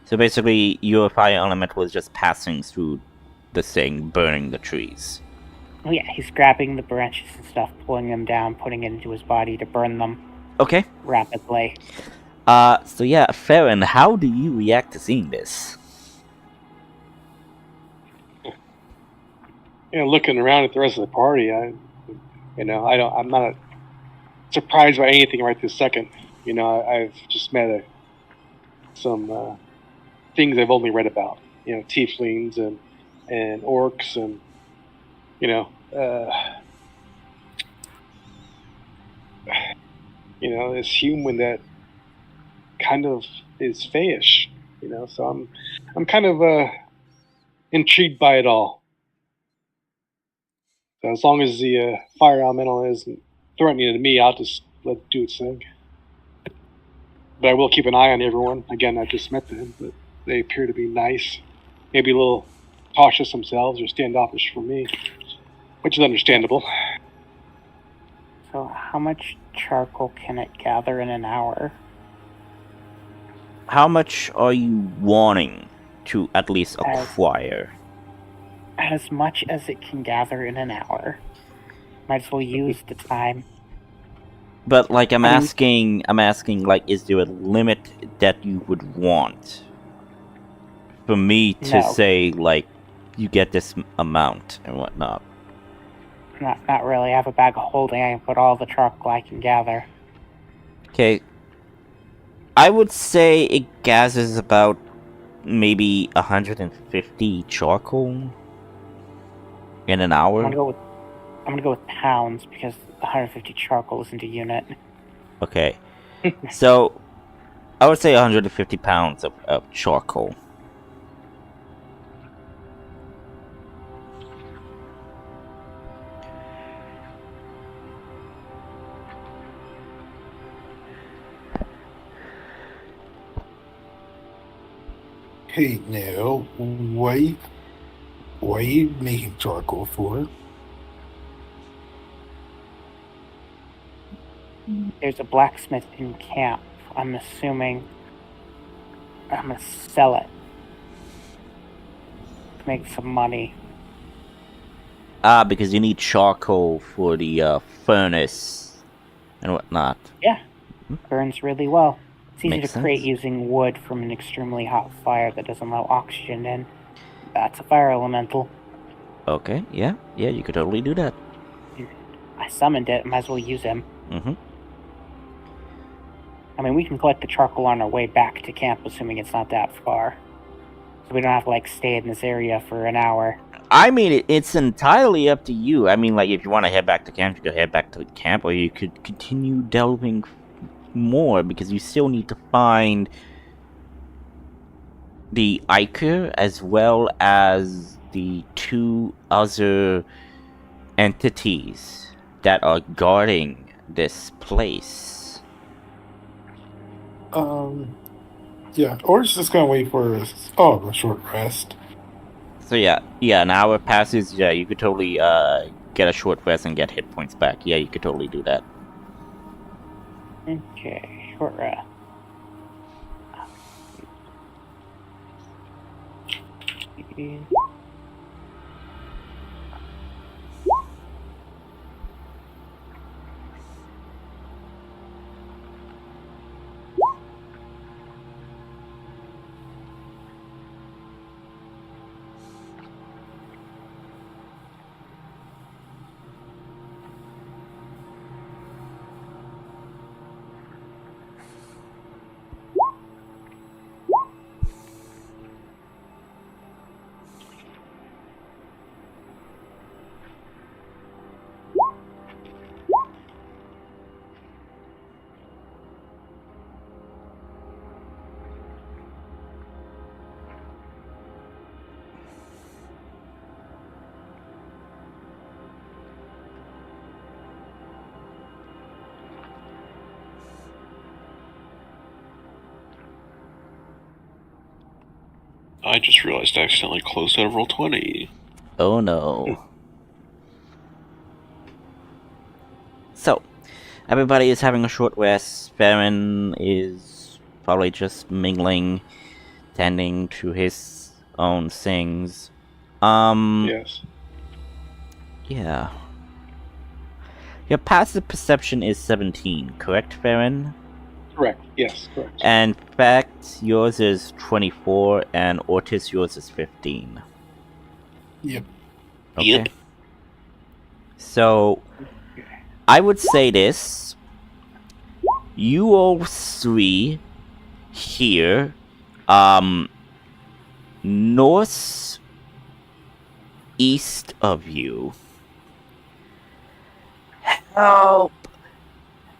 So basically, your fire elemental is just passing through the thing, burning the trees. Oh yeah, he's grabbing the branches and stuff, pulling them down, putting it into his body to burn them Okay. rapidly. So yeah, Farron, how do you react to seeing this? Looking around at the rest of the party, I'm not surprised by anything right this second. I've just met some things I've only read about. Tieflings and orcs and this human that kind of is fayish. So I'm kind of intrigued by it all. So as long as the fire elemental isn't threatening to me, I'll just let it do its thing. But I will keep an eye on everyone. Again, I just met them, but they appear to be nice. Maybe a little cautious themselves or standoffish for me, which is understandable. So how much charcoal can it gather in an hour? How much are you wanting to at least acquire? As much as it can gather in an hour. Might as well use the time. But like I'm asking like, is there a limit that you would want for me to say like you get this amount and whatnot? Not really. I have a bag of holding. I can put all the charcoal I can gather. Okay. I would say it gathers about maybe 150 charcoal in an hour. I'm gonna go with pounds because 150 charcoal isn't a unit. Okay. So I would say 150 pounds of charcoal. Hey, now, why are you making charcoal for? There's a blacksmith in camp. I'm assuming I'm gonna sell it to make some money. Because you need charcoal for the furnace and whatnot. Burns really well. It's easy Makes to create sense. using wood from an extremely hot fire that doesn't allow oxygen in. That's a fire elemental. Okay, yeah, you could totally do that. I summoned it, might as well use him. Mm-hmm. I mean, we can collect the charcoal on our way back to camp, assuming it's not that far. So we don't have to, like, stay in this area for an hour. I mean, it's entirely up to you. I mean, like, if you want to head back to camp, you could head back to camp, or you could continue delving more, because you still need to find the Iker as well as the 2 other entities that are guarding this place. Yeah, or it's just gonna wait for a short rest. So yeah, an hour passes. Yeah, you could totally get a short rest and get hit points back. Yeah, you could totally do that. Okay, short rest. I just realized I accidentally closed out of Roll20. Oh no. So, everybody is having a short rest. Baron is probably just mingling, tending to his own things. Yes. Yeah. Your passive perception is 17, correct, Baron? Correct. Yes, correct. And in fact, yours is 24, and Ortiz, yours is 15. Yep. Okay. Yep. So, I would say this. You all 3 here, north east of you. Help!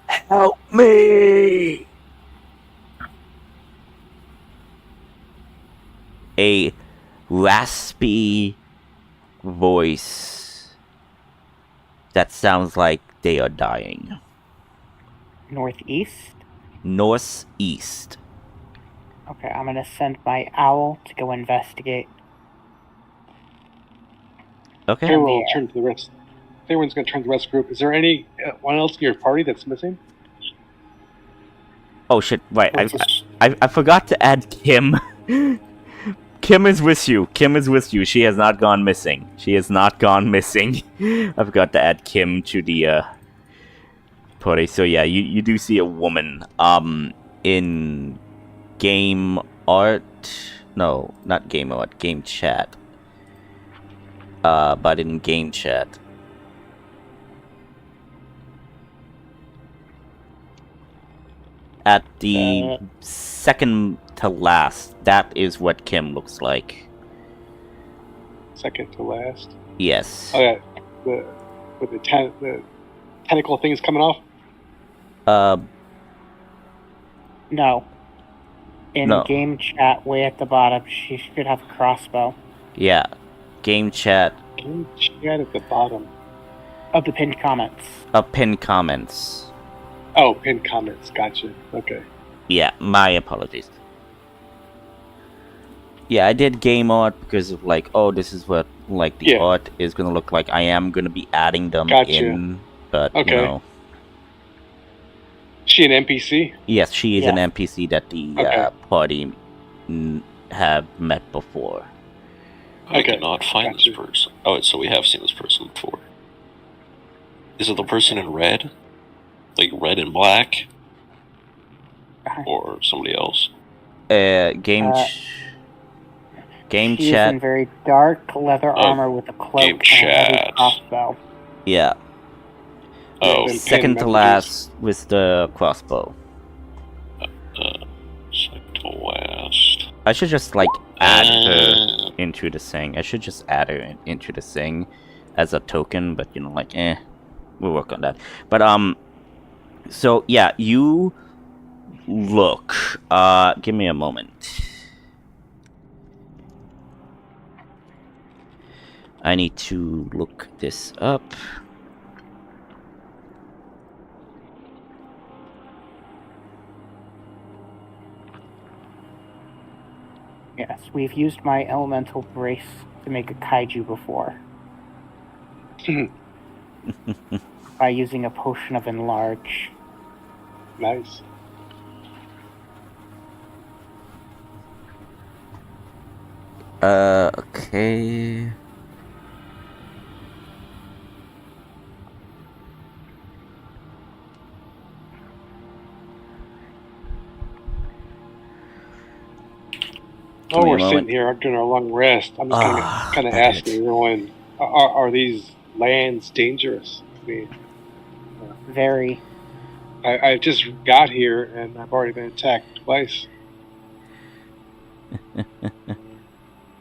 Help me! A raspy voice that sounds like they are dying. Northeast? Northeast. Okay, I'm gonna send my owl to go investigate. Okay. Everyone will turn to the rest. Everyone's going to turn to the rest of the group. Is there anyone else in your party that's missing? Oh shit! Right, It's just- I forgot to add Kim. Kim is with you. Kim is with you. She has not gone missing. She has not gone missing. I forgot to add Kim to the party. So yeah, you do see a woman in game art. No, not game art. Game chat. But in game chat. At the second to last, that is what Kim looks like. Second to last. Yes. Oh yeah, with the tentacle things coming off. No. In No. game chat, way at the bottom, she should have a crossbow. Yeah. Game chat. Game chat at the bottom. Of the pinned comments. Pinned comments. Oh, pinned comments. Gotcha. Okay. Yeah, my apologies. Yeah, I did game art because of like, oh, this is what like the Yeah. art is gonna look like. I am gonna be adding them Gotcha. in, but Okay. you know. She an NPC? Yes, she is an Yeah. NPC that the Okay. party have met before. I Okay. cannot find this Gotcha. person. Oh, so we have seen this person before. Is it the person in red? like red and black, or somebody else? Game She is chat. in very dark leather armor with a cloak game and a heavy chat. crossbow. Yeah. Oh, Then Second pin to messages. last with the crossbow. second to last. I should just like add her Uh, into the thing. I should just add her into the thing as a token, but like we'll work on that. But so yeah, you look. Give me a moment. I need to look this up. Yes, we've used my elemental brace to make a kaiju before. By using a potion of enlarge. Nice. Okay. Oh, me a we're moment. sitting here doing our long rest. I'm just kind of damn asking it. everyone: Are these lands dangerous? I mean, Very. I just got here and I've already been attacked twice.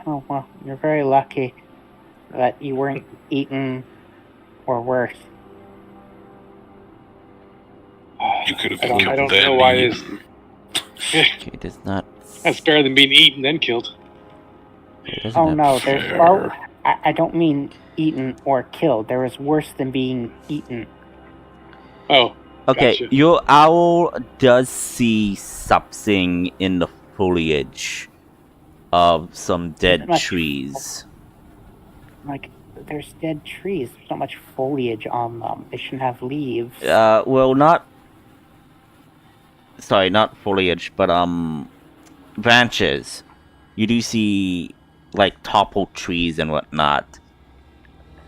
Oh, well, you're very lucky that you weren't eaten or worse. you could have I been don't, killed I don't then. know why this. Okay, does not. That's better than being eaten and killed. It doesn't Oh have no, there's fair. well, I don't mean eaten or killed. There is worse than being eaten. Oh, Okay, gotcha. your owl does see something in the foliage of some dead Much- trees. Like, there's dead trees. There's not much foliage on them. They shouldn't have leaves. Well, not. Sorry, not foliage, but branches. You do see like toppled trees and whatnot,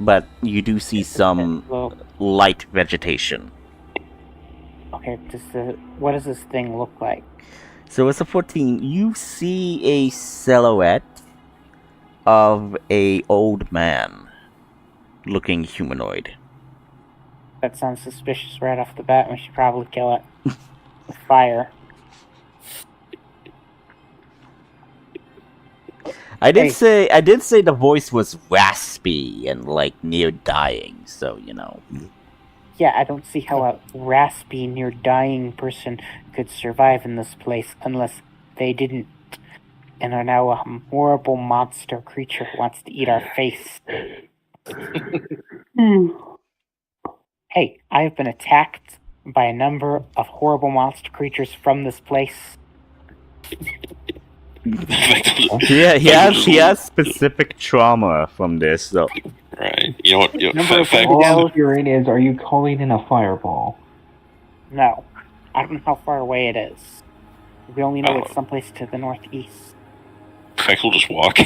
but you do see some Well, light vegetation. okay, what does this thing look like? So it's a 14. You see a silhouette of a old man looking humanoid. That sounds suspicious right off the bat. We should probably kill it with fire. I did Hey. say the voice was raspy and like near dying, so Yeah, I don't see how a raspy, near dying person could survive in this place unless they didn't and are now a horrible monster creature who wants to eat our face. Hey, I have been attacked by a number of horrible monster creatures from this place. Yeah, he has specific trauma from this, though. Right. You know what? Number of fact, All I'm hearing is, are you calling in a fireball? No, I don't know how far away it is. We only know Oh. it's someplace to the northeast. we'll just walk.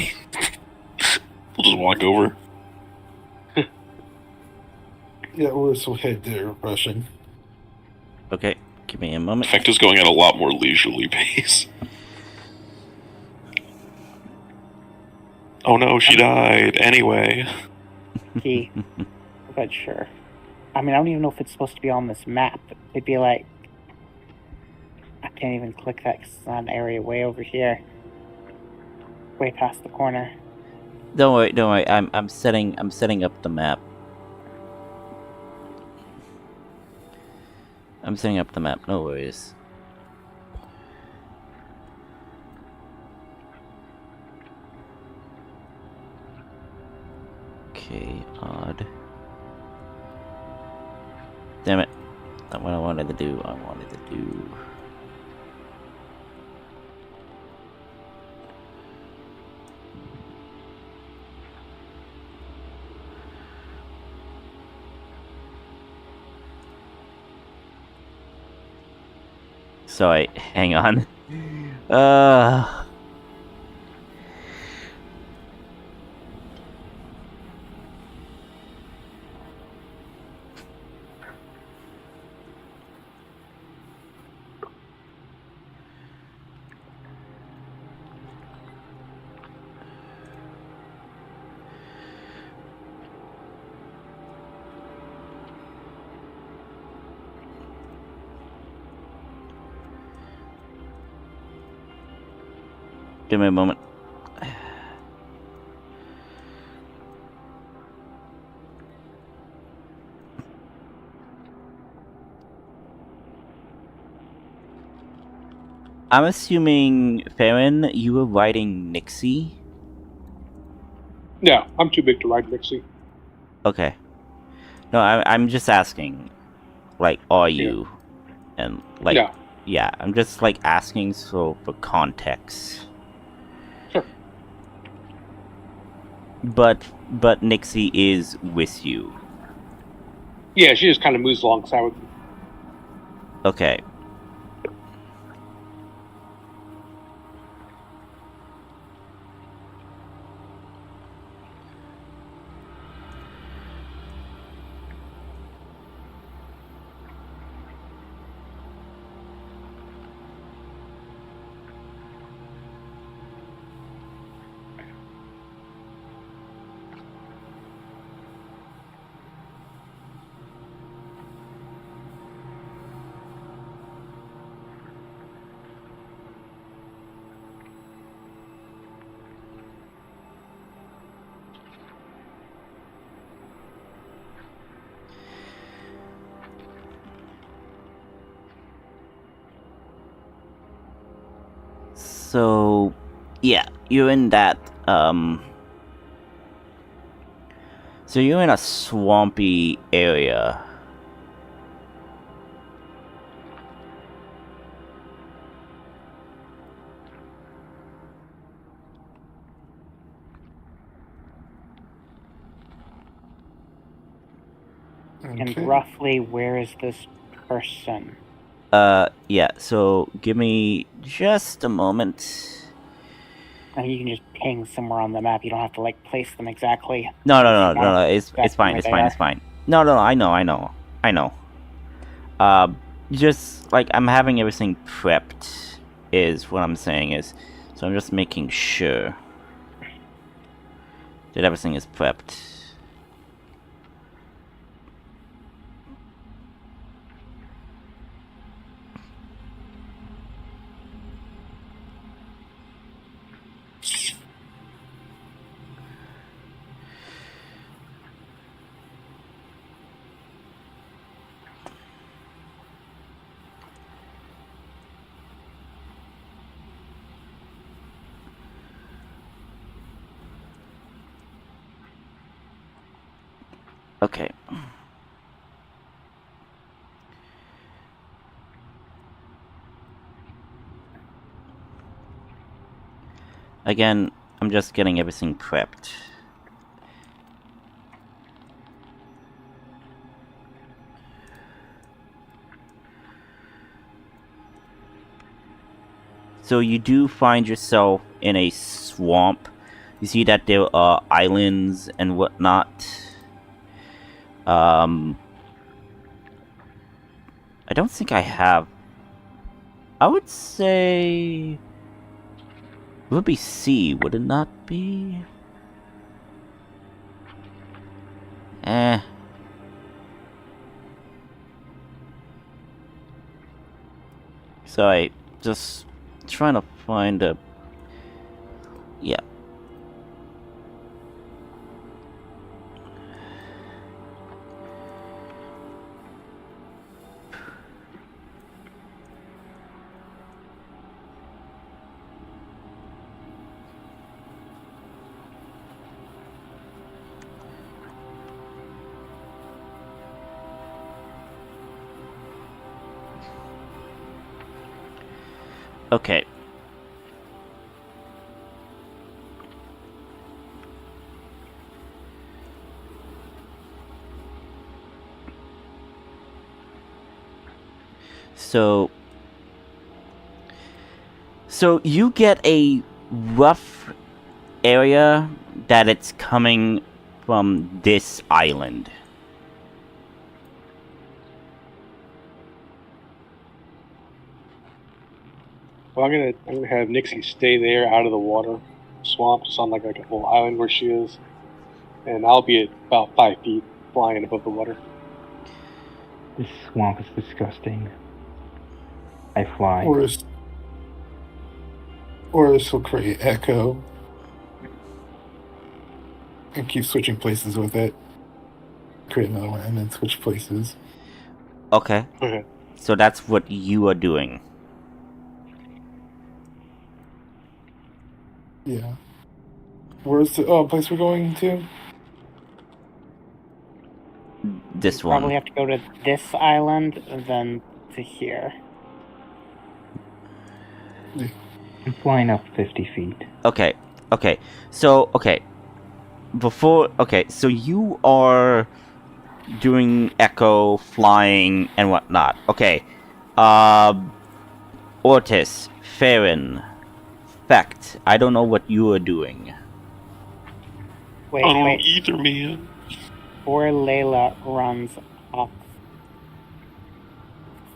We'll just walk over. Yeah, we'll head there, Russian. Okay, give me a moment. Fecta's going at a lot more leisurely pace. Oh no, she died. Anyway. Gee, but sure. I mean, I don't even know if it's supposed to be on this map. It'd be like... I can't even click that because it's not an area way over here. Way past the corner. Don't worry. I'm setting up the map. I'm setting up the map. No worries. Okay, odd. Damn it. Not what I wanted to do. Sorry, hang on. Give me a moment. I'm assuming, Farron, you were riding Nixie? No, I'm too big to ride Nixie. Okay. No, I'm just asking. Like, are you? And, like, No. yeah, I'm just, like, asking for context. Sure. But Nixie is with you. Yeah, she just kind of moves alongside with me. Okay. So, yeah, you're in that, so you're in a swampy area. And Okay. roughly, where is this person? Yeah, so give me just a moment. I mean, you can just ping somewhere on the map. You don't have to like place them exactly. No, If you want it's exactly fine, where it's they fine, are. it's fine. No, I know. Just, like, I'm having everything prepped, is what I'm saying is, so I'm just making sure that everything is prepped. Okay. Again, I'm just getting everything prepped. So you do find yourself in a swamp. You see that there are islands and whatnot. I don't think I have. I would say it would be C, would it not be? Eh. Sorry, just trying to find a... Yeah. Okay. So you get a rough area that it's coming from this island. Well, I'm gonna have Nixie stay there out of the water, swamp, just on like a little island where she is, and I'll be at about 5 feet, flying above the water. This swamp is disgusting. I fly. Forrest, Or this will create echo. And keep switching places with it. Create another one and then switch places. Okay. Okay. So that's what you are doing. Yeah. Where's the place we're going to? This Probably one. have to go to this island and then to here. I'm flying up 50 feet. Okay. Okay. So, okay. So you are doing echo, flying, and whatnot. Okay. Ortis, Farron, Fact. I don't know what you are doing. Wait, I don't know wait. either, man. Before Layla runs off,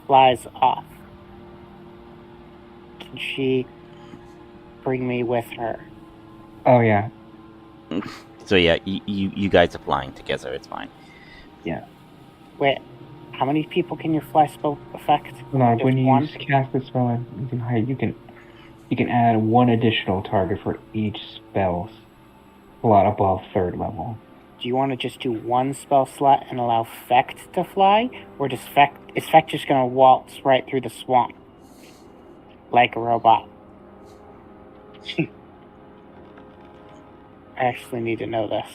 flies off, can she bring me with her? Oh, yeah. So yeah, you guys are flying together. It's fine. Wait, how many people can your fly spell affect? No, Just when you one? cast the spell, you can add one additional target for each spell slot above 3rd level. Do you want to just do one spell slot and allow Fecht to fly? Or is Fecht just going to waltz right through the swamp? Like a robot? I actually need to know this.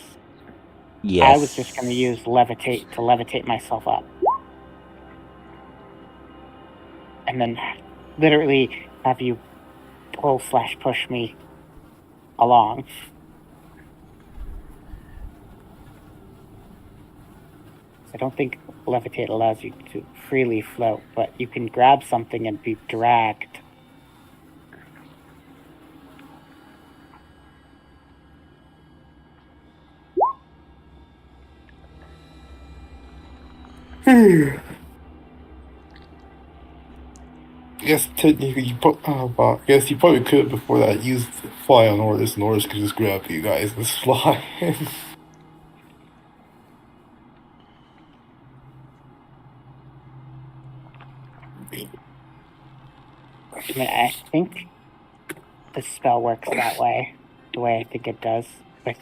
Yes. I was just going to use levitate to levitate myself up. And then literally have you pull/push me along. I don't think levitate allows you to freely float, but you can grab something and be dragged. Yes, technically, I guess you probably could before that use fly on Ordis, and Ordis could just grab you guys and just fly. I mean, I think the spell works that way, the way I think it does, with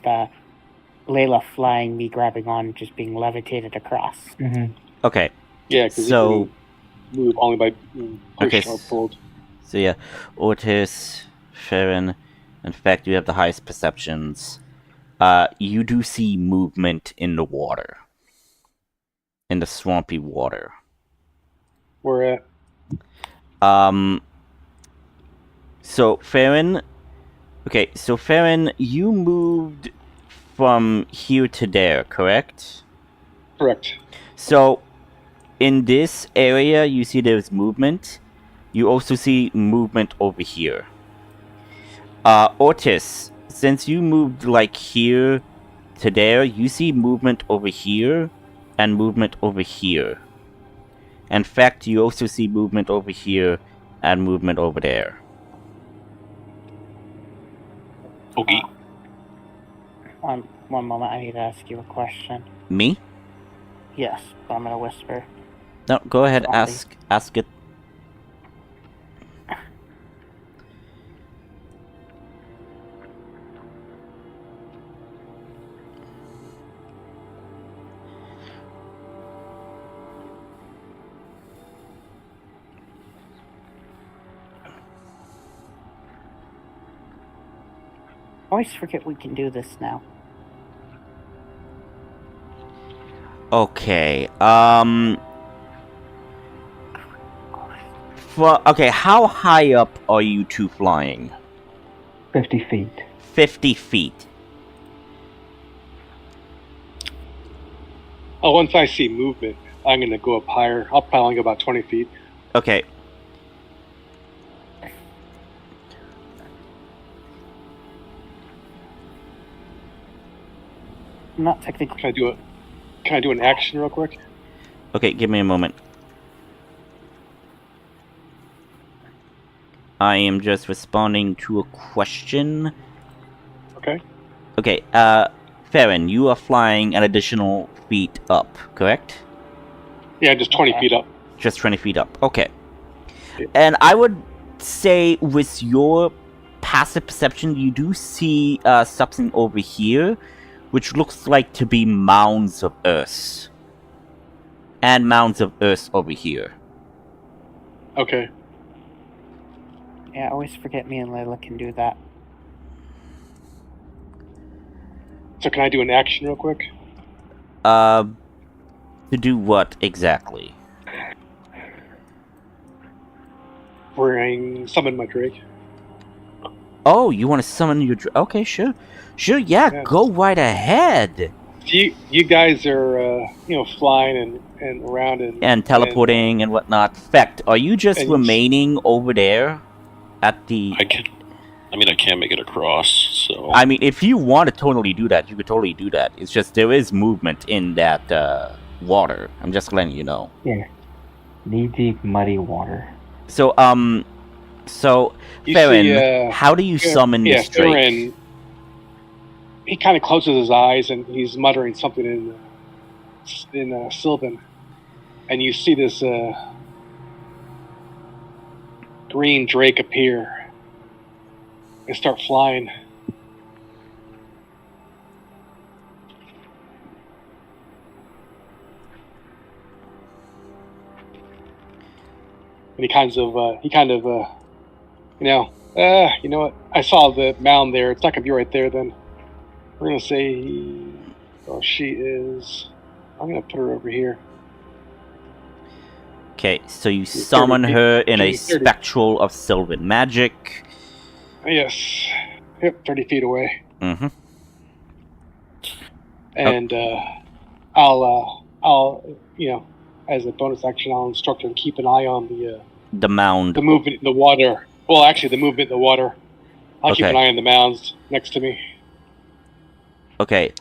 Layla flying, me grabbing on, just being levitated across. Mm-hmm. Okay. Yeah, because So- you can move only by push Okay, or pulled. So yeah, Ortis, Farron, in fact, you have the highest perceptions. You do see movement in the water. In the swampy water. We're at So Farron, you moved from here to there, correct? correct. So, in this area, you see there's movement. You also see movement over here. Ortis, since you moved like here to there, you see movement over here and movement over here. In fact, you also see movement over here and movement over there. Okay. One moment, I need to ask you a question. Me? Yes, but I'm gonna whisper. No, go ahead, Sorry. ask it. I always forget we can do this now. Okay, how high up are you two flying? 50 feet. 50 feet. Oh, once I see movement, I'm going to go up higher. I'll probably go about 20 feet. Okay. Not technically. Can I do an action real quick? Okay, give me a moment. I am just responding to a question. Okay. Okay, Farron, you are flying an additional feet up, correct? Yeah, just 20 feet up. Just 20 feet up. Okay. Yeah. And I would say with your passive perception, you do see something over here, which looks like to be mounds of earth. And mounds of earth over here. Okay. Yeah, I always forget me and Layla can do that. So can I do an action real quick? To do what exactly? Summon my Drake. Oh, you want to summon your... Okay, sure. Sure, yeah, go right ahead. You guys are, flying and around and teleporting and whatnot. Fact, are you just remaining over there at the... I can't make it across, so... I mean, if you want to totally do that, you could totally do that. It's just there is movement in that water. I'm just letting you know. Yeah. Knee-deep, muddy water. So, Farron, how do you summon this Drake? Farron, he kind of closes his eyes and he's muttering something in Sylvan. And you see this green Drake appear and start flying. And he kind of you know what? I saw the mound there. It's not gonna be right there. Then we're gonna say, she is. I'm gonna put her over here. Okay, so you summon her in a spectral of Sylvan magic. Yes. Yep, 30 feet away. Mm-hmm. And I'll as a bonus action, I'll instruct her to keep an eye on the mound, the movement in the water. Well, actually, the movement in the water. I'll keep an eye on the mounds next to me. Okay.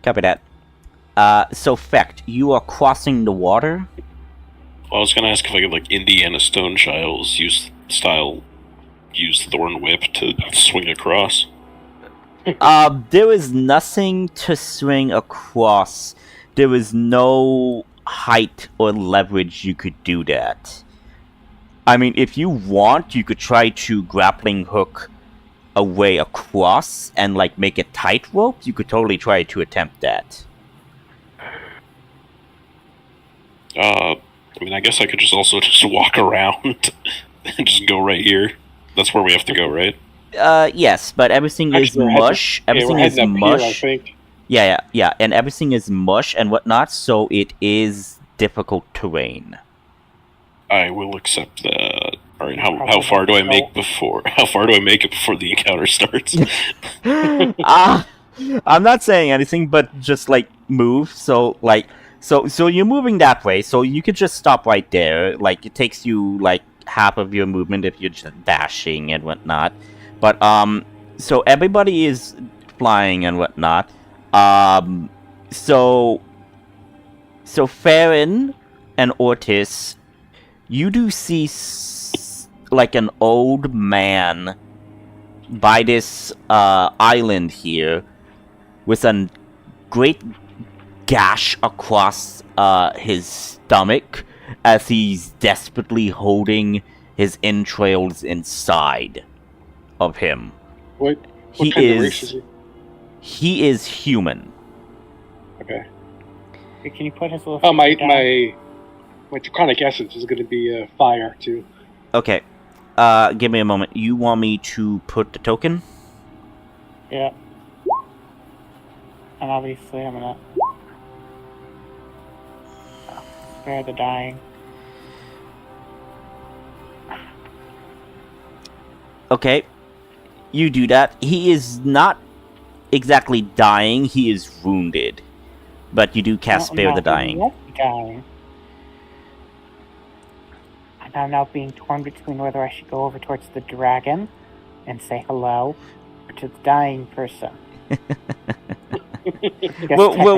Copy that. So, Fecht, you are crossing the water? I was gonna ask if I could, like, Indiana Stone Childs use Thorn Whip to swing across. There is nothing to swing across. There is no height or leverage you could do that. I mean, if you want, you could try to grappling hook a way across and, like, make a tightrope. You could totally try to attempt that. I mean, I guess I could just walk around and just go right here. That's where we have to go, right? Yes, but everything is mush. Everything is mush. Here, I think. Yeah, and everything is mush and whatnot, so it is difficult terrain. I will accept that. All right, how far do I make it before the encounter starts? I'm not saying anything, but just like move. So you're moving that way, so you could just stop right there. Like it takes you like half of your movement if you're just dashing and whatnot. But so everybody is flying and whatnot. So Farron and Ortis, you do see like an old man by this island here with a great gash across his stomach as he's desperately holding his entrails inside of him. What kind of race is he? He is human. Okay. Can you put his little... Oh, my draconic essence is going to be fire, too. Okay. Give me a moment. You want me to put the token? Yeah. And obviously I'm gonna... spare the dying. Okay. You do that. He is not exactly dying. He is wounded. But you do cast Spare the Dying. And I'm now being torn between whether I should go over towards the dragon and say hello, or to the dying person.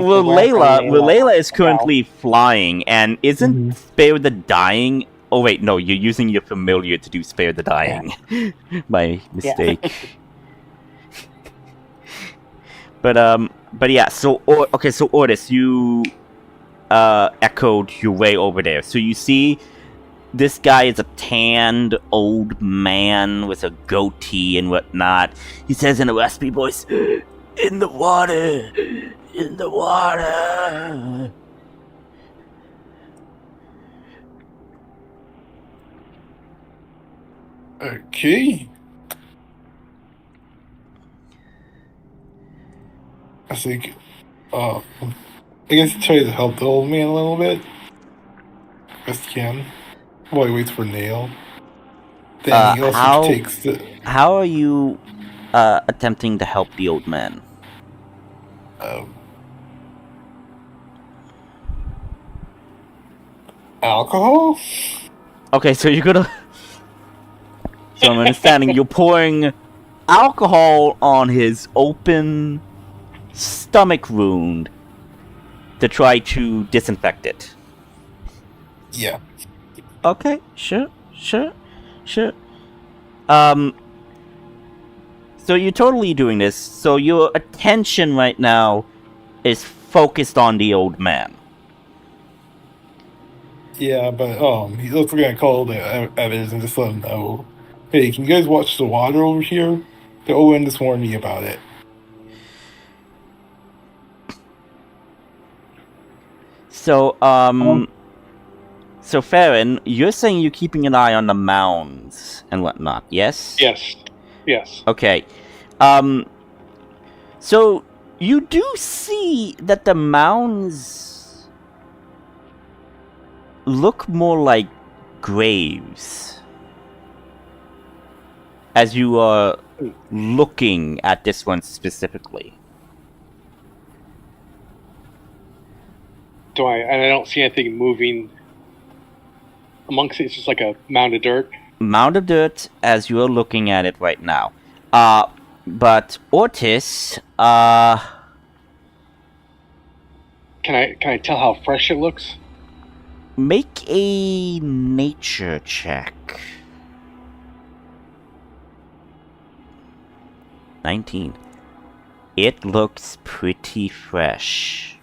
Layla is currently flying, and isn't Spare the Dying... Oh wait, no, you're using your familiar to do Spare the Dying. Yeah. My mistake. Yeah. But yeah, so Ortis, you echoed your way over there. So you see this guy is a tanned old man with a goatee and whatnot. He says in a raspy voice, "In the water! In the water!" Okay. I think, I guess try to help the old man a little bit. Best can. While he waits for Nail. Then he also takes the... How are you attempting to help the old man? Alcohol? Okay, so you're gonna... So I'm understanding you're pouring alcohol on his open stomach wound to try to disinfect it. Yeah. Okay, sure. So you're totally doing this, so your attention right now is focused on the old man. Yeah, but he's also gonna call the evidence and just let him know. Hey, can you guys watch the water over here? The old man just warned me about it. So, so Farron, you're saying you're keeping an eye on the mounds and whatnot, yes? Yes. Okay. So you do see that the mounds look more like graves as you are looking at this one specifically. And I don't see anything moving amongst it. It's just like a mound of dirt. Mound of dirt as you are looking at it right now. But Ortis, Can I tell how fresh it looks? make a nature check. 19. It looks pretty fresh.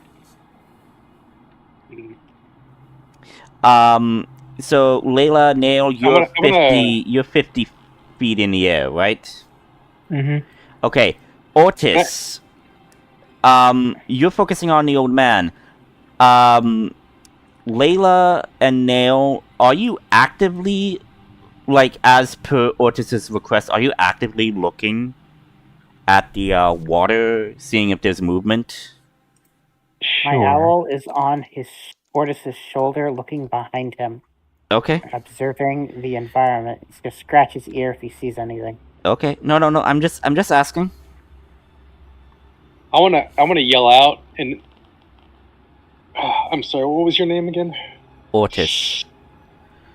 So Layla, Nail, you're 50 feet in the air, right? Mm-hmm. Okay. Ortis, you're focusing on the old man. Layla and Nail, are you actively, like, as per Ortis's request, are you actively looking at the water, seeing if there's movement? My owl is on Ortis's shoulder, looking behind him, Okay. observing the environment. He's gonna scratch his ear if he sees anything. Okay. No. I'm just asking. I wanna yell out and I'm sorry. What was your name again? Ortis.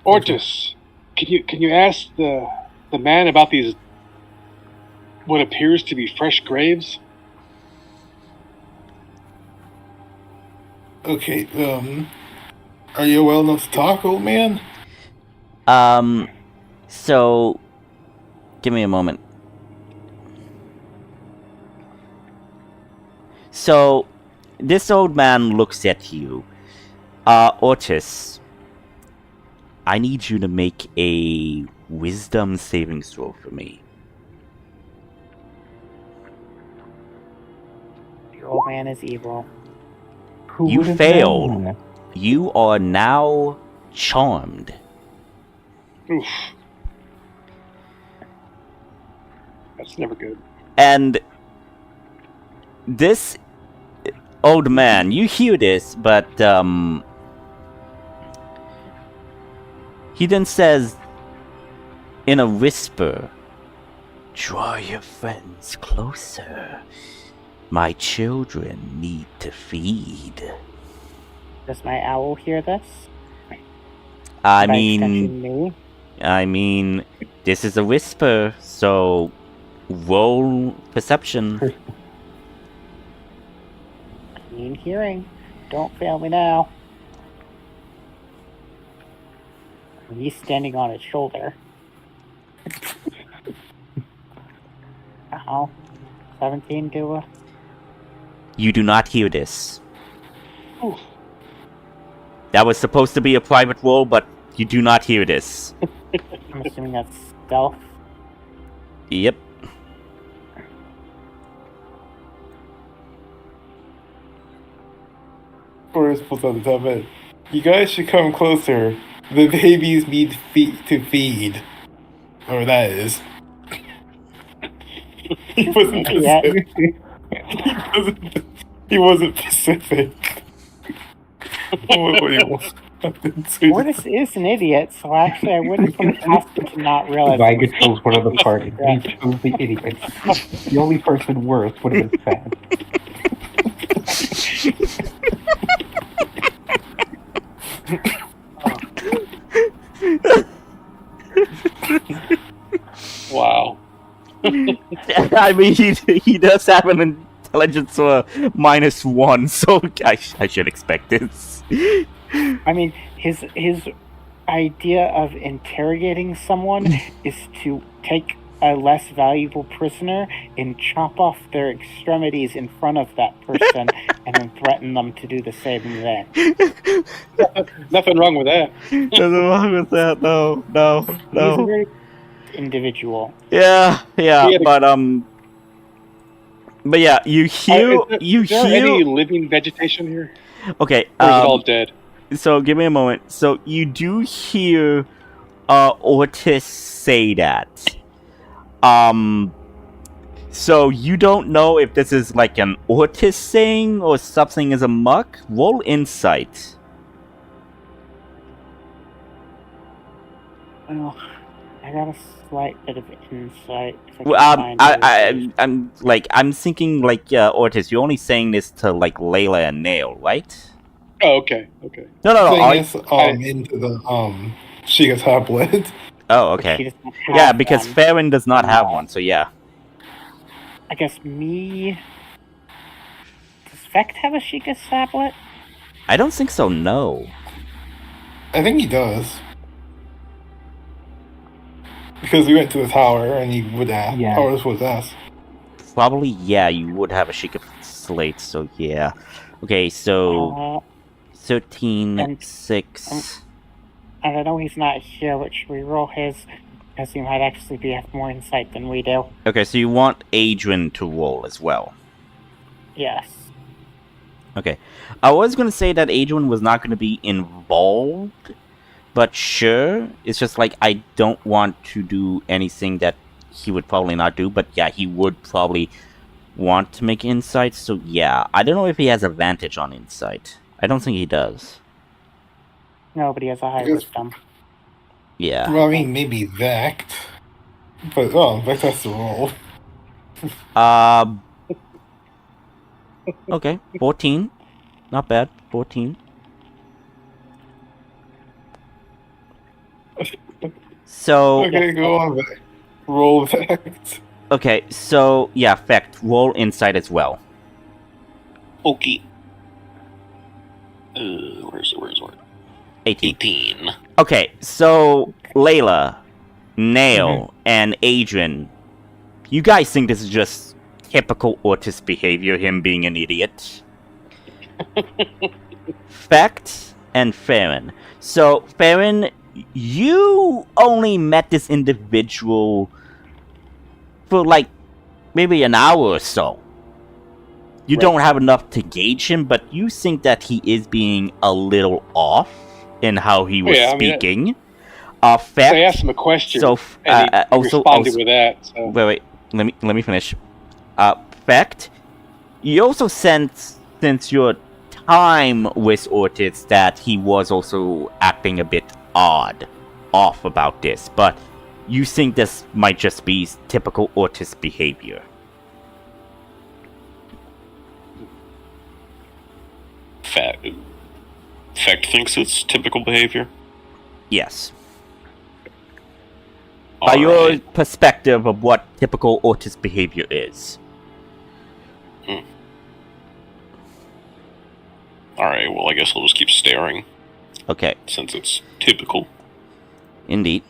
Ortis. Can you ask the man about these what appears to be fresh graves? Okay, are you well enough to talk, old man? So, give me a moment. So, this old man looks at you. Ortis, I need you to make a wisdom saving throw for me. The old man is evil. You failed. You are now charmed. Oof. That's never good. And this old man, you hear this, but he then says in a whisper, "Draw your friends closer. My children need to feed." Does my owl hear this? I By mean, extension, me? this is a whisper, so roll perception. Keen hearing. Don't fail me now. He's standing on his shoulder. Ow. 17 do a... You do not hear this. Oof. That was supposed to be a private roll, but You do not hear this. I'm assuming that's stealth. Yep. Forrest pulls out the top head. You guys should come closer. The babies need to feed. Or that is. He wasn't Yeah. specific. He wasn't specific. What he was. Mortis is an idiot, so actually I wouldn't put it past him to not realize. Viga chose one of the party. He chose the idiots. The only person worse would have been Fab. Wow. I mean, he does have an intelligence -1, so I should expect this. I mean, his idea of interrogating someone is to take a less valuable prisoner and chop off their extremities in front of that person and then threaten them to do the same then. Nothing wrong with that. Nothing wrong with that. No. He's a very individual. Yeah, but yeah, you hear. Is there any living vegetation here? Okay. Or is it all dead? So give me a moment. So you do hear Ortis say that. So you don't know if this is like an Ortis saying or something is amok. Roll insight. Well, I got a slight bit of insight. Well, I'm thinking like Ortis. You're only saying this to like Layla and Nail, right? Oh, okay. No. Into the Shiga tablet. Oh, okay. Yeah, because Farron does not have one, so yeah. I guess me. Does Vect have a Sheikah tablet? I don't think so. No. I think he does. Because we went to the tower and he would ask. Yeah. Or this was us. Probably, yeah. You would have a Sheikah slate, so yeah. Okay, so 13, and- 6. And I know he's not here, but should we roll his? Because he might actually have more insight than we do. Okay, so you want Adrian to roll as well. Yes. Okay. I was going to say that Adrian was not going to be involved, but sure. It's just like I don't want to do anything that he would probably not do, but yeah, he would probably want to make insight, so yeah. I don't know if he has advantage on insight. I don't think he does. Nobody has a high Because- wisdom. Yeah. Well, I mean, maybe Vect. But, Vect has to roll. Okay, 14. Not bad. 14. So, Okay, go on, Vect. Roll Vect. okay, so, yeah, Vect, roll insight as well. Okay. Where's it? 18. 18. Okay, so, Layla, Nail, and Adrian, you guys think this is just typical Ortis behavior, him being an idiot? Fact and Farron. So, Farron, you only met this individual for like maybe an hour or so. You Right. don't have enough to gauge him, but you think that he is being a little off in how he was Yeah, I mean, speaking. So Fact. I asked him a question, So, and he also, responded with that. So. wait. Let me finish. Fact. You also sense, since your time with Ortiz, that he was also acting a bit off about this, but you think this might just be typical Ortiz behavior. Fact thinks it's typical behavior. Yes. By your Alright. perspective of what typical Ortiz behavior is. Alright, well, I guess I'll just keep staring, Okay, since it's typical. indeed.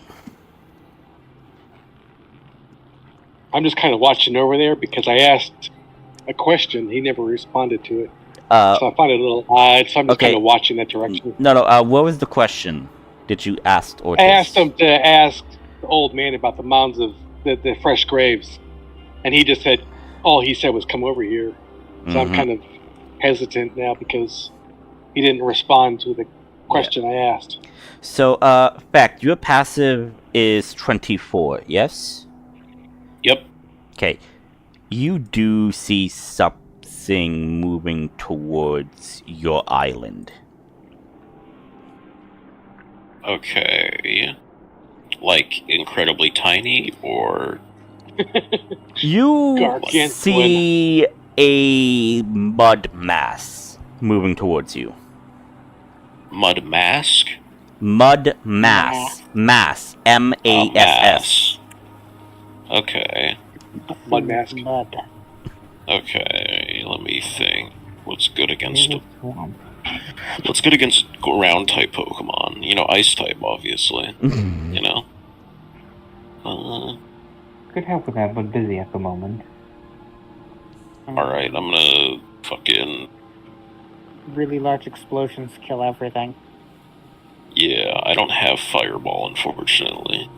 I'm just kind of watching over there because I asked a question. He never responded to it. So I find it a little odd. So I'm just okay. kind of watching that direction. No, what was the question? did you ask Ortiz? I asked him to ask the old man about the mounds of the fresh graves, and he just said all he said was come over here. So I'm kind of hesitant now because he didn't respond to the question I asked. So, fact, your passive is 24, yes? Yep. Okay. You do see something moving towards your island. Okay. Like incredibly tiny, or You Gargantuan. see a mud mass moving towards you. mud mask? Mud mass. Mass. M-A-S-S. Okay. Mud mask. Mud. Okay. Let me think. What's good against It was swamp. What's good against ground type Pokemon? You know, ice type, obviously. You know. Could help with that, but busy at the moment. Alright, I'm gonna fucking... Really large explosions kill everything. Yeah, I don't have Fireball, unfortunately.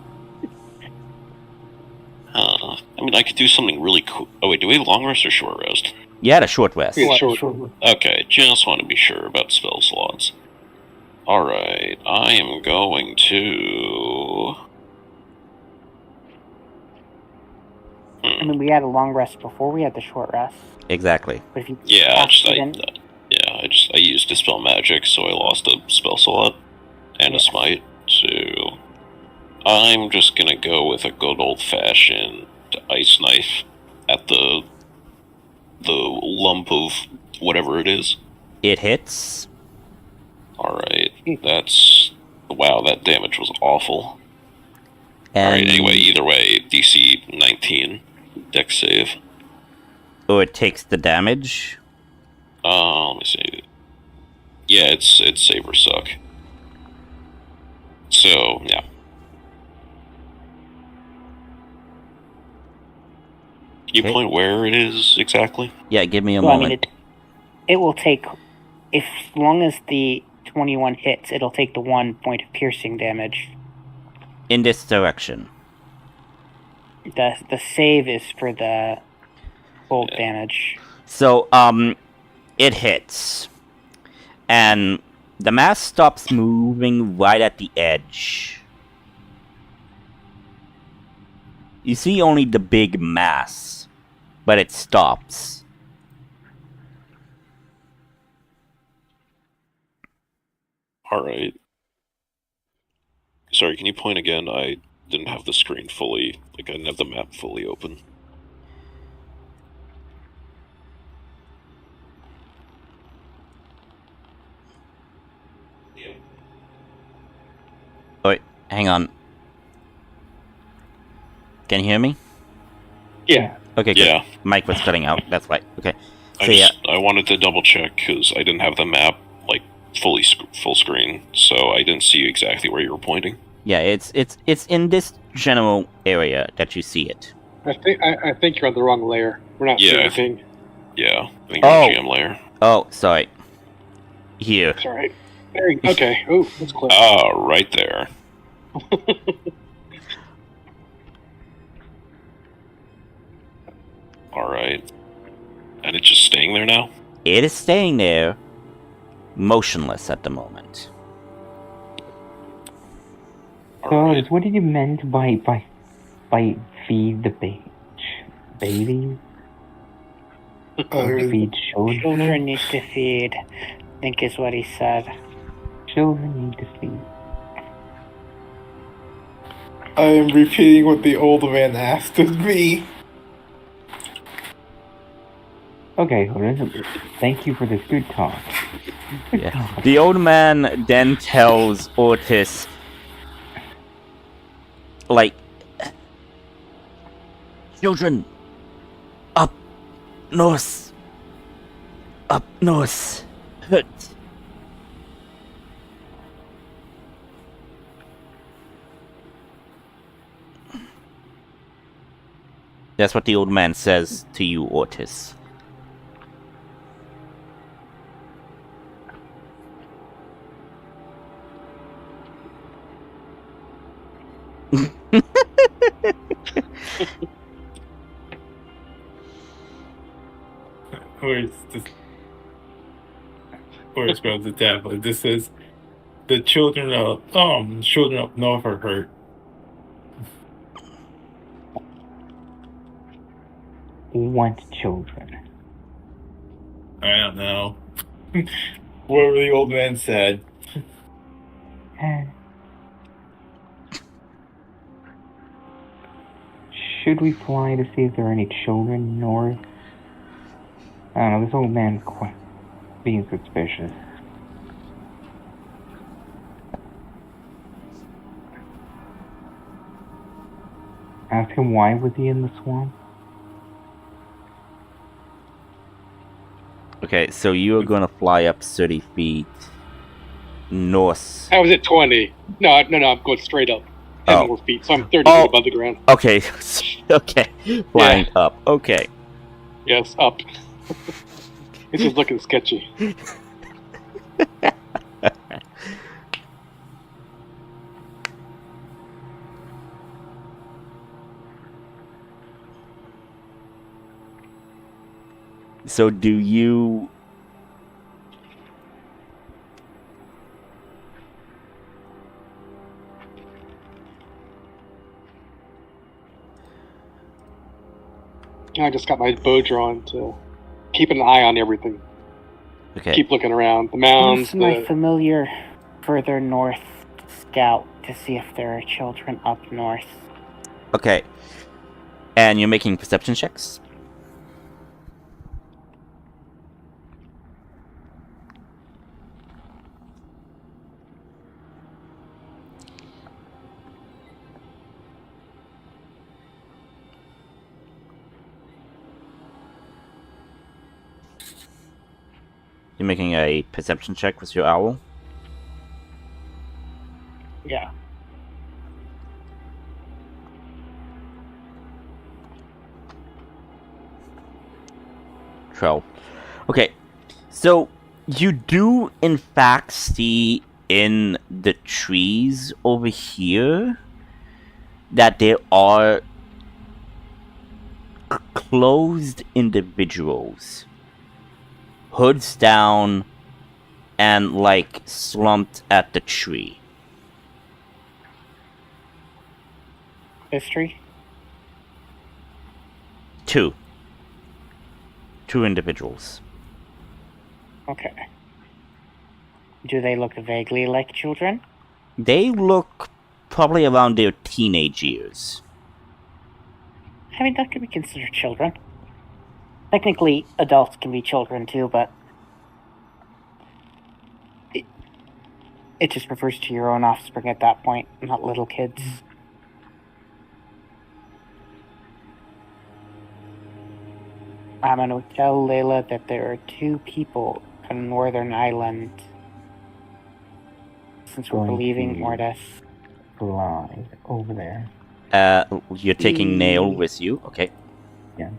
I mean, I could do something really cool. Oh wait, do we have long rest or short rest? You had a short rest. Yeah, short. Okay, just want to be sure about spell slots. Alright, I am going to... I mean, we had a long rest before we had the short rest. Exactly. But if you Yeah, accident- I used Dispel Magic, so I lost a spell slot and a smite. So I'm just gonna go with a good old-fashioned ice knife at the lump of whatever it is. It hits. Alright, that's... Wow, that damage was awful. And Alright, anyway, either way, DC 19, dex save. Oh, it takes the damage. Let me see. Yeah, it's save or suck. So, yeah. Can you point where it is exactly? Yeah, give me a Well, I moment. mean, it will take, if as long as the 21 hits, it'll take the 1 point of piercing damage. In this direction. The save is for the bolt damage. So, it hits. And the mass stops moving right at the edge. You see only the big mass, but it stops. Alright. Sorry, can you point again? I didn't have the screen fully, like I didn't have the map fully open. Oh, wait, hang on. Can you hear me? Yeah. Okay, good. Yeah. Mic was cutting out, that's right. Okay. I wanted to double check because I didn't have the map like fully full screen, so I didn't see exactly where you were pointing. Yeah, it's in this general area that you see it. I think you're on the wrong layer. We're not seeing anything. Yeah, I think you're on GM layer. Oh, sorry. Here. It's alright. Okay. Oh, that's close. Right there. Alright. And it's just staying there now? It is staying there, motionless at the moment. Cause what did you meant by feed the baby? Or feed children? Children need to feed, I think is what he said. Children need to feed. I am repeating what the old man asked of me. Okay, thank you for this good talk. Yeah. The old man then tells Ortiz, like, children, up north, hurt. That's what the old man says to you, Ortiz. Where's this? Where's the tablet? This says the children up north are hurt. What children? I don't know. Whatever the old man said. Should we fly to see if there are any children north? I don't know, this old man's being suspicious. Ask him why was he in the swamp? Okay, so you are gonna fly up 30 feet north. I was at 20. No, I'm going straight up 10 more feet, so I'm 30 feet above the ground. Okay, okay, flying up. Okay. Yes, up. It's just looking sketchy. So do you... I just got my bow drawn to keep an eye on everything. Okay. Keep looking around. The mounds, Use my familiar further north to scout to see if there are children up north. Okay. And you're making perception checks? You're making a perception check with your owl? Yeah. Okay, so you do in fact see in the trees over here that there are closed individuals, hoods down and like slumped at the tree. History? Two individuals. Okay. Do they look vaguely like children? They look probably around their teenage years. I mean, that could be considered children. Technically, adults can be children too, but it just refers to your own offspring at that point, not little kids. I'm going to tell Layla that there are two people on Northern Island. Since we're leaving Mortis. Fly over there. You're taking Nail with you, okay? Yeah.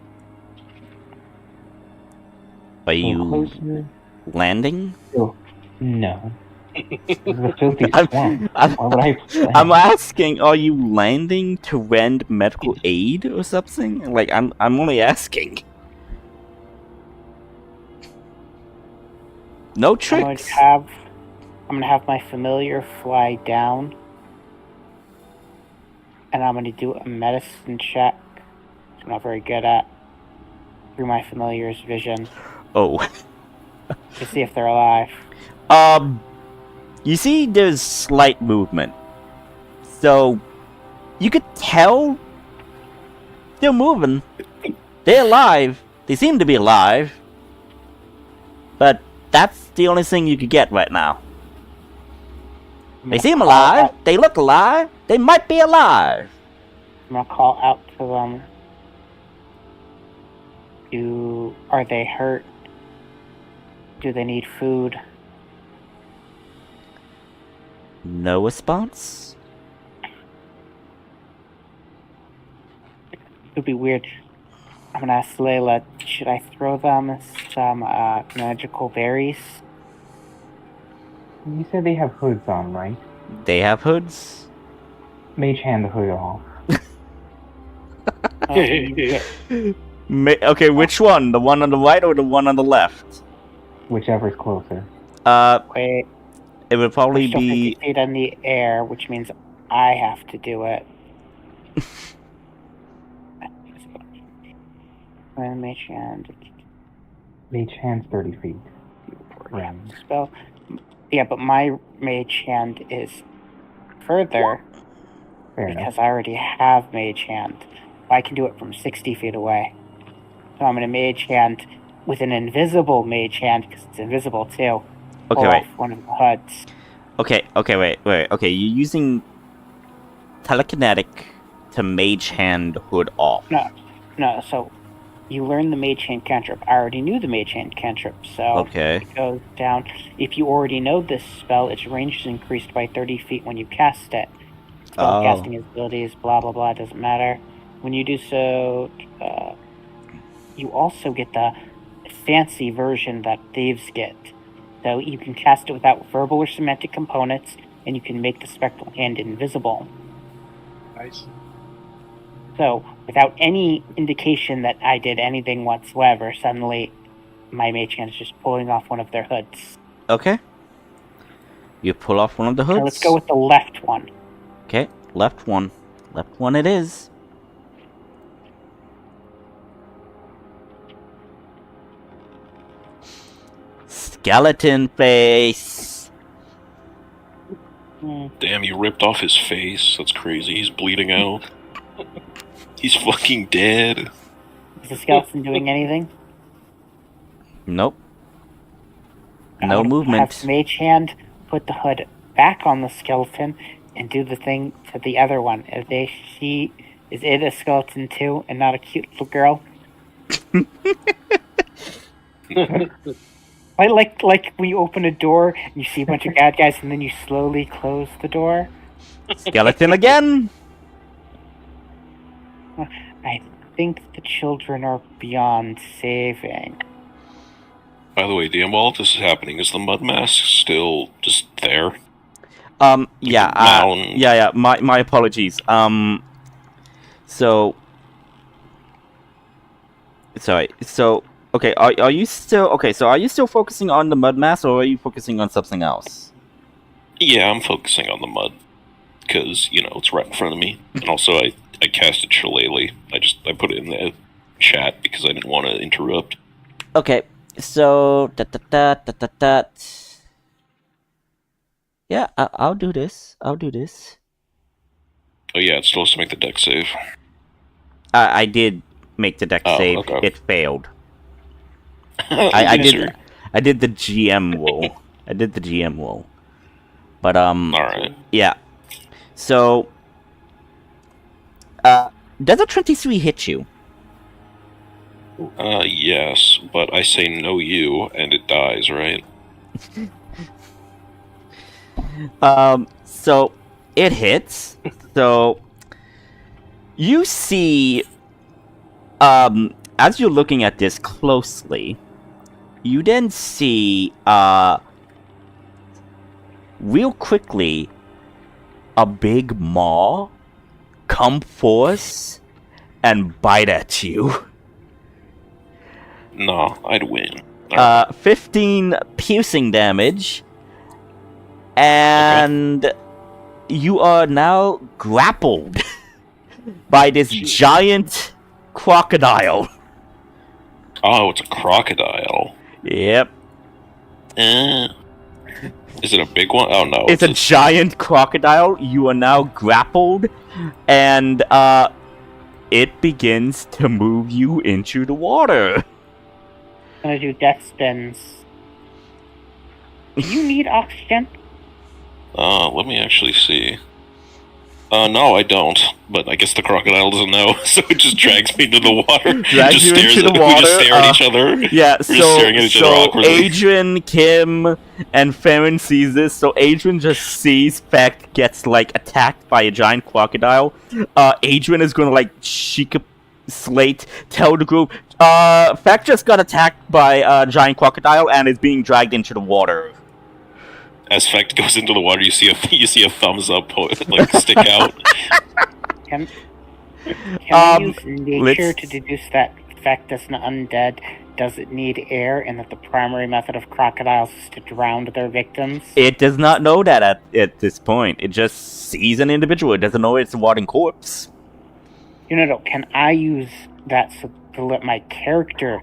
Are you closer? landing? Oh, no. This is a filthy swamp. Why would I land? I'm asking, are you landing to render medical aid or something? Like, I'm only asking. No tricks. I'm gonna have my familiar fly down, and I'm gonna do a medicine check. I'm not very good at through my familiar's vision. Oh. To see if they're alive. You see, there's slight movement, so you could tell they're moving. They're alive. They seem to be alive, but that's the only thing you could get right now. They seem alive. They look alive. They might be alive. I'm gonna call out to them. Are they hurt? Do they need food? No response? It would be weird. I'm gonna ask Layla, should I throw them some magical berries? You said they have hoods on, right? They have hoods? Mage hand the hood off. Okay, which one? The one on the right or the one on the left? Whichever's closer. Wait, It would probably we're still 50 be. feet in the air, which means I have to do it. Mage hand. Mage hand's 30 feet. Range. Spell. Yeah, but my mage hand is further Fair enough. because I already have mage hand. I can do it from 60 feet away. So I'm in a mage hand with an invisible mage hand because it's invisible too. Okay, Pull wait. off one of the HUDs. Okay, wait. Okay, you're using telekinetic to mage hand hood off. No, so you learn the mage hand cantrip. I already knew the mage hand cantrip, so Okay. it goes down. If you already know this spell, its range is increased by 30 feet when you cast it. Spell casting abilities, blah blah blah, doesn't matter. When you do so, you also get the fancy version that thieves get. So you can cast it without verbal or semantic components, and you can make the spectral hand invisible. Nice. So, without any indication that I did anything whatsoever, suddenly my mage hand is just pulling off one of their hoods. Okay. You pull off one of the hoods. So let's go with the left one. Okay, left one. Left one it is. Skeleton face. Damn, you ripped off his face. That's crazy. He's bleeding out. He's fucking dead. Is the skeleton doing anything? Nope. I No would movement. Have mage hand put the hood back on the skeleton and do the thing to the other one. Is it a skeleton too and not a cute little girl? Like when you open a door and you see a bunch of bad guys and then you slowly close the door. Skeleton again. I think the children are beyond saving. By the way, DM, while this is happening, is the mud mask still just there? Yeah. Mound. Yeah. My apologies. So. Sorry. So. Okay. Are you still okay? So are you still focusing on the mud mass, or are you focusing on something else? Yeah, I'm focusing on the mud. Because, it's right in front of me. And also, I casted Shillelagh. I put it in the chat because I didn't want to interrupt. Okay. So yeah, I'll do this. Oh yeah, it's supposed to make the deck save. I did make the deck save. Okay. It failed. I I did the GM roll. But Alright. yeah. So does a 23 hit you? Yes, but I say no you, and it dies, right? So it hits. So you see, as you're looking at this closely, you then see, real quickly, a big maw come forth and bite at you. No, I'd win. 15 piercing damage, and you are now grappled by this giant crocodile. Oh, it's a crocodile. Yep. Is it a big one? Oh no. It's a giant crocodile. You are now grappled, and it begins to move you into the water. I'm gonna do death spins. Do you need oxygen? Let me actually see. No, I don't. But I guess the crocodile doesn't know, so it just drags me into the water. Drags you into the water. We just stare at each other. Yeah, We're just staring at each other awkwardly. Adrian, Kim, and Farron sees this. So Adrian just sees Feck gets attacked by a giant crocodile. Adrian is gonna Sheikah Slate tell the group, Feck just got attacked by a giant crocodile and is being dragged into the water. As Feck goes into the water, you see a thumbs up stick out. Can we use nature let's- to deduce that effect as an undead doesn't need air, and that the primary method of crocodiles is to drown their victims? It does not know that at this point. It just sees an individual. It doesn't know it's a rotting corpse. No. Can I use that to let my character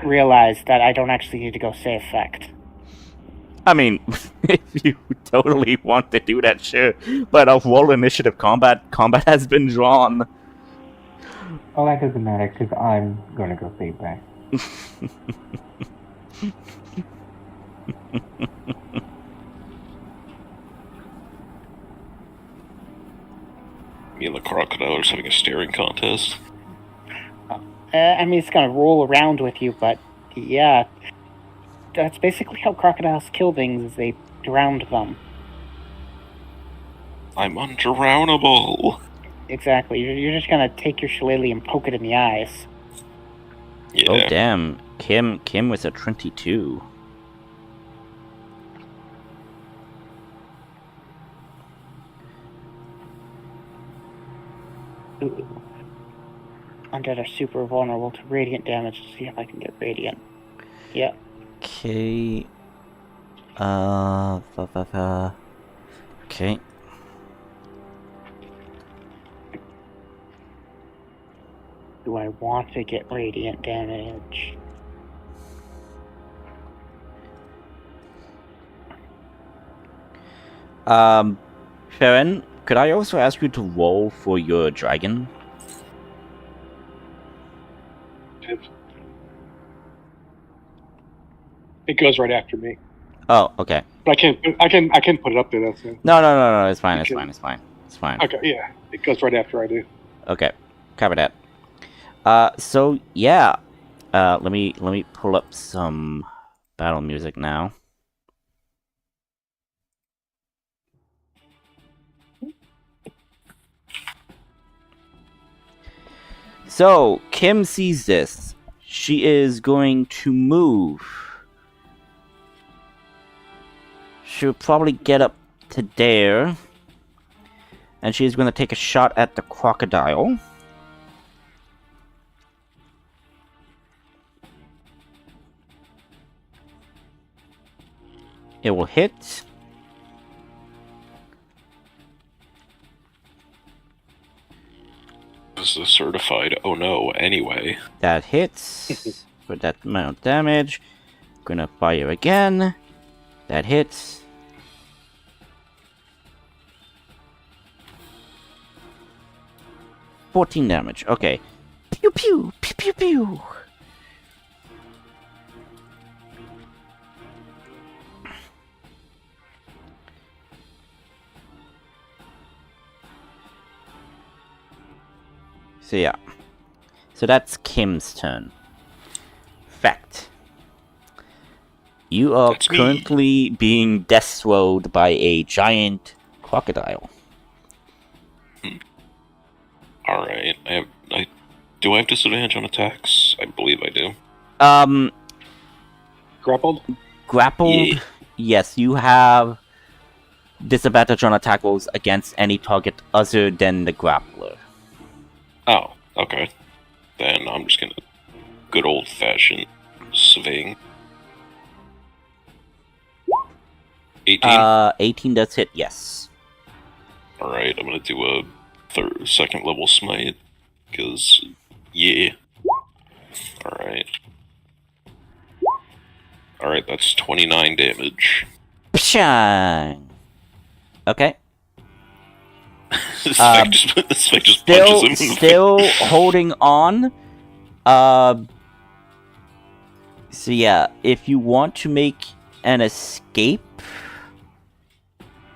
realize that I don't actually need to go say effect? I mean, if you totally want to do that, sure. But of roll initiative combat has been drawn. Oh, that doesn't matter, because I'm gonna go save that. Me and the crocodile are having a staring contest. I mean, it's gonna roll around with you, but yeah. That's basically how crocodiles kill things, is they drown them. I'm undrownable. Exactly. You're just gonna take your shillelagh and poke it in the eyes. Yeah. Oh damn, Kim was a 22. Ooh. Undead are super vulnerable to radiant damage. Let's see if I can get radiant. Yeah. Okay. Okay. Do I want to get radiant damage? Farron, could I also ask you to roll for your dragon? It goes right after me. Oh, okay. But I can put it up there. That's it. No, it's fine, Okay. it's fine. Okay, yeah, it goes right after I do. Okay, cover that. So yeah, let me pull up some battle music now. So Kim sees this. She is going to move. She'll probably get up to there, and she's going to take a shot at the crocodile. It will hit. This is a certified oh no anyway. That hits for that amount of damage. Gonna fire again. That hits. $14 damage. Okay. Pew pew pew pew pew. So yeah. So that's Kim's turn. Fact. You are That's me. currently being death rolled by a giant crocodile. Alright. Do I have disadvantage on attacks? I believe I do. Grappled? Grappled? Yeah. Yes, you have disadvantage on attack rolls against any target other than the grappler. Oh, okay. Then I'm just gonna good old fashioned swing. 18? 18 does hit, yes. Alright, I'm gonna do a second level smite. Because, yeah. Alright. Alright, that's 29 damage. Pshang! Okay. This spec just punches him in the Still holding on. So yeah, if you want to make an escape,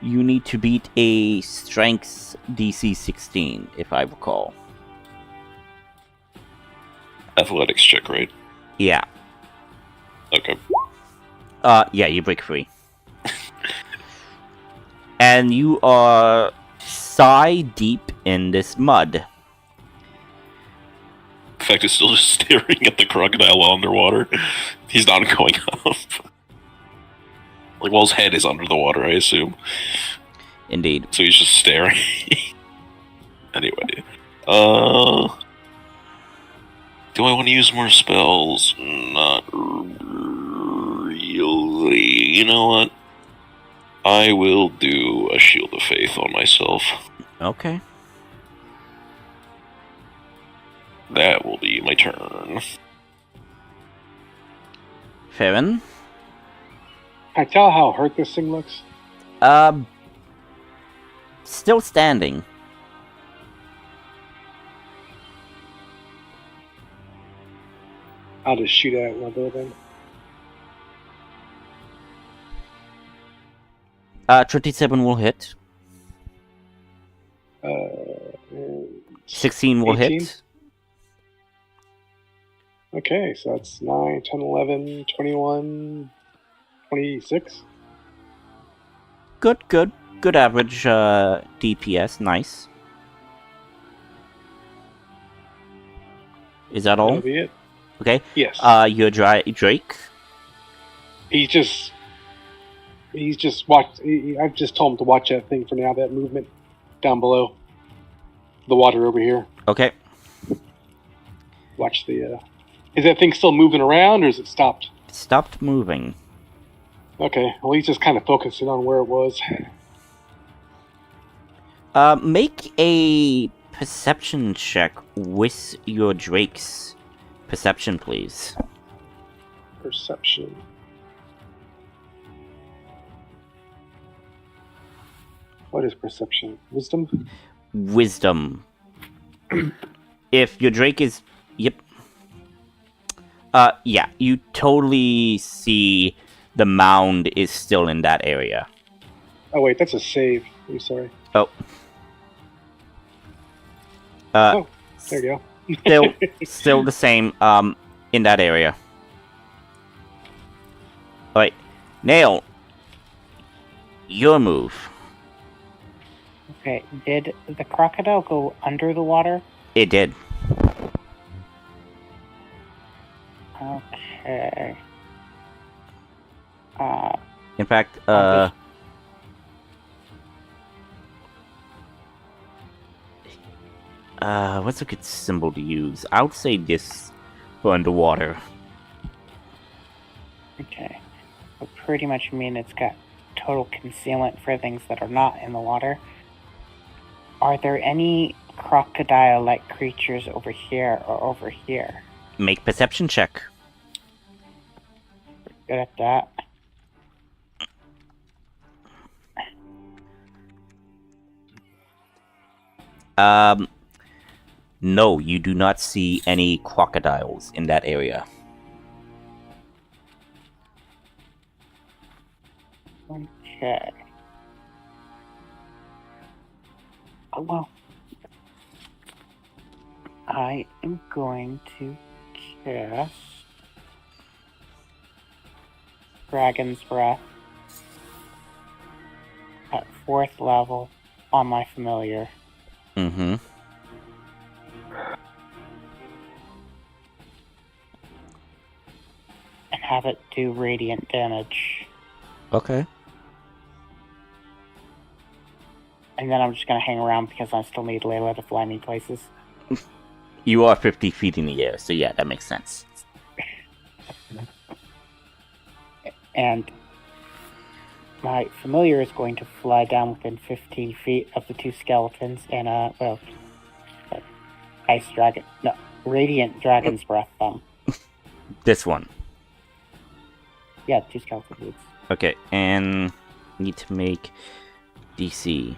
you need to beat a strength DC 16, if I recall. athletics check, right? Yeah. Okay. Yeah, you break free. And you are thigh deep in this mud. In fact, he's still just staring at the crocodile while underwater. He's not going up. Like, well, his head is under the water, I assume. Indeed. So he's just staring. Do I want to use more spells? Not really. You know what? I will do a Shield of Faith on myself. Okay. That will be my turn. Farron? Can I tell how hurt this thing looks? Still standing. I'll just shoot at it when I go then. 27 will hit. 16 will 18? hit. Okay, so that's 9, 10, 11, 21, 26. Good average DPS. Nice. Is that all? That'll be it. Okay. Yes. Your Drake. He's just watched. I've just told him to watch that thing for now. That movement down below, the water over here. Okay. Watch the. Is that thing still moving around, or is it stopped? Stopped moving. Okay. Well, he's just kind of focusing on where it was. Make a perception check with your Drake's perception, please. Perception. What is perception? Wisdom? Wisdom. If your Drake is... Yep. Yeah, you totally see the mound is still in that area. Oh, wait, that's a save. I'm sorry. Oh. Oh, there you go. Still the same, in that area. Alright, Nail. Your move. Okay, did the crocodile go under the water? It did. Okay. In fact, what's a good symbol to use? I would say this for underwater. Okay. So pretty much mean it's got total concealment for things that are not in the water. Are there any crocodile-like creatures over here or over here? Make perception check. Good at that. No, you do not see any crocodiles in that area. Okay. Oh, well. I am going to cast Dragon's Breath at 4th level on my familiar. Mm-hmm. And have it do radiant damage. Okay. And then I'm just going to hang around because I still need Layla to fly me places. You are 50 feet in the air, so yeah, that makes sense. And my familiar is going to fly down within 15 feet of the 2 skeletons and, Ice Dragon. No, Radiant Dragon's Breath, This one. Yeah, 2 skeleton dudes. Okay, and need to make DC.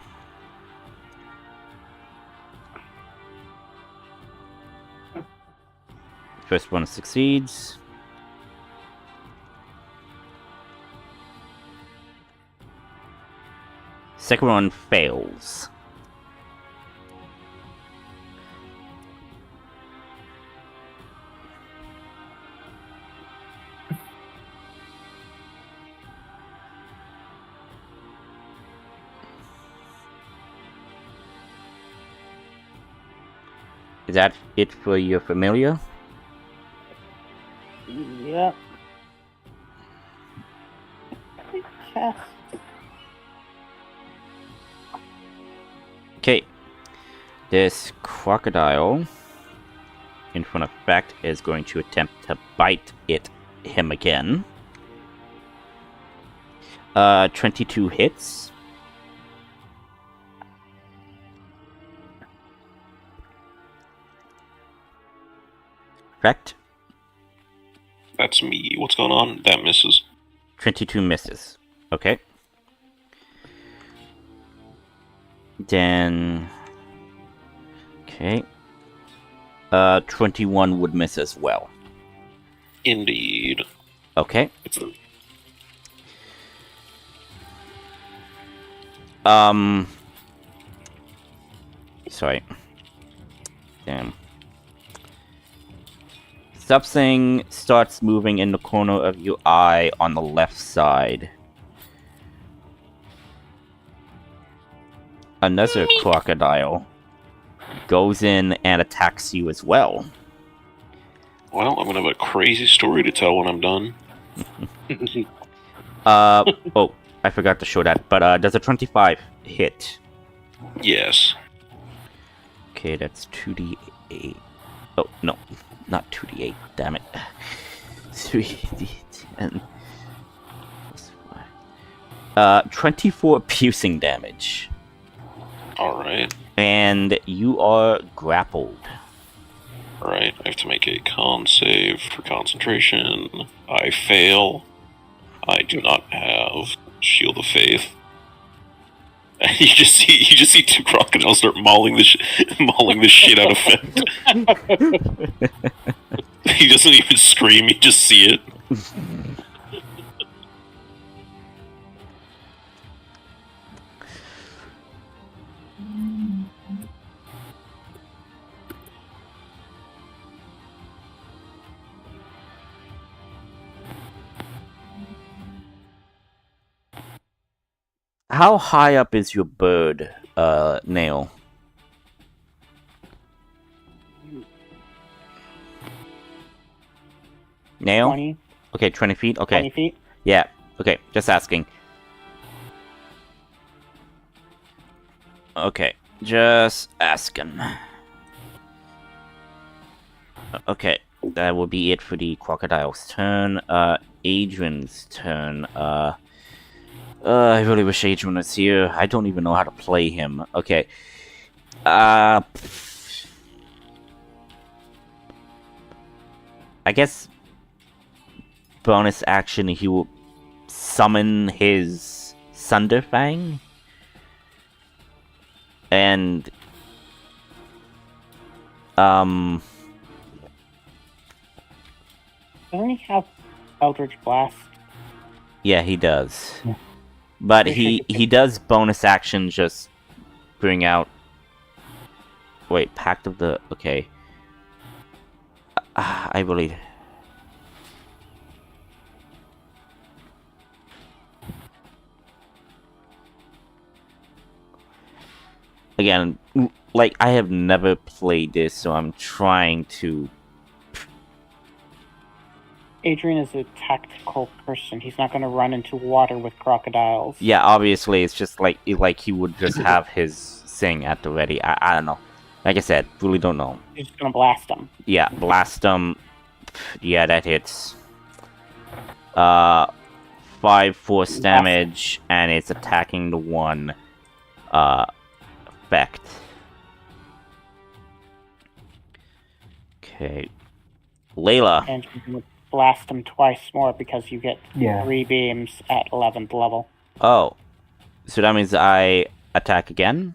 First one succeeds. Second one fails. Is that it for your familiar? Yep. Cast. Okay. This crocodile in full effect is going to attempt to bite him again. 22 hits. Correct? That's me. What's going on? That misses. 22 misses. Okay. Then... Okay. 21 would miss as well. Indeed. Okay. It's a... Sorry. Damn. Something starts moving in the corner of your eye on the left side. Another crocodile goes in and attacks you as well. Well, I'm gonna have a crazy story to tell when I'm done. Oh, I forgot to show that, but does a 25 hit? Yes. Okay, that's 2d8. Oh, no, not 2d8, damn it. 3d10. 24 piercing damage. Alright. And you are grappled. Alright, I have to make a con save for concentration. I fail. I do not have Shield of Faith. And you just see two crocodiles start mauling the shit out of Fent. He doesn't even scream, you just see it. How high up is your bird, Nail? Nail? 20, Okay, 20 feet? Okay. 20 feet. Yeah, okay, just asking. Okay, just asking. Okay, that will be it for the crocodile's turn. Adrian's turn. I really wish Adrian was here. I don't even know how to play him. Okay. I guess bonus action, he will summon his Thunderfang. And Doesn't he have Eldritch Blast? yeah, he does. Yeah. But he does bonus action just bring out... Wait, Pact of the... Okay. I believe... Again, like, I have never played this, so I'm trying to... Adrian is a tactical person. He's not going to run into water with crocodiles. Yeah, obviously, it's just like he would just have his thing at the ready. I don't know. Like I said, really don't know. He's just going to blast them. Yeah, blast them. Yeah, that hits. 5 force damage, and it's attacking the one effect. Okay. Layla. And you can blast them twice more because you get Yeah. 3 beams at 11th level. Oh. So that means I attack again?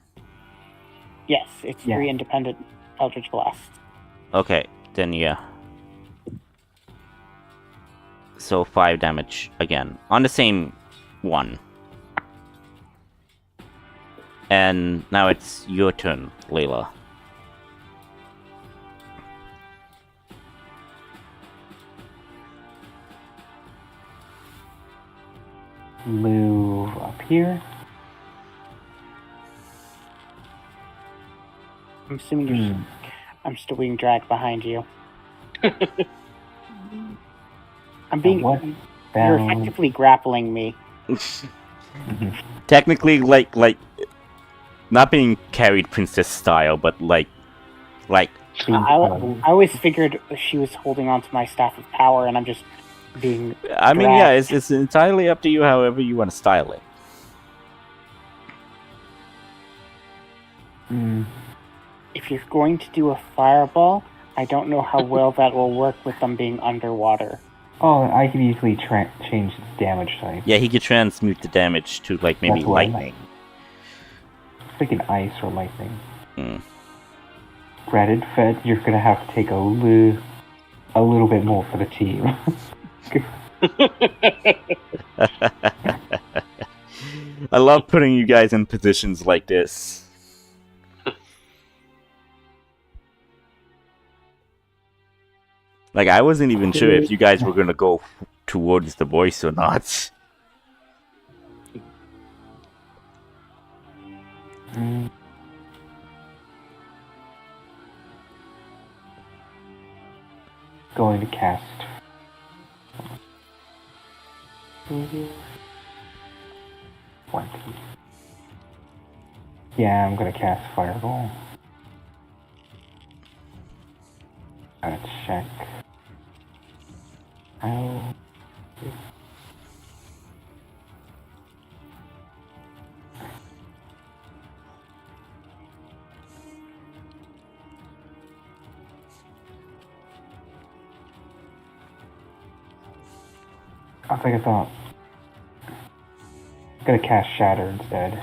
Yes, it's Yeah. 3 independent Eldritch Blasts. Okay, then yeah. So 5 damage again. On the same one. And now it's your turn, Layla. Move up here. I'm assuming you're... I'm still being dragged behind you. I'm being... What You're down? effectively grappling me. Technically, like, not being carried princess style, but like I always figured she was holding on to my staff of power, and I'm just being. I mean, yeah, dragged. it's entirely up to you. However you want to style it. If you're going to do a fireball, I don't know how well that will work with them being underwater. Oh, I could easily change its damage type. Yeah, he could transmute the damage to like maybe That's what I meant. lightning. Like an ice or lightning. Mm. Granted, Fed, you're gonna have to take a little bit more for the team. I love putting you guys in positions like this. Like, I wasn't even sure if you guys were gonna go towards the voice or not. Going to cast. Yeah, I'm gonna cast Fireball. Gotta check. How? I think I thought. I'm gonna cast Shatter instead.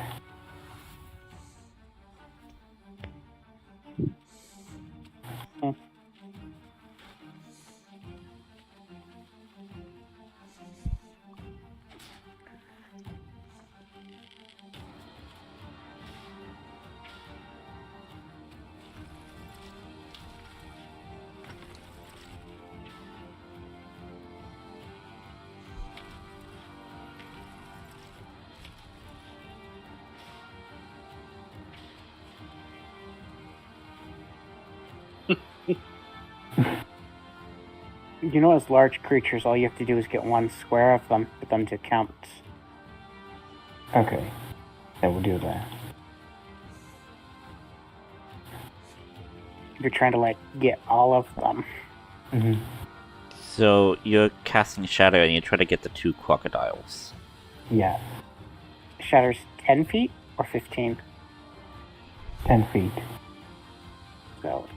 You know, as large creatures, all you have to do is get one square of them for them to count. Okay, then we'll do that. If you're trying to, like, get all of them. Mm-hmm. So, you're casting Shadow and you try to get the 2 crocodiles. Yeah, Shatter's 10 feet or 15? 10 feet. So.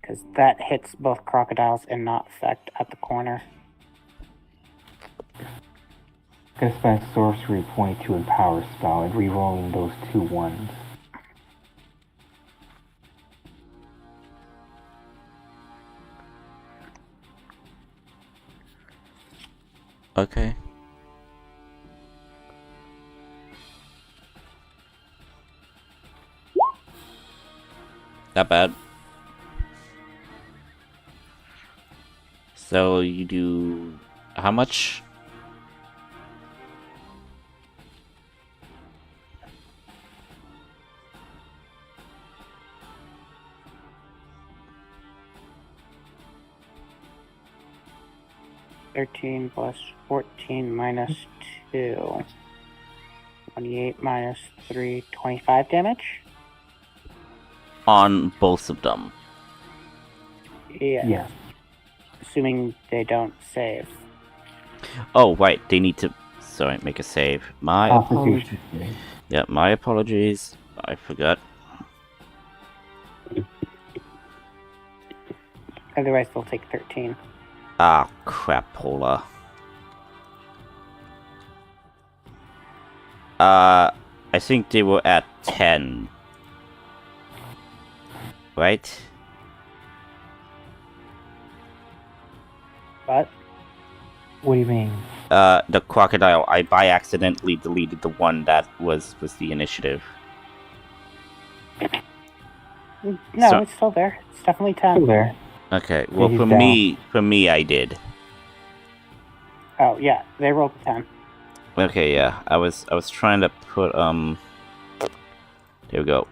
Because that hits both crocodiles and not affect at the corner. Gonna spend sorcery point to empower spell and rerolling those 2 ones. Okay. Not bad. So you do how much? $13 plus 14 minus 2. 28 minus 3, 25 damage? On both of them. Yeah. Yeah. Assuming they don't save. Oh, right. They need to. Sorry, make a save. My apologies. Constitution save. Yeah, my apologies. I forgot. Otherwise, they'll take 13. Ah, crap, Pola. I think they were at 10. Right? But What do you mean? The crocodile, I by accidentally deleted the one that was the initiative. no, So- it's still there. It's definitely 10. Still there. Okay, well he's for down. me I did. Oh, yeah, they rolled a 10. Okay, yeah. I was trying to put there we go.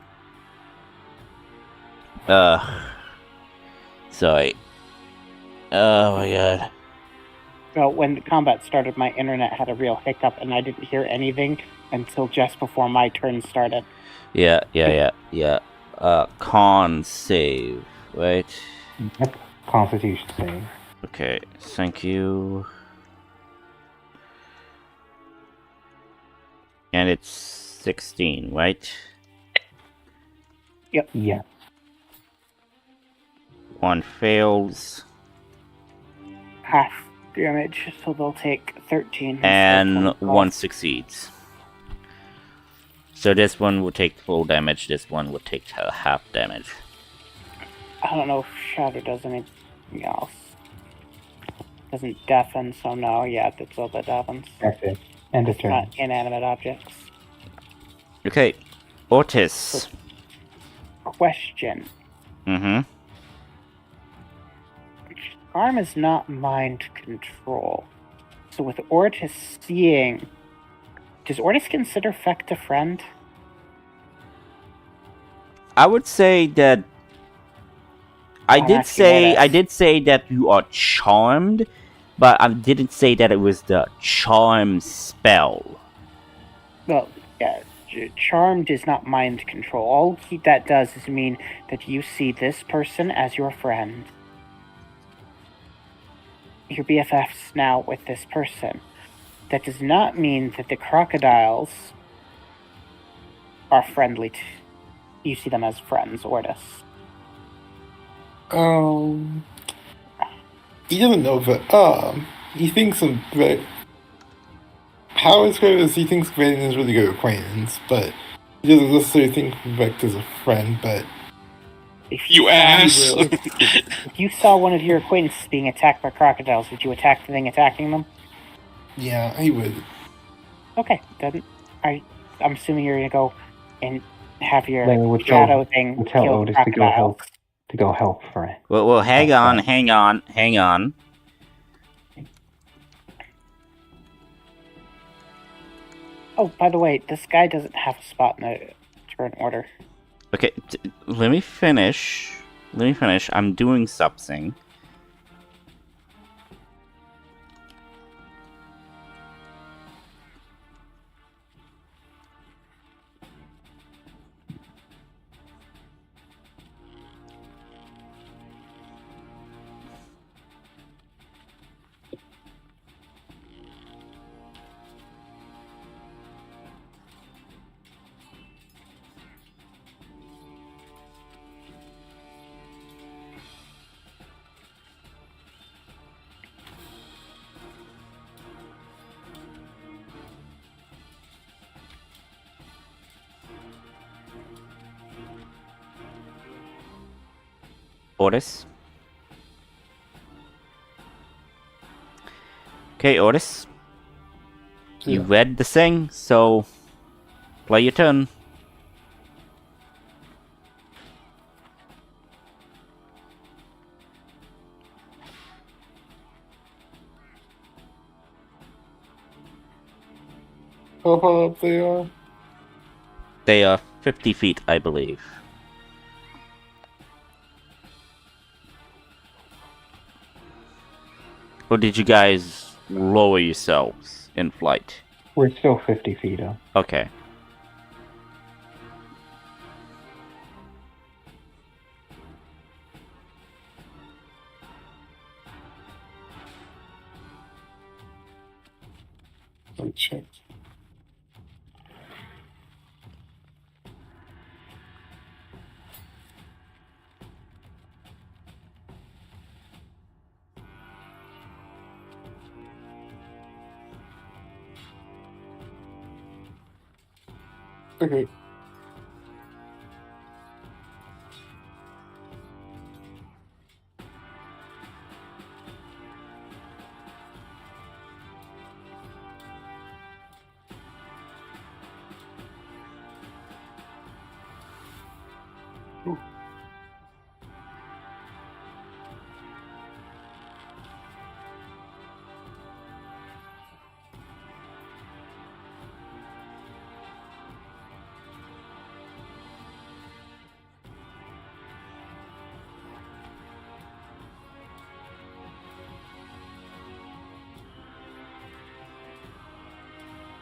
Sorry. Oh my god. Well, when the combat started, my internet had a real hiccup, and I didn't hear anything until just before my turn started. Yeah. Con save, right? Yep. Constitution save. Okay, thank you. And it's 16, right? Yeah. One fails, Half damage, so they'll take 13. instead of and 25. one succeeds. So this one will take full damage, this one will take half damage. I don't know if Shatter does anything else. Doesn't deafen, so no, yeah, that's all that deafens. That's it. End of It's turn. not inanimate objects. Okay, Otis. Question. Mm-hmm. Charm is not mind control. So with Ortis seeing, does Ortis consider Feck a friend? I would say that I I'm did asking Ortis. say that you are charmed, but I didn't say that it was the charm spell. Well, yeah, charmed is not mind control. All that does is mean that you see this person as your friend. Your BFF's now with this person. That does not mean that the crocodiles are friendly to you. See them as friends, Ortis. He doesn't know that. He thinks of how it's good is he thinks Vaden is a really good acquaintance, but he doesn't necessarily think Vect is a friend. But If You saw- ass! If you saw one of your acquaintances being attacked by crocodiles, would you attack the thing attacking them? yeah, he would. Okay, then I'm assuming you're gonna go and have your Then we'll shadow thing We'll tell kill Otis to go crocodiles. help. To go help for it. Well, hang That's on, right. hang on. Oh, by the way, this guy doesn't have a spot in the turn order. Okay, let me finish. I'm doing something. Otis. Okay, Otis. You Yeah. read the thing, so play your turn. How far up they are? They are 50 feet, I believe. Or did you guys lower yourselves in flight? We're still 50 feet up. Okay. Let me check. Okay.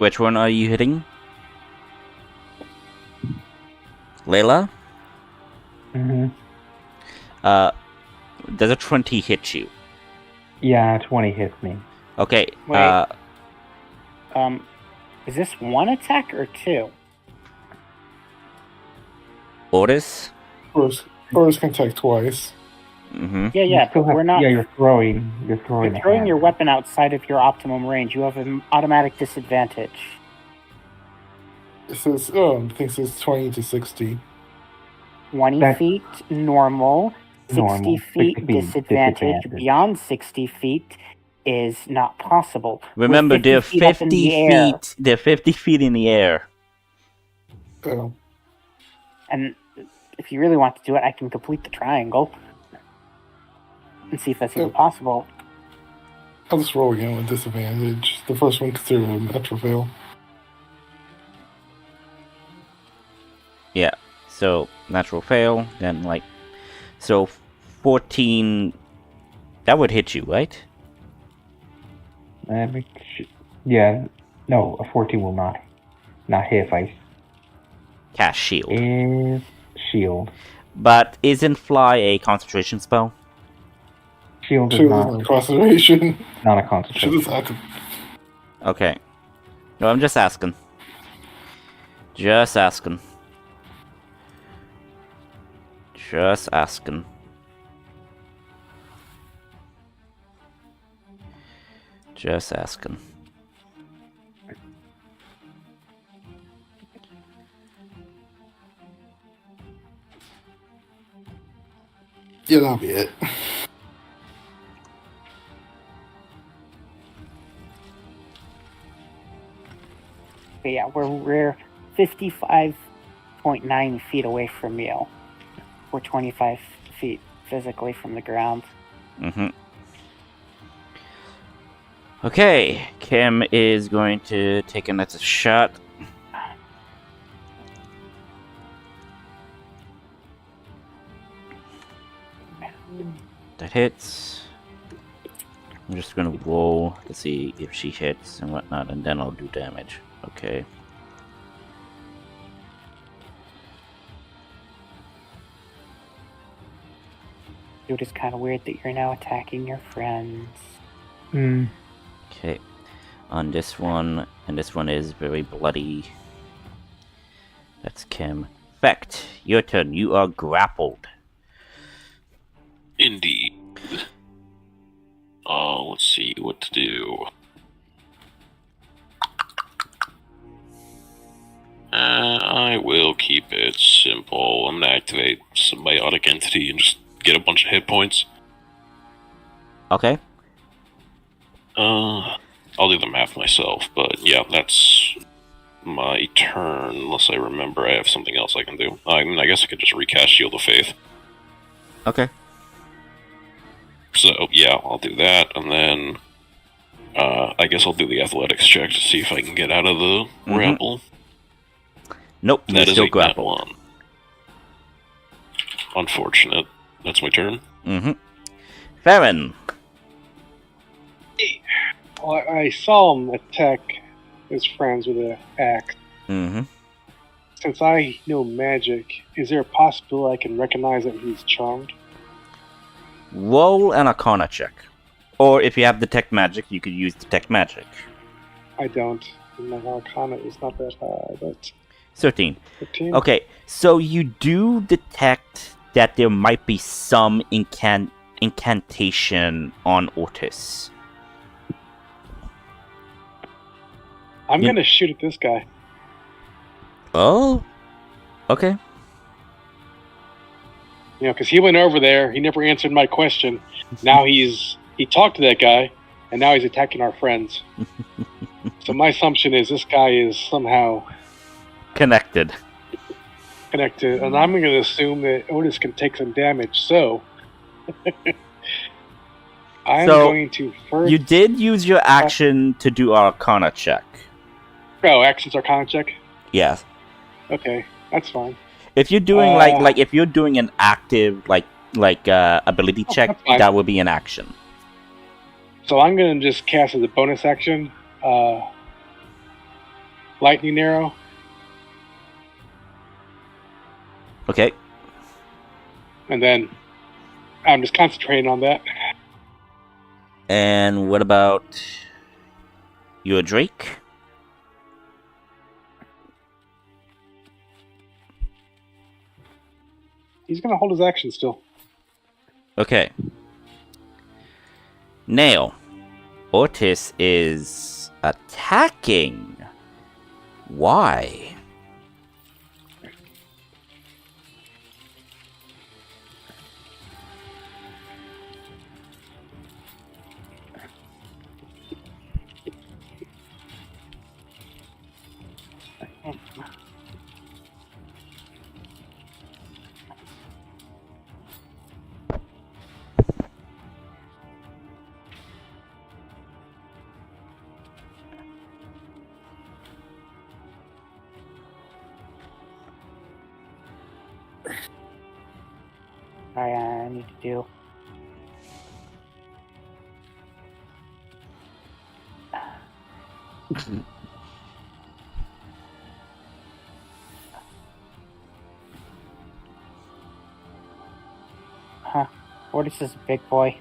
Which one are you hitting? Layla? Mm-hmm. Does a 20 hit you? Yeah, 20 hits me. Okay. Wait. Is this one attack or two? Otis? Oris can attack twice. Mm-hmm. Yeah, You still but have- we're not. Yeah, you're throwing. You're throwing. You're throwing the your hammer. weapon outside of your optimum range. You have an automatic disadvantage. It says, I think it says 20 to 60. 20 That's feet, normal. 60 normal. feet, 60 feet, disadvantage. disadvantage. Beyond 60 feet is not possible. We're Remember, they're 50 feet up in 50 the air. feet. They're 50 feet in the air. Oh. And if you really want to do it, I can complete the triangle and see if that's even Yep. possible. I'll just roll again with disadvantage. The first one considered a natural fail. Yeah. So, natural fail, then like... So, 14... That would hit you, right? Yeah. No, a 14 will not hit if I Cast shield. is shield. But isn't fly a concentration spell? Shield is She was not in concentration. not a She concentration. was active. Okay. No, I'm just asking. Just asking. Just asking. Just asking. Yeah, that'll be it. But yeah, we're 55.9 feet away from you. We're 25 feet physically from the ground. Mm-hmm. Okay, Kim is going to take another shot. That hits. I'm just gonna roll to see if she hits and whatnot, and then I'll do damage. Okay. Dude, it's kind of weird that you're now attacking your friends. Hmm. Okay. On this one, and this one is very bloody. That's Kim. Fact, your turn. You are grappled. Indeed. Let's see what to do. I will keep it simple. I'm gonna activate symbiotic entity and just get a bunch of hit points. Okay. I'll do the math myself, but yeah, that's my turn. Unless I remember I have something else I can do. I mean, I guess I could just recast Shield of Faith. Okay. So yeah, I'll do that, and then I guess I'll do the athletics check to see if I can get out of the grapple. Nope, you're That is still a nat grappled. one. Unfortunate. That's my turn. Mm-hmm. Farron. Well, I saw him attack his friends with an axe. Mm-hmm. Since I know magic, is there a possibility I can recognize that he's charmed? Roll an Arcana check. Or if you have Detect Magic, you could use Detect Magic. I don't. My Arcana is not that high, but 13. 15. Okay, so you do detect that there might be some incantation on Otis. I'm Yeah. gonna shoot at this guy. Oh? Okay. You know, because he went over there, he never answered my question. Now he talked to that guy, and now he's attacking our friends. So my assumption is this guy is somehow Connected. connected, and I'm going to assume that Otis can take some damage. So I'm So, going to first. You did use your action to do Arcana check. Oh, actions Arcana check. Yes. Okay, that's fine. If you're doing like if you're doing an active ability check, that's fine. that would be an action. So I'm going to just cast as a bonus action. lightning arrow. Okay. And then I'm just concentrating on that. And what about your Drake? He's gonna hold his action still. Okay. Now, Otis is attacking. Why? I need to do. Huh. Otis is a big boy.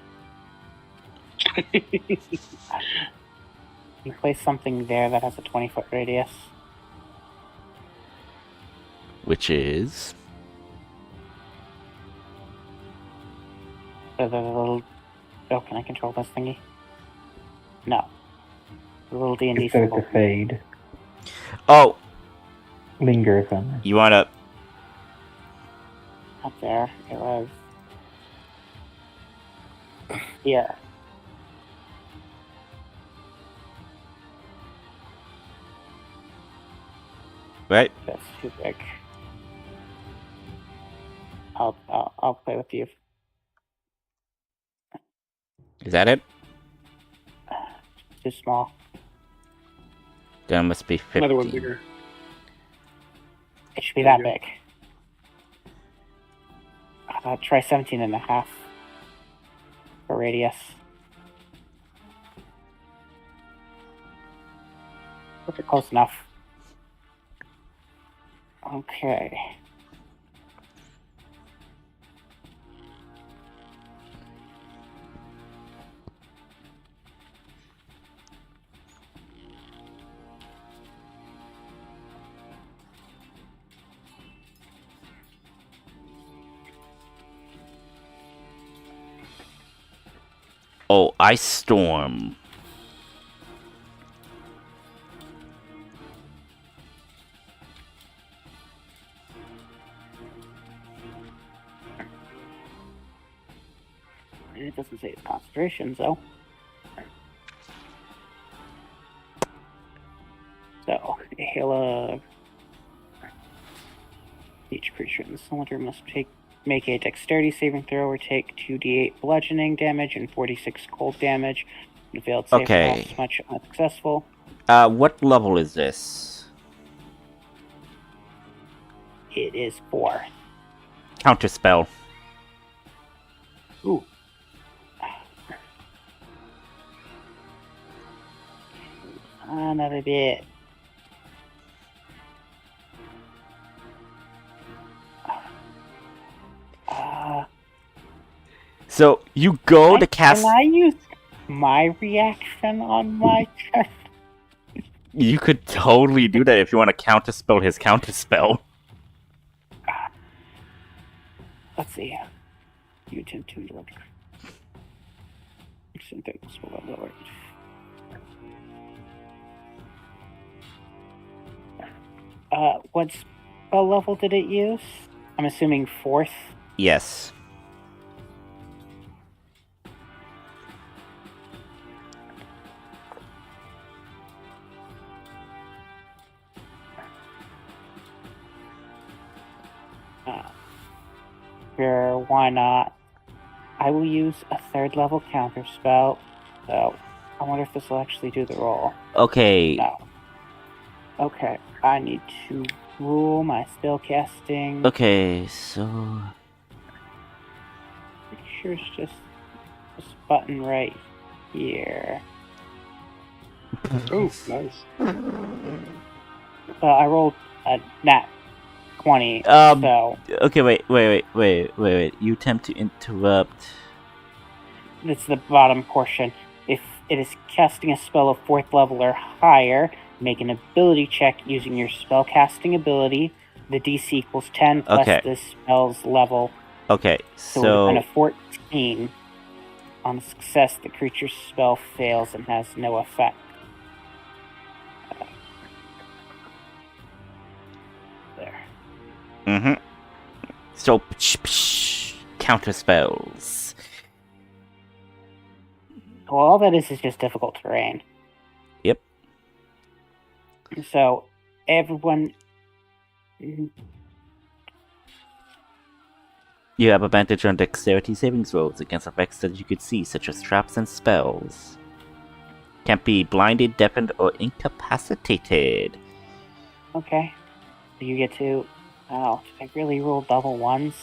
You place something there that has a 20-foot radius. Which is? The little... Oh, can I control this thingy? No. The little D&D It's so symbol. to fade. Oh, Linger somewhere. you want to... Up there. It was... Yeah. Right? That's too big. I'll play with you. Is that it? Too small. Then it must be 15. Another one bigger. It should be There that you go. big. Try 17.5 for radius. Perfect. Close enough. Okay. Oh, Ice Storm. It doesn't say it's concentration, though. So, each creature in the cylinder must make a dexterity saving throw or take 2d8 bludgeoning damage and 46 cold damage. The failed save Okay. is much unsuccessful. What level is this? It is 4. Counterspell. Ooh. Another bit. So, you go to cast... Can I use my reaction on my turn? You could totally do that if you want to counterspell his counterspell. Let's see. You attempt to interrupt. What spell level did it use? I'm assuming 4th. Yes. Sure, why not? I will use a 3rd level counter spell. So, I wonder if this will actually do the roll. Okay. No. Okay, I need to rule my spell casting. Okay, so... Pretty sure it's just this button right here. Oh, nice. Well, I rolled a nat 20, Um, so Okay, wait. You attempt to interrupt. it's the bottom portion. If it is casting a spell of 4th level or higher, make an ability check using your spellcasting ability. The DC equals 10 plus Okay. the spell's level. Okay, So it would have so been a 14. On success, the creature's spell fails and has no effect. There. So counter spells. Well, all that is just difficult terrain. Yep. So, everyone... You have advantage on dexterity saving throws against effects that you could see, such as traps and spells. Can't be blinded, deafened, or incapacitated. Okay. So you get to... Oh, I really rolled double ones.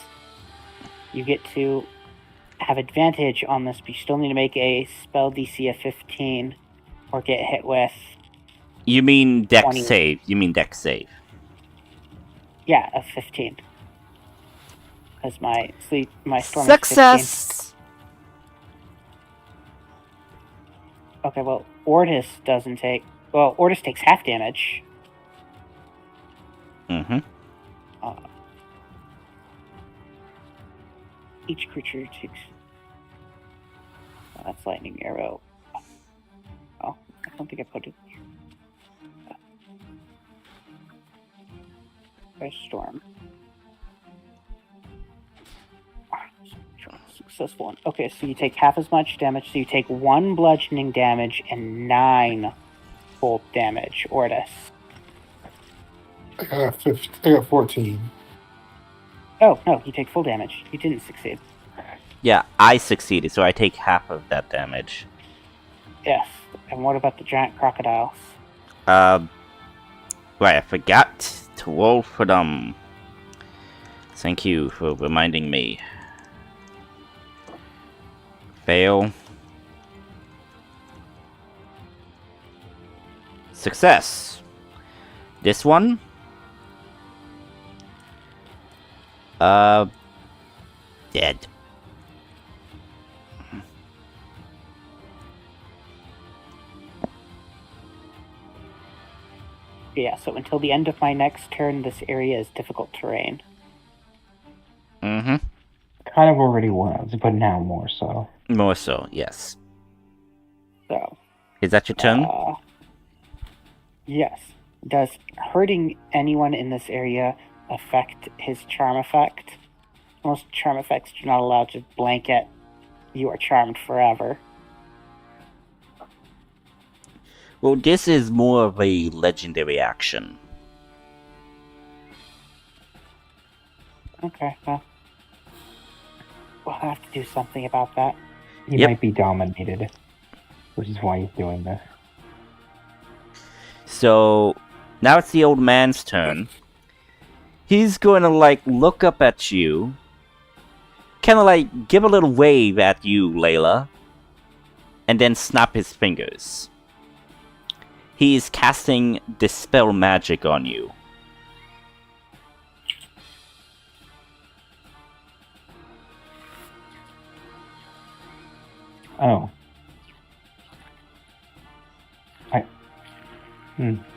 You get to have advantage on this, but you still need to make a spell DC of 15 or get hit with... You mean dex 20. save. You mean dex save. Yeah, of 15. Because my storm Success! is 15. Okay, well, Ortis doesn't take... Well, Ortis takes half damage. Each creature takes... Oh, that's lightning arrow. Oh, I don't think I put it here. There's storm. Successful one. Okay, so you take half as much damage. So you take 1 bludgeoning damage and 9 full damage. Ortis. I got 14. Oh, no, you take full damage. You didn't succeed. Yeah, I succeeded, so I take half of that damage. Yes. And what about the giant crocodiles? Right, I forgot to roll for them. Thank you for reminding me. Fail. Success. This one? Dead. Yeah, so until the end of my next turn, this area is difficult terrain. Kind of already was, but now more so. More so, yes. So. Is that your turn? Yes. Does hurting anyone in this area affect his charm effect? Most charm effects do not allow to blanket you are charmed forever. Well, this is more of a legendary action. Okay, well. We'll have to do something about that. He might be dominated, which is why he's doing this. So, now it's the old man's turn. He's going to, look up at you. Kind of, give a little wave at you, Layla. And then snap his fingers. He's casting Dispel Magic on you. Oh.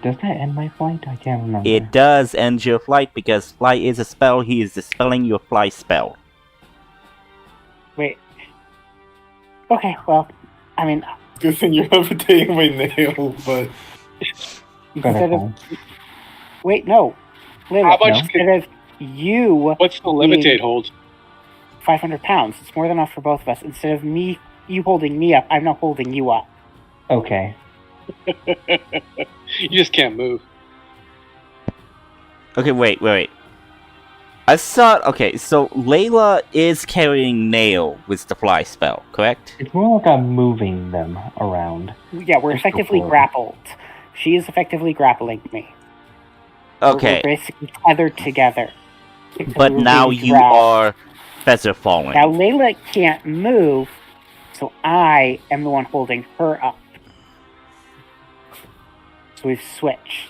Does that end my flight? I can't remember. It does end your flight because flight is a spell. He is dispelling your fly spell. Wait. Okay, well, I mean... Good thing you're levitating my nail, but... Instead of... Wait, no. Layla, How much instead of you... What's the levitate hold? 500 pounds. It's more than enough for both of us. Instead of you holding me up, I'm not holding you up. Okay. You just can't move. Okay, wait. I thought... Okay, so Layla is carrying Nail with the fly spell, correct? It's more like I'm moving them around. Yeah, we're effectively grappled. She is effectively grappling me. Okay. We're basically tethered together. But now you are feather falling. Now Layla can't move, so I am the one holding her up. So we've switched.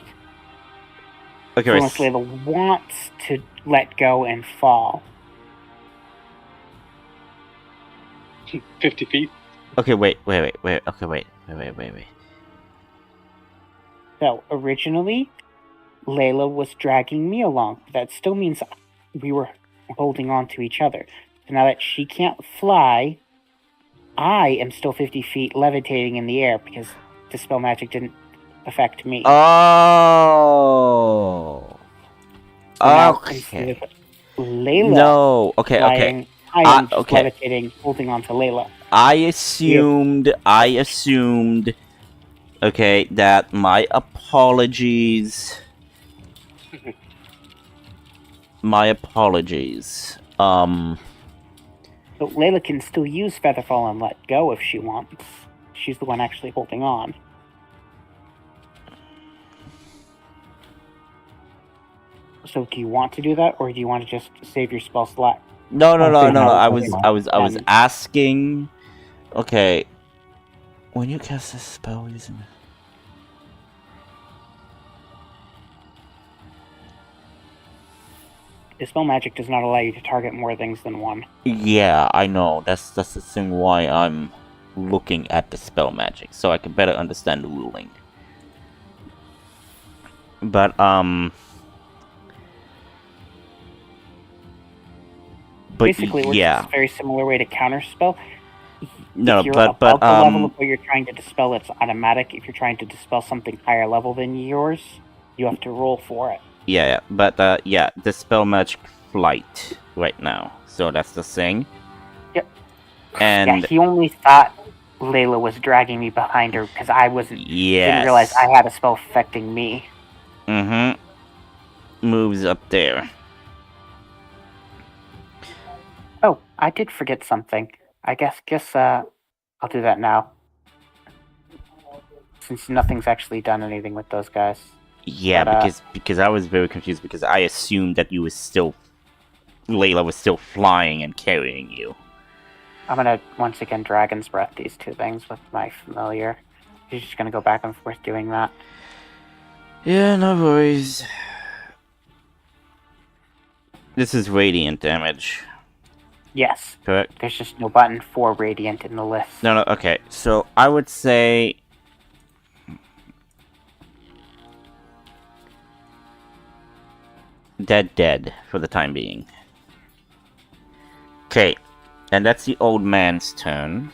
Okay, So wait. unless Layla wants to let go and fall. 50 feet. Okay, wait. Okay, wait. So originally, Layla was dragging me along. That still means we were holding on to each other. So now that she can't fly, I am still 50 feet levitating in the air because Dispel Magic didn't affect me. Oh. So now Okay. instead of Layla No. Okay. flying, I am just okay. levitating, holding on to Layla. I assumed. Okay, that my apologies. My apologies. So Layla can still use Featherfall and let go if she wants. She's the one actually holding on. So do you want to do that, or do you want to just save your spell slot? No. Okay, no, I that's was fine. asking. Okay. When you cast a spell using. Dispel Magic does not allow you to target more things than one. Yeah, I know. That's the thing why I'm looking at the spell magic, so I can better understand the ruling. But Basically, yeah. it's a very similar way to counterspell. No, if you're but above the level of what you're trying to dispel, it's automatic. If you're trying to dispel something higher level than yours, you have to roll for it. Yeah, but the spell magic flight right now. So that's the thing. Yep. And yeah, he only thought Layla was dragging me behind her because I wasn't. yes. Didn't realize I had a spell affecting me. Moves up there. Oh, I did forget something. I guess I'll do that now. Since nothing's actually done anything with those guys. Yeah, But, because I was very confused because I assumed that Layla was still flying and carrying you. I'm gonna once again Dragon's Breath these two things with my familiar. He's just gonna go back and forth doing that. Yeah, no worries. This is radiant damage. Yes. Correct? There's just no button for Radiant in the list. No, okay. So I would say dead for the time being. Okay, and that's the old man's turn.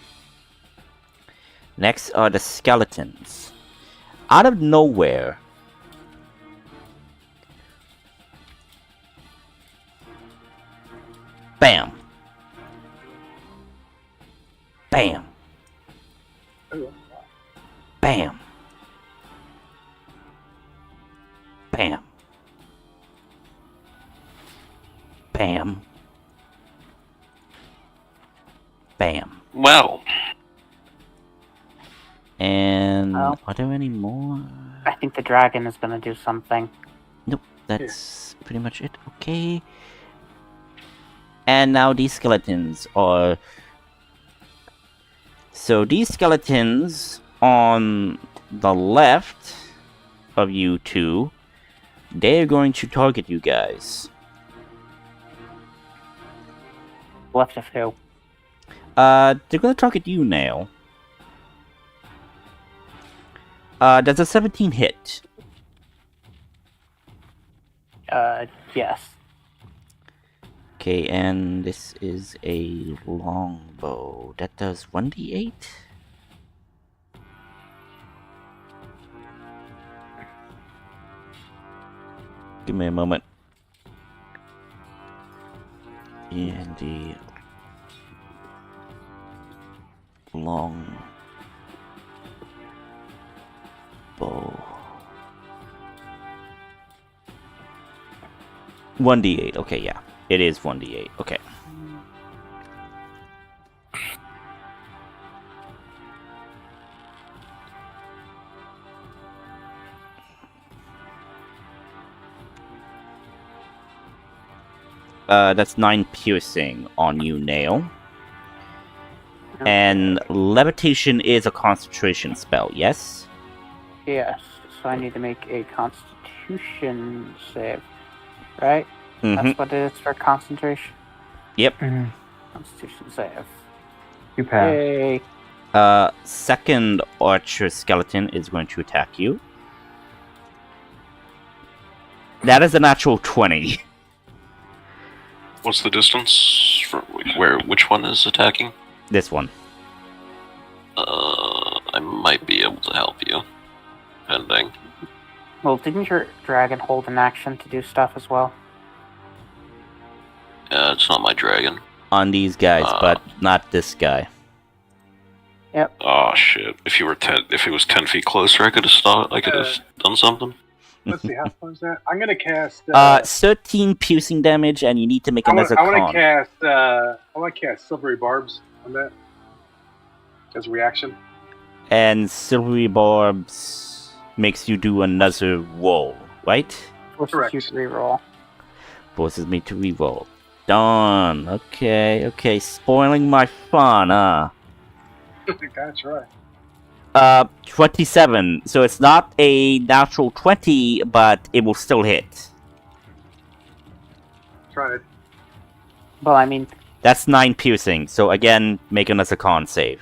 Next are the skeletons. Out of nowhere, bam, bam, bam, bam, bam, bam. Wow. And Oh. are there any more? I think the dragon is gonna do something. Nope, that's pretty much it. Okay. And now these skeletons are... So these skeletons on the left of you two, they're going to target you guys. Left of who? They're gonna target you, Nail. That's a 17 hit. Yes. Okay, and this is a longbow. That does 1d8? Give me a moment. And the long bow. 1d8. Okay, yeah. It is 1d8. Okay. That's 9 piercing on you, Nail. And levitation is a concentration spell, yes? Yes. So so I need to make a Constitution save, right? Mm-hmm. That's what it is for concentration. Yep. Mhm. Constitution save. You pass. Yay! Second archer skeleton is going to attack you. That is a natural 20. What's the distance from which one is attacking? This one. I might be able to help you. Pending. Well, didn't your dragon hold an action to do stuff as well? It's not my dragon. On these guys, but not this guy. Oh shit! If it was 10 feet closer, I could have stopped. I could have done something. Let's see, how far is that? I'm gonna cast. 13 piercing damage, and you need to make another I want con. to cast. I want to cast silvery barbs on that as a reaction. And silvery barbs makes you do another roll, right? Forces Correct. you to reroll. Forces me to reroll. Done. Okay. Spoiling my fun, huh? That's right. 27. So it's not a natural 20, but it will still hit. Tried. Well, I mean, That's 9 piercing. So again, make another con save.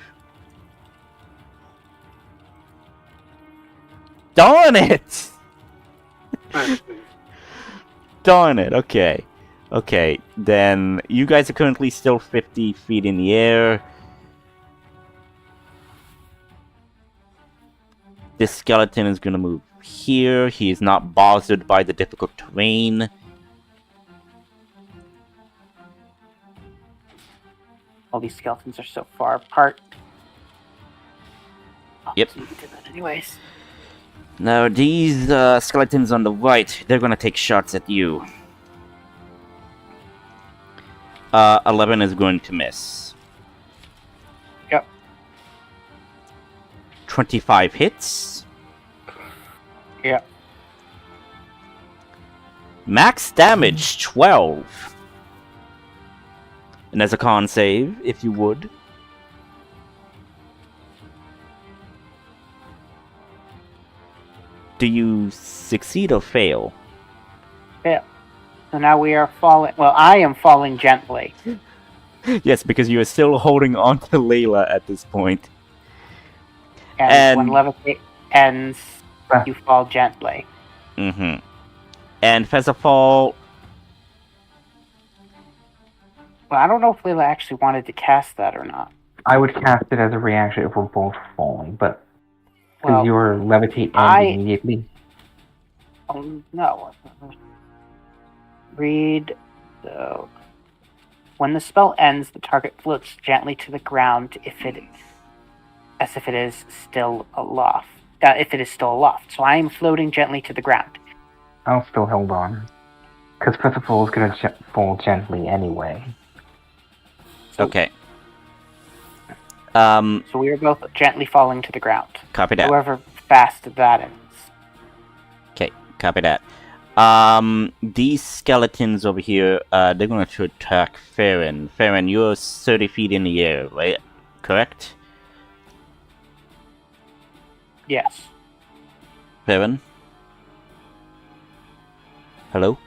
Darn it! Darn it. Okay, then you guys are currently still 50 feet in the air. This skeleton is gonna move here. He is not bothered by the difficult terrain. all these skeletons are so far apart. Oh, Yep. So you can do that anyways. Now these skeletons on the right, they're gonna take shots at you. 11 is going to miss. Yep. 25 hits. Yep. Max damage 12. And as a con save, if you would. Do you succeed or fail? So now we are falling. Well, I am falling gently. Yes, because you are still holding on to Layla at this point. And when And- levitate ends, you fall gently. Mm-hmm. And Featherfall, Well, I don't know if Layla actually wanted to cast that or not. I would cast it as a reaction if we're both falling, but because Well, your levitate ends I- immediately. No. Read. So, when the spell ends, the target floats gently to the ground as if it is still aloft. If it is still aloft. So I am floating gently to the ground. I'll still hold on. Because Percival is going to fall gently anyway. okay. So we are both gently falling to the ground. Copy that. However fast that ends. Okay, copy that. These skeletons over here, they're going to attack Farron. Farron, you're 30 feet in the air, right? Correct? Yes. Farron? Hello?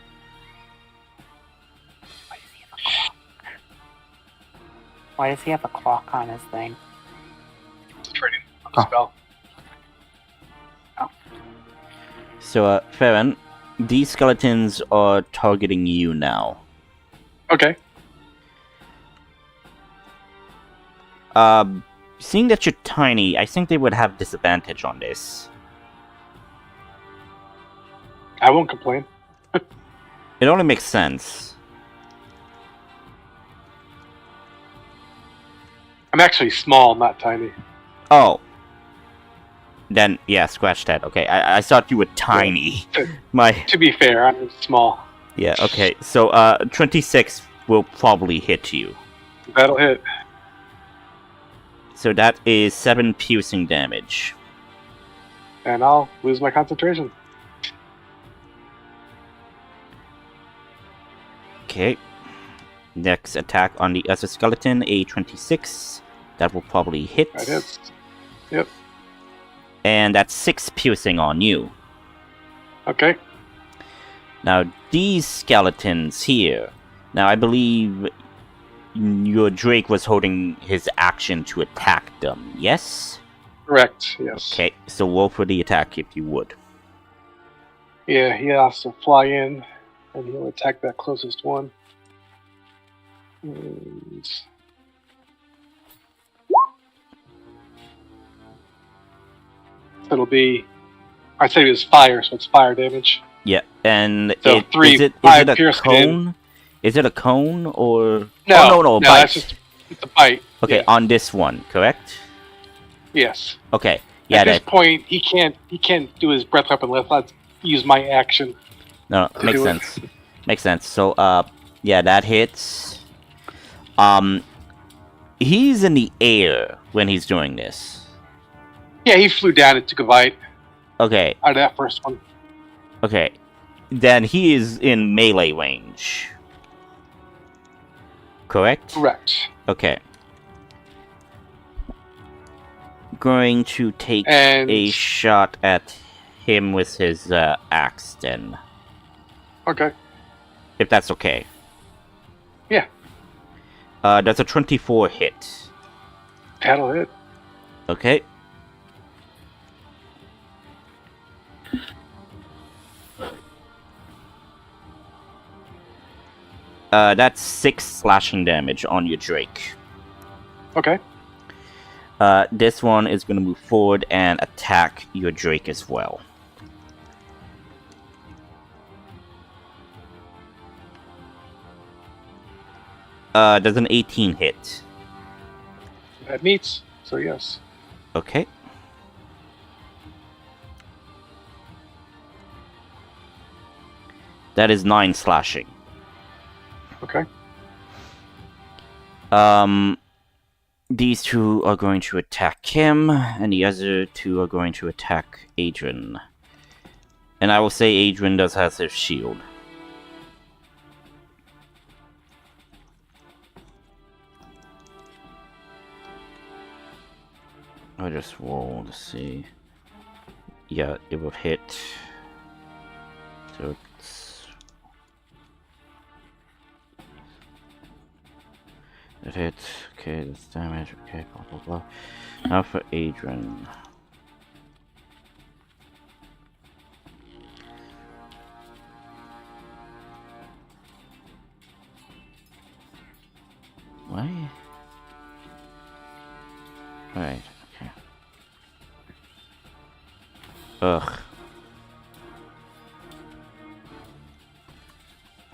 Why does he have a clock on his thing? Trading Oh. spell. So, Farron, these skeletons are targeting you now. Okay. Seeing that you're tiny, I think they would have disadvantage on this. I won't complain. It only makes sense. I'm actually small, not tiny. Oh. Then, yeah, scratch that. Okay, I thought you were tiny. My... To be fair, I'm small. Yeah, okay. So, 26 will probably hit you. That'll hit. So that is 7 piercing damage. And I'll lose my concentration. Okay. Next attack on the other skeleton, a 26. That will probably hit. That hits. Yep. And that's 6 piercing on you. Okay. Now, these skeletons here. Now, I believe your Drake was holding his action to attack them, yes? Correct. Yes. Okay, so roll for the attack if you would. Yeah, he has to fly in, and he'll attack that closest one. And it'll be. I said it was fire, so it's fire damage. Yeah, and So is 3, it 5 a pierce cone? Is it a cone or... No, oh, no, no, bite. that's just it's a bite. Okay, Yeah. on this one, correct? Yes. Okay, yeah, At this point, he can't do his breath weapon unless I use my action. no, to makes do it. sense. Makes sense. So, yeah, that hits. He's in the air when he's doing this. Yeah, he flew down and took a bite Okay, out of that first one. okay. Then he is in melee range. Correct? Correct. Okay. Going to take And a shot at him with his axe then. okay. If that's okay. Yeah. That's a 24 hit. That'll hit. Okay. That's 6 slashing damage on your Drake. Okay. This one is going to move forward and attack your Drake as well. Does an 18 hit? That meets. So yes. Okay. That is 9 slashing. Okay. These two are going to attack him, and the other two are going to attack Adrian. And I will say Adrian does have his shield. I'll just roll to see. Yeah, it will hit. So it's... It hits. Okay, this damage. Okay, blah blah blah. Now for Adrian. Why? Alright, okay. Ugh.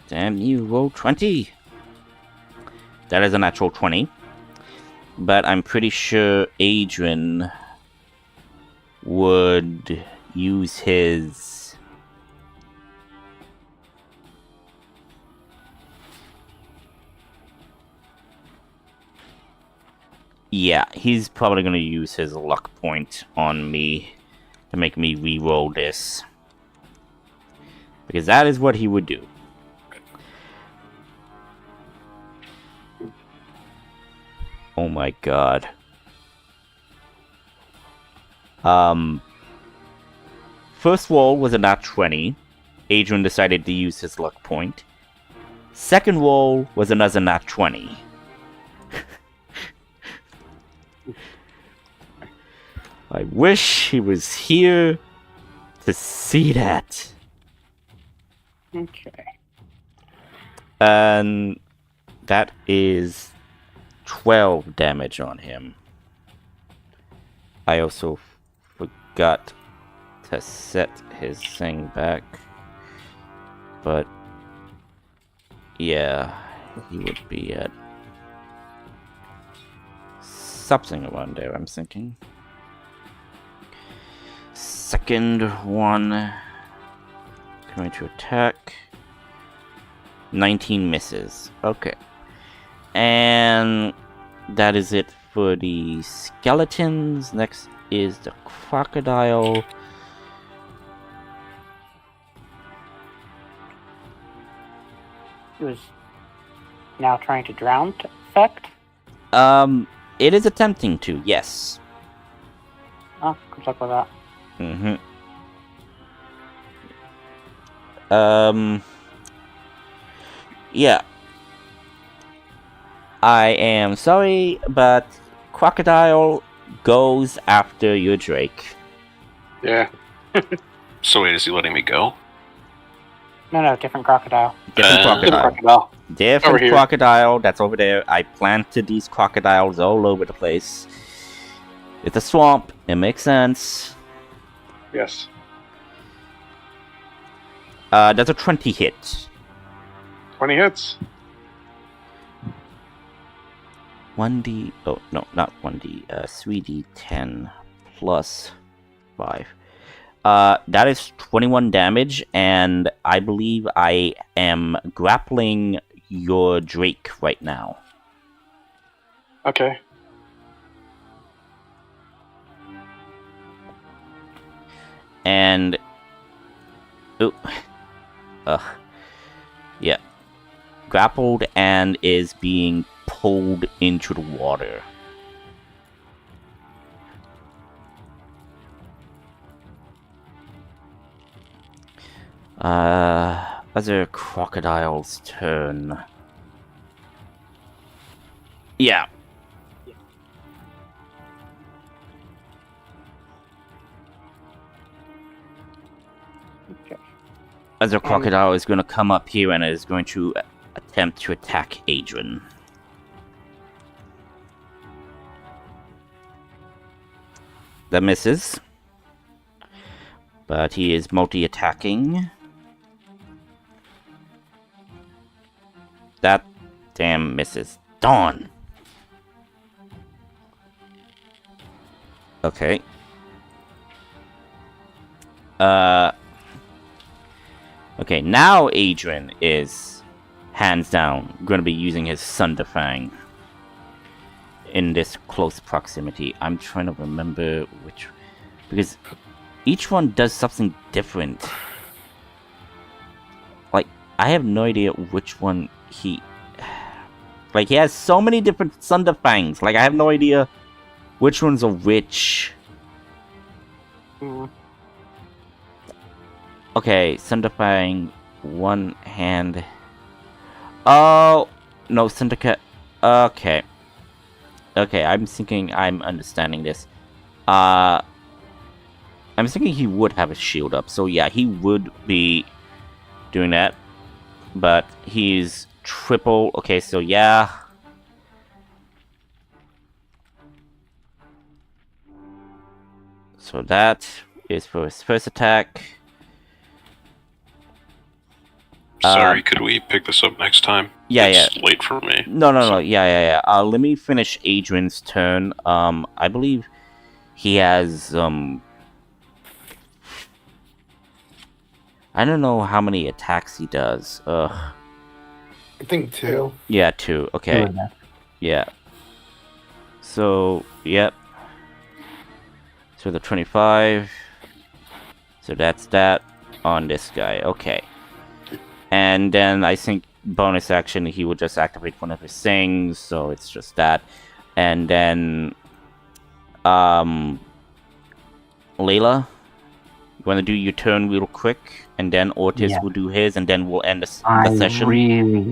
Damn you, roll 20! That is a natural 20. But I'm pretty sure Adrian would use his... Yeah, he's probably going to use his luck point on me to make me re-roll this. Because that is what he would do. Oh my god. First roll was a nat 20. Adrian decided to use his luck point. Second roll was another nat 20. I wish he was here to see that. Okay. And that is 12 damage on him. I also forgot to set his thing back. But yeah, he would be at something around there, I'm thinking. Second one going to attack. 19 misses. Okay. And that is it for the skeletons. Next is the crocodile. It was now trying to drown effect. It is attempting to, yes. Oh, good luck with that. Yeah. I am sorry, but crocodile goes after your Drake. Yeah. So wait, is he letting me go? No, different crocodile. Different Uh, Different crocodile. crocodile. Different Over here. crocodile that's over there. I planted these crocodiles all over the place. It's a swamp. It makes sense. Yes. That's a 20 hit. 20 hits. 1d... Oh, no, not 1d. 3d10 plus 5. That is 21 damage, and I believe I am grappling your Drake right now. Okay. And... Ooh. Yeah. Grappled and is being pulled into the water. Other crocodile's turn. Yeah. Okay. Other crocodile is going to come up here and is going to attempt to attack Adrian. That misses. But he is multi-attacking. That damn misses. Darn! Okay. Okay, now Adrian is, hands down, going to be using his Thunderfang in this close proximity. I'm trying to remember which... Because each one does something different. Like, I have no idea which one he... Like, he has so many different Thunderfangs. Like, I have no idea which ones are which. Mm. Okay, Thunderfang, one hand. Oh, no, Thundercat. Okay. Okay, I'm thinking I'm understanding this. I'm thinking he would have a shield up, so yeah, he would be doing that. But he's triple. Okay, so yeah. So that is for his first attack. Sorry, could we pick this up next time? Yeah, it's late for me. No. Yeah. Let me finish Adrian's turn. I believe he has, I don't know how many attacks he does. I think 2. Yeah, 2. Okay. Good enough. Yeah. So, yep. So the 25. So that's that on this guy. Okay. And then I think bonus action, he will just activate one of his things. So it's just that. And then, Layla, you want to do your turn real quick? And then Ortiz Yeah. will do his, and then we'll end the I session. really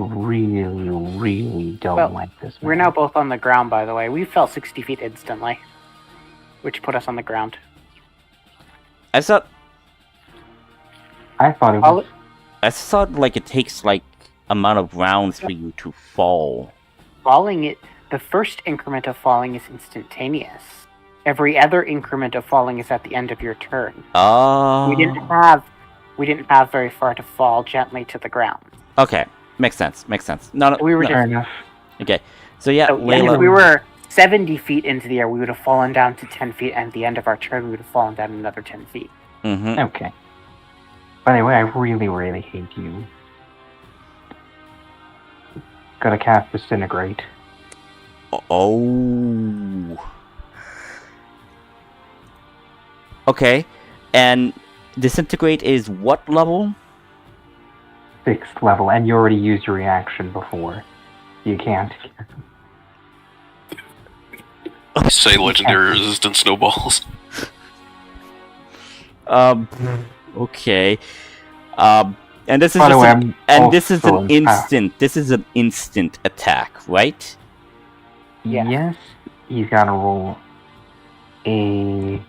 don't Well, like this. We're now both on the ground, by the way. We fell 60 feet instantly, which put us on the ground. I thought I thought it was. like it takes like amount of rounds for you to fall. Falling, the first increment of falling is instantaneous. Every other increment of falling is at the end of your turn. Oh. We didn't have very far to fall gently to the ground. Okay, makes sense. No, We were no. Fair enough. Okay, so yeah, So, Layla. if we were 70 feet into the air, we would have fallen down to 10 feet, and at the end of our turn, we would have fallen down another 10 feet. Mm-hmm. Okay. By the way, I really hate you. Gotta cast Disintegrate. Oh. Okay, and Disintegrate is what level? 6th level, and you already used your reaction before. You can't. Say legendary resistant snowballs. Okay. And And this is By the just way, an, I'm and this is also an in power. instant. This is an instant attack, right? Yeah. Yes, he's got to roll a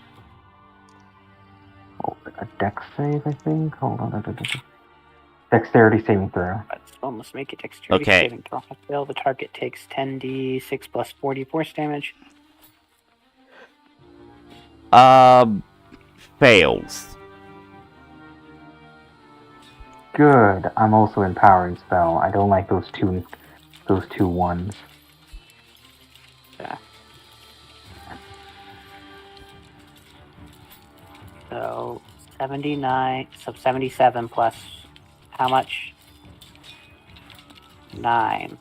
dex save, I think. Hold on. Dexterity saving throw. But still must make a dexterity Okay. saving throw. If fail, the target takes 10d6 plus 40 force damage. Fails. Good. I'm also in powering spell. I don't like those two ones. Yeah. So 79, so 77 plus how much? 9.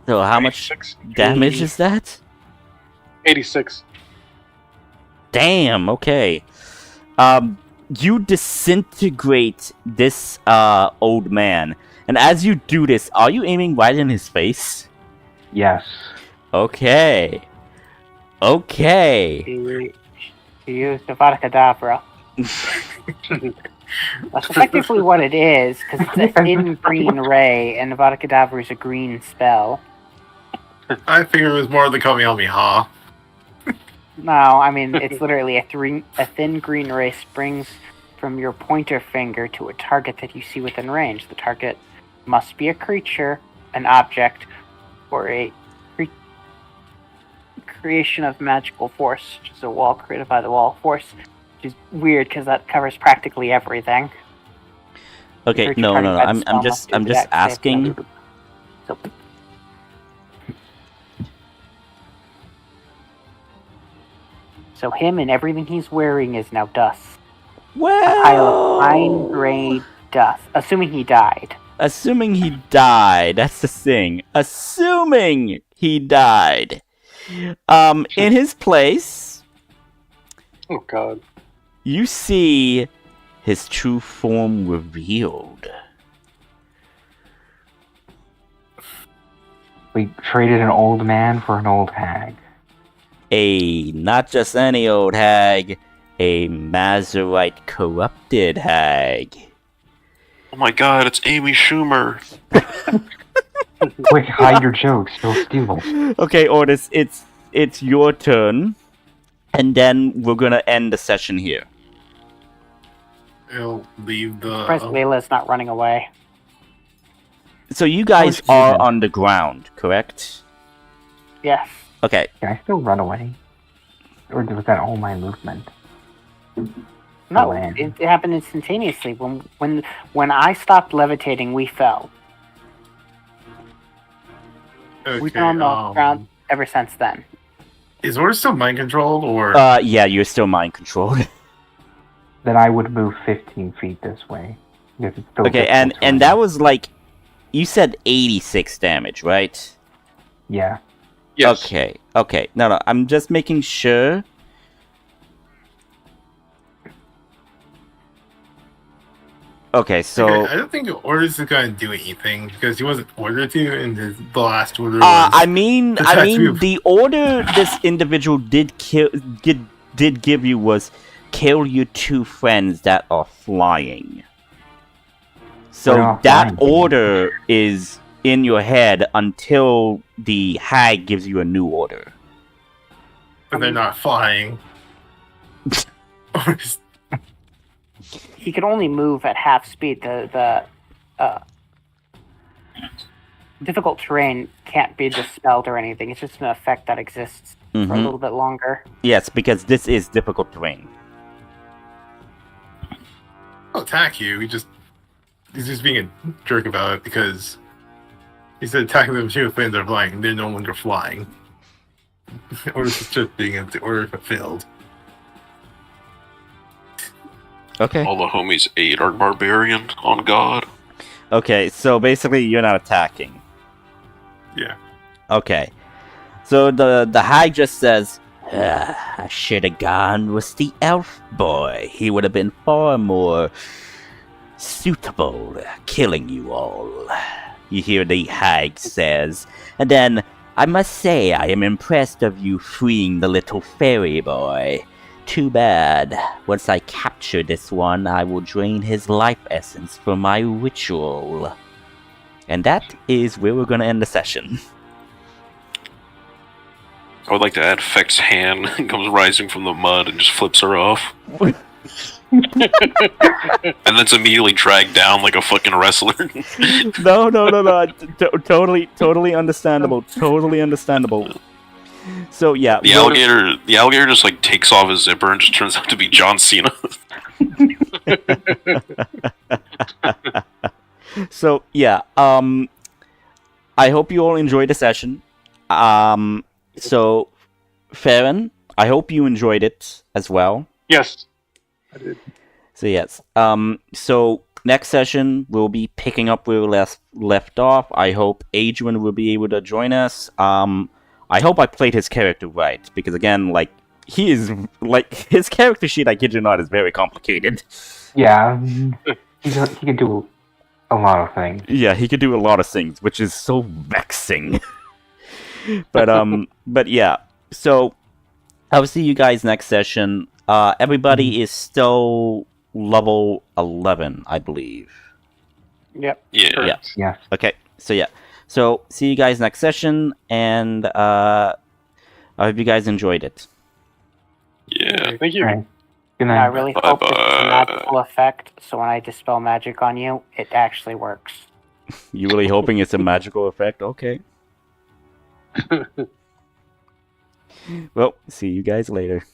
So how much 86. damage is that? 86. Damn. Okay. You disintegrate this old man, and as you do this, are you aiming right in his face? Yes. Okay. He used Avada Kedavra. That's effectively what it is, because it's a thin green ray, and Avada Kedavra is a green spell. I figured it was more of the Kamehameha. No, I mean, it's literally a thin green ray springs from your pointer finger to a target that you see within range. The target must be a creature, an object, or a creation of magical force, which is a wall created by the wall of force, which is weird because that covers practically everything. Okay. Creature No. targeted by the I'm spell just must do the dex save. asking. So him and everything he's wearing is now dust. A Well, pile of fine gray dust. Assuming he died. Assuming he died. That's the thing. Assuming he died. In his place, Oh god. you see his true form revealed. We traded an old man for an old hag. Not just any old hag, a Mazurite corrupted hag. Oh my god, it's Amy Schumer. Quick, hide your jokes. You'll steal. Okay, Otis, it's your turn, and then we're gonna end the session here. He'll leave the. Prince Layla's not running away. So you guys Of course you are did. on the ground, correct? Yes. Okay. Can I still run away? Or was that all my movement? No, land. it happened instantaneously. When I stopped levitating, we fell. We've been on the ground ever since then. Is Oris still mind controlled, or Yeah, you're still mind controlled. Then I would move 15 feet this way. Because it's still Okay, difficult and to that run. was like, you said 86 damage, right? Yeah. Yes. Okay. No, I'm just making sure. Okay, so I don't think Oris is going to do anything because he wasn't ordered to, and the last order was. I mean, That's you. the order this individual did give you was kill your two friends that are flying. So They're not that flying. order is in your head until the hag gives you a new order. But they're not flying. Oris. He could only move at half speed. The difficult terrain can't be dispelled or anything. It's just an effect that exists for a Mhm. little bit longer. Yes, because this is difficult terrain. He'll attack you. He's just being a jerk about it because he said attacking them two planes are flying. They're no longer flying. Oris is just being the order fulfilled. Okay. All the homies ate our barbarian on God. Okay, so basically you're not attacking. Yeah. Okay. So the hag just says, I should have gone with the elf boy. He would have been far more suitable killing you all. You hear the hag says. And then, I must say I am impressed of you freeing the little fairy boy. Too bad. Once I capture this one, I will drain his life essence for my ritual. And that is where we're gonna end the session. I would like to add Feck's hand comes rising from the mud and just flips her off. And then it's immediately dragged down like a fucking wrestler. No. Totally understandable. Totally understandable. So yeah, The alligator just like takes off his zipper and just turns out to be John Cena. So yeah, I hope you all enjoyed the session. So Farron, I hope you enjoyed it as well. Yes, I did. So yes, so next session we'll be picking up where we left off. I hope Adrian will be able to join us. I hope I played his character right, because again, like, he is, like, his character sheet, I kid you not, is very complicated. Yeah, he can do a lot of things. Yeah, he could do a lot of things, which is so vexing. But yeah, so I'll see you guys next session. Everybody is still level 11, I believe. Yep. Yeah. Yeah. Okay, so yeah. So, see you guys next session, and I hope you guys enjoyed it. Yeah. Thank you. All right. Good I night. really hope it's a magical effect, so when I dispel magic on you, it actually works. You really hoping it's a magical effect? Okay. Well, see you guys later.